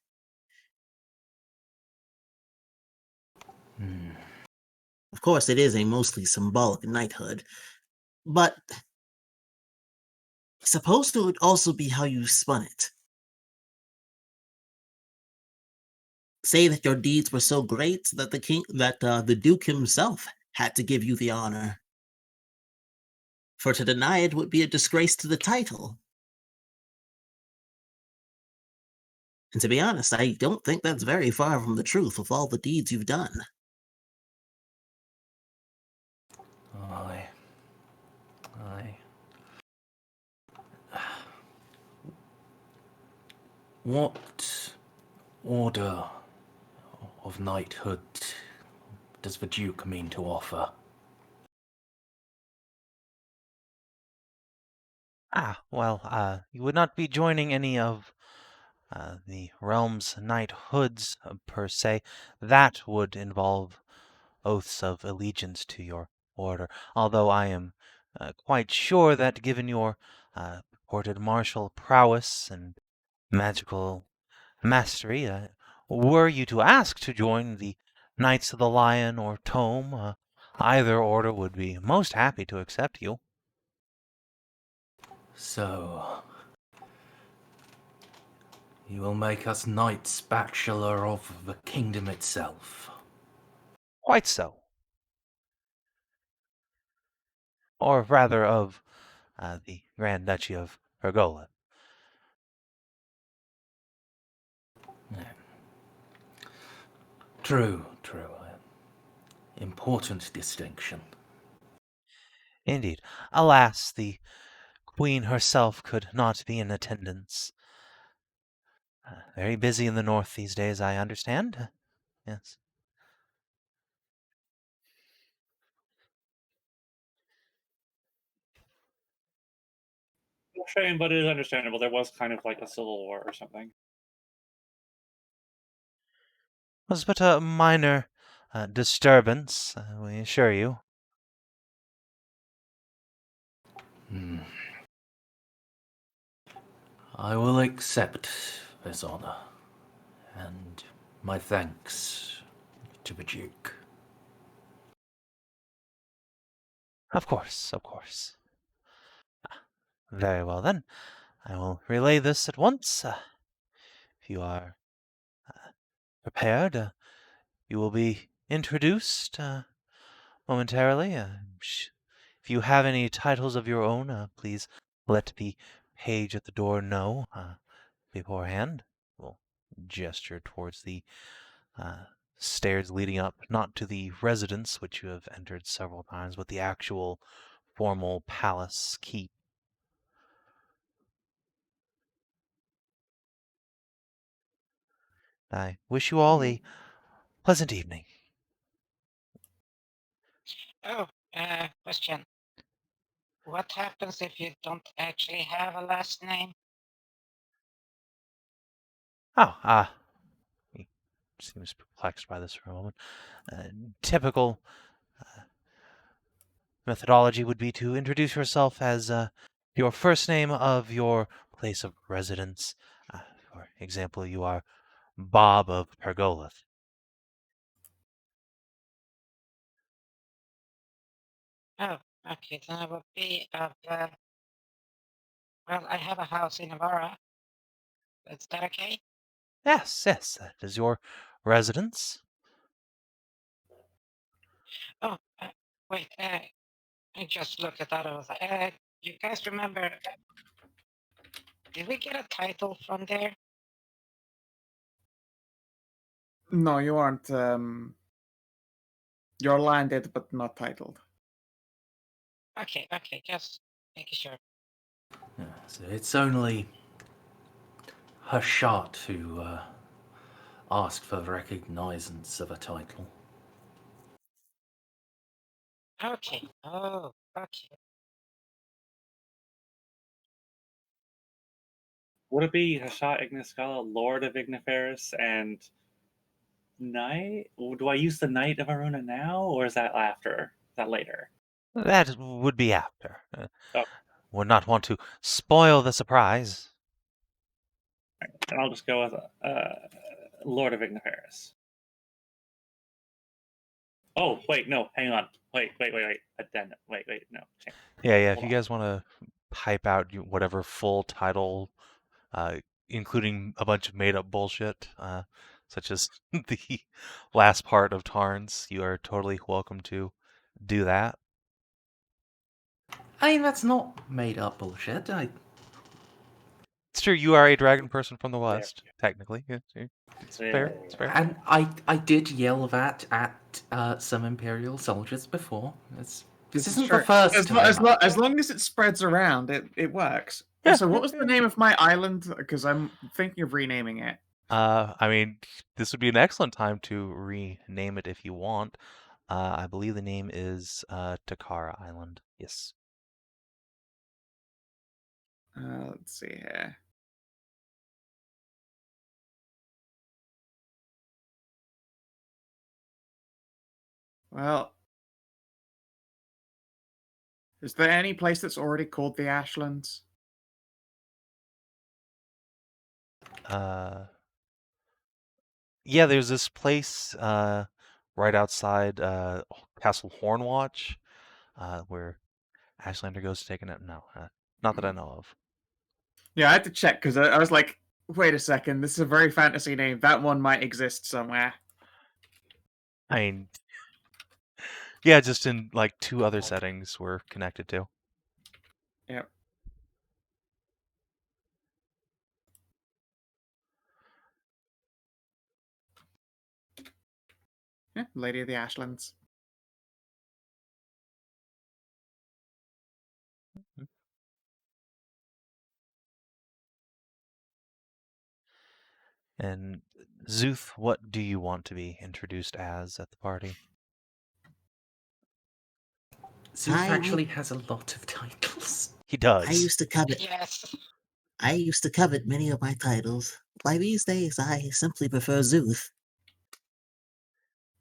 Of course, it is a mostly symbolic knighthood, but supposed to also be how you spun it. Say that your deeds were so great that the Duke himself had to give you the honor. For to deny it would be a disgrace to the title. And to be honest, I don't think that's very far from the truth with all the deeds you've done. Aye. What order of knighthood does the Duke mean to offer? Well, you would not be joining any of the realm's knighthoods per se. That would involve oaths of allegiance to your order, although I am quite sure that given your purported martial prowess and magical mastery, were you to ask to join the Knights of the Lion or Tome, either order would be most happy to accept you. So, you will make us Knights Bachelor of the kingdom itself. Quite so. Or rather of the Grand Duchy of Pergola. True. Important distinction. Indeed. Alas, the Queen herself could not be in attendance. Very busy in the north these days, I understand. Yes. Shame, but it is understandable. There was kind of like a civil war or something. Was but a minor disturbance, we assure you. I will accept this honor, and my thanks to the Duke. Of course. Very well then. I will relay this at once. If you are prepared, you will be introduced momentarily. If you have any titles of your own, please let the page at the door know beforehand. We'll gesture towards the stairs leading up, not to the residence, which you have entered several times, but the actual formal palace keep. I wish you all a pleasant evening. Oh, question. What happens if you don't actually have a last name? Oh, he seems perplexed by this for a moment. Typical methodology would be to introduce yourself as your first name of your place of residence. For example, you are Bob of Pergoleth. Oh, okay, then I would be of, well, I have a house in Avara. Is that okay? Yes, that is your residence. Oh, wait, I just looked at that over there. You guys remember, did we get a title from there? No, you aren't. You're landed, but not titled. Okay, just making sure. Yeah, so it's only Hashat who asked for recognizance of a title. Okay, oh, okay. Would it be Hashat Igniscala, Lord of Igniferous, and Knight? Do I use the Knight of Aruna now, or is that after? Is that later? That would be after. Oh. Would not want to spoil the surprise. And I'll just go with Lord of Igniferous. Oh, wait, no, hang on. Wait. Addendum. Wait, no. Yeah, if Hold you on. guys want to pipe out whatever full title, including a bunch of made-up bullshit, such as the last part of Tarns, you are totally welcome to do that. I mean, that's not made up bullshit. It's true, you are a dragon person from the West, technically. It's fair. It's fair. And I did yell that at some Imperial soldiers before. This isn't the Sure. first time. As long as it spreads around, it works. Yeah, So, what was the name of my island? Because I'm thinking of renaming it. I mean, this would be an excellent time to rename it if you want. I believe the name is Takara Island. Yes. Let's see here. Well, is there any place that's already called the Ashlands? Yeah, there's this place right outside Castle Hornwatch where Ashlander goes to take a nap. No, not that I know of. Yeah, I had to check because I was like, wait a second, this is a very fantasy name. That one might exist somewhere. I mean, yeah, just in like 2 other settings we're connected to. Yep. Yeah, Lady of the Ashlands. And Szooth, what do you want to be introduced as at the party? Szooth actually has a lot of titles. He does. I used to covet. Yes. I used to covet many of my titles. By these days, I simply prefer Szooth.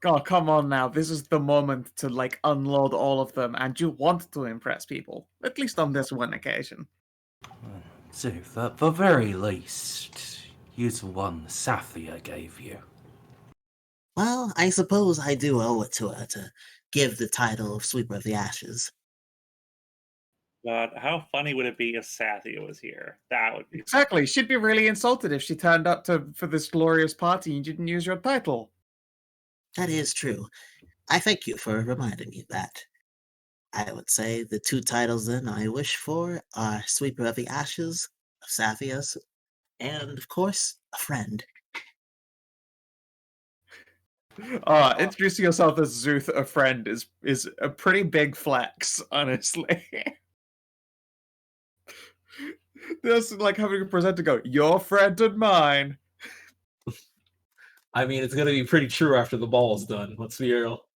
God, come on now. This is the moment to like unload all of them, and you want to impress people. At least on this one occasion. Szooth, at the very least, use the one Sathia gave you. Well, I suppose I do owe it to her to give the title of Sweeper of the Ashes. God, how funny would it be if Sathia was here? That would be Exactly. She'd be really insulted if she turned up for this glorious party and you didn't use your title. That is true. I thank you for reminding me of that. I would say the 2 titles then I wish for are Sweeper of the Ashes, of Saphias, and of course, a friend. Introducing yourself as Szooth, a friend, is a pretty big flex, honestly. That's like having a presenter go, "Your friend and mine." I mean, it's gonna be pretty true after the ball's done. Let's be real.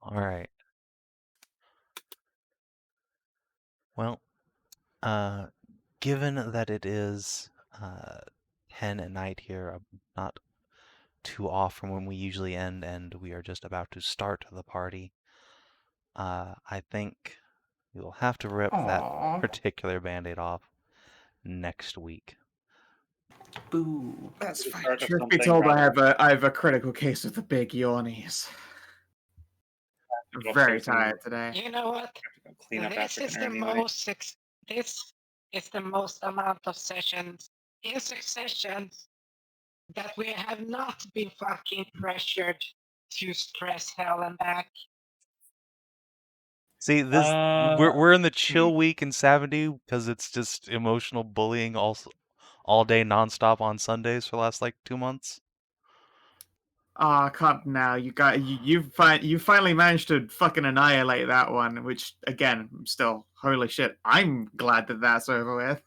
All right. Well, given that it is 10 at night here, not too off from when we usually end, and we are just about to start the party, I think we will have to rip that Aw. particular band-aid off next week. Boo. That's The fine. start of Truth be something told, rather I have a critical case of the big yawnies. I'm Go very take some- tired today. You know what? clean up This after is dinner the anyway. this is the most amount of sessions in succession that we have not been fucking pressured to stress hell and back. See, this Uh, we're in the chill week in Sav&D because it's just emotional bullying all day nonstop on Sundays for the last like 2 months. Come now, you finally managed to fucking annihilate that one. Which again, still, holy shit! I'm glad that that's over with.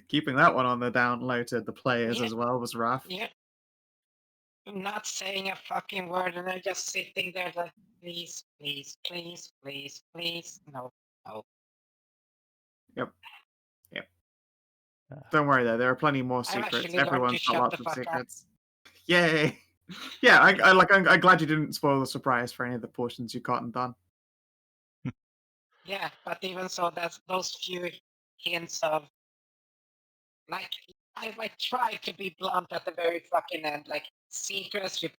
Keeping that one on the down low to the players Yeah. as well was rough. Yeah. I'm not saying a fucking word, and I'm just sitting there like, please, please, please, please, please, no, no. Don't worry though, there are plenty more I've secrets. actually learned to Everyone's got shut lots the of fuck up. secrets. Yay! Yeah, I'm glad you didn't spoil the surprise for any of the portions you caught and done. Yeah, but even so, that's those few hints of, like, I tried to be blunt at the very fucking end, like, secrets you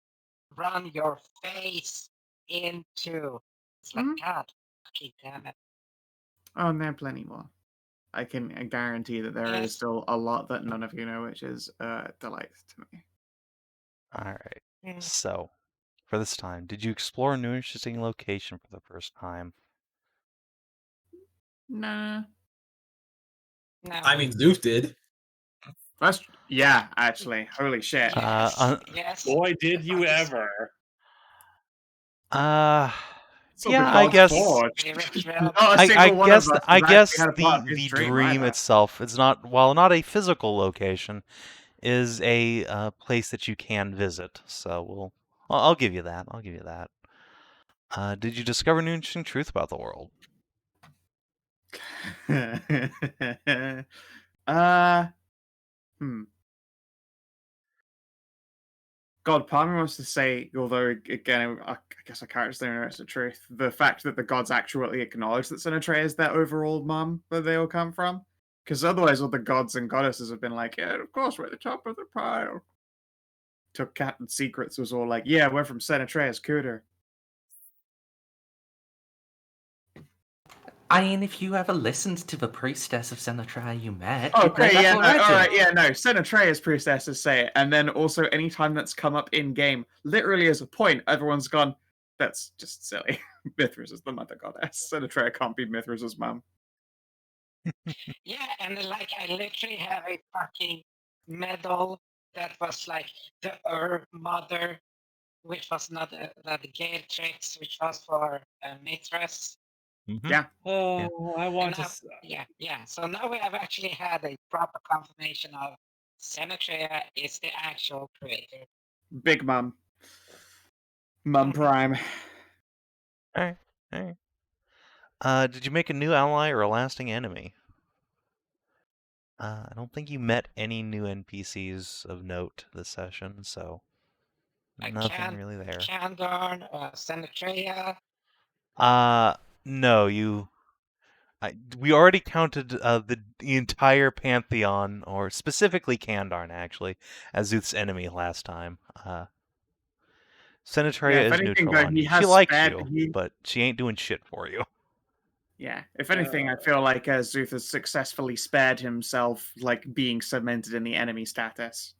run your face into. It's like, God, fucking damn it. Oh, and there are plenty more. I can guarantee that there is Yes. still a lot that none of you know, which is a delight to me. All right. Mm. So, for this time, did you explore a new interesting location for the first time? Nah. No. I mean, Szooth did. Yeah, actually. Holy shit. Yes. Yes. boy, did you Fucking ever. So Yeah, the I gods guess forged. spirit realm. Not a I single one guess of us I has actually guess had a part of his the dream dream either. itself is not, while not a physical location, is a place that you can visit. So I'll give you that. I'll give you that. Did you discover new interesting truth about the world? God, part of me wants to say, although again, I guess our characters don't know it's the truth. The fact that the gods actually acknowledge that Sinatray is their overall mum, where they all come from, because otherwise, all the gods and goddesses have been like, yeah, of course, we're at the top of the pile. Took Captain Secrets was all like, yeah, we're from Sinatray, Cooter. I mean, if you ever listened to the priestess of Senatrai you met, you'd know Okay, that yeah, no, already. alright, yeah, no. Sinatrea's priestesses say it, and then also anytime that's come up in game, literally as a point, everyone's gone, that's just silly. Mithras is the mother goddess. Sinatrea can't be Mithras' mum. Yeah, and like I literally have a fucking medal that was like the mother, which was not the Galetrix, which was for Mithras. Mm-hmm. Yeah. Oh, I want And to. yeah. So now we have actually had a proper confirmation of Senatrea is the actual creator. Big Mum. Mum Prime. All right. Did you make a new ally or a lasting enemy? I don't think you met any new NPCs of note this session, so nothing really there. Kandorn, Senatrea. No, we already counted the entire pantheon, or specifically Kandarn, actually, as Szooth's enemy last time. Senatrea Yeah, if is anything, neutral though, on he you. She has likes spared- you, but she ain't doing shit for you. Yeah, if anything, I feel like Szooth has successfully spared himself, like, being cemented in the enemy status.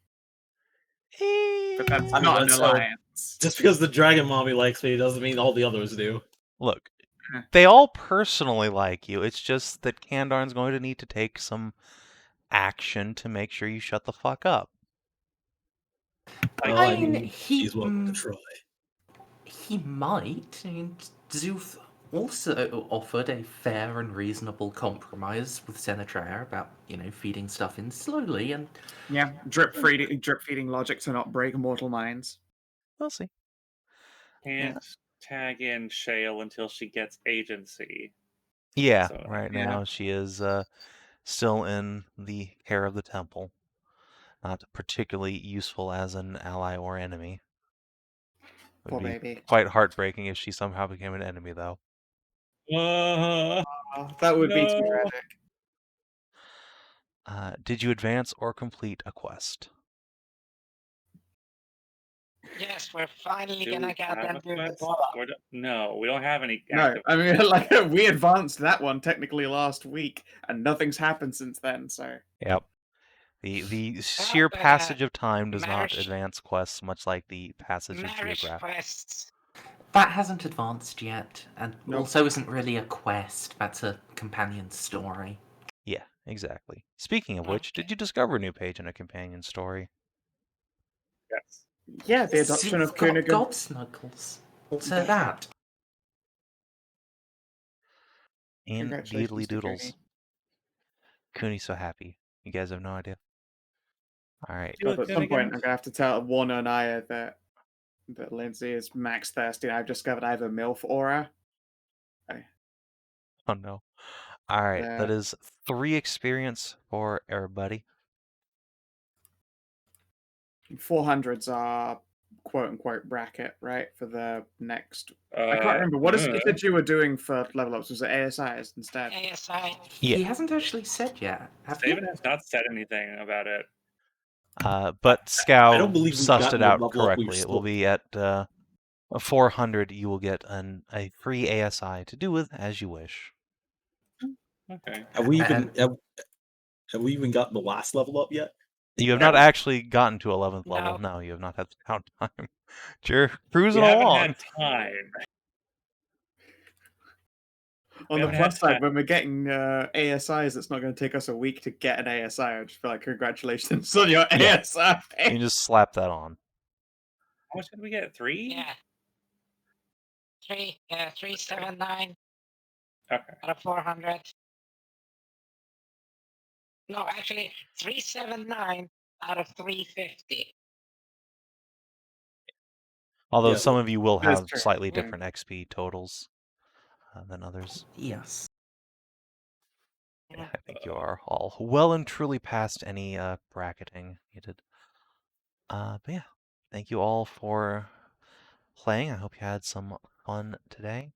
But that's I mean, not an that's alliance. Just because the Dragon Mommy likes me doesn't mean all the others do. Look, Huh. they all personally like you. It's just that Kandarn's going to need to take some action to make sure you shut the fuck up. Well, I mean, he's welcome to try. he might. I mean, Szooth also offered a fair and reasonable compromise with Senator about, feeding stuff in slowly, and Yeah, drip feeding logic to not break mortal minds. We'll see. Can't tag in Shale until she gets agency. Yeah, So, right yeah. now she is still in the care of the temple. Not particularly useful as an ally or enemy. Would Poor be baby. quite heartbreaking if she somehow became an enemy, though. Oh, that would be too No. tragic. Did you advance or complete a quest? Yes, we're finally Do gonna we get have them a to the quest? Warlock. No, we don't have any No, active. I mean, like we advanced that one technically last week, and nothing's happened since then. So Yep. The sheer but, passage of time does not marriage- advance quests, much like the passage of Marriage geography. quests. that hasn't advanced yet, and Nope. also isn't really a quest. That's a companion story. Yeah, exactly. Speaking of which, Okay. did you discover a new page in a companion story? Yes. yeah, the adoption of Szooth got Kunigan. gobsnuggles. Also that. Indeedly Congratulations to doodles. Cooney. Cooney's so happy. You guys have no idea. All right. Do God, it, at some point, Finnegan. I'm gonna have to warn Nahia that Lindsay is max thirsty. I've discovered I have a MILF aura. Oh no. All right. That Yeah. is 3 experience for everybody. 400s are quote unquote bracket, right? For the next. I can't Uh, remember. What is it you were doing for level ups? Was it ASIs instead? ASI. Yeah. He hasn't actually said yet. Have you? Savin has not said anything about it. But I Scout don't believe we've sussed gotten it the out level up we've correctly. It will still- be at 400. You will get a free ASI to do with as you wish. Okay. Have we even And- have we even gotten the last level up yet? You have No. not actually gotten to 11th level. No. No, you have not had downtime. You're cruising We haven't along. had time. On We the haven't plus had side, time. when we're getting ASIs, it's not going to take us a week to get an ASI. I just feel like congratulations on your Yeah. ASI. You can just slap that on. How much did we get? 3? Yeah. 379 Okay. out of 400. No, actually, 379 out of 350. Although Yeah, some of you will That's have true. slightly Yeah. different XP totals than others. Yes. Yeah, I think you are all well and truly past any bracketing needed. But yeah, thank you all for playing. I hope you had some fun today.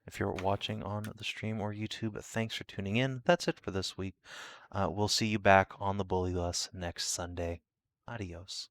If you're watching on the stream or YouTube, thanks for tuning in. That's it for this week. We'll see you back on the Bully Bus next Sunday. Adios.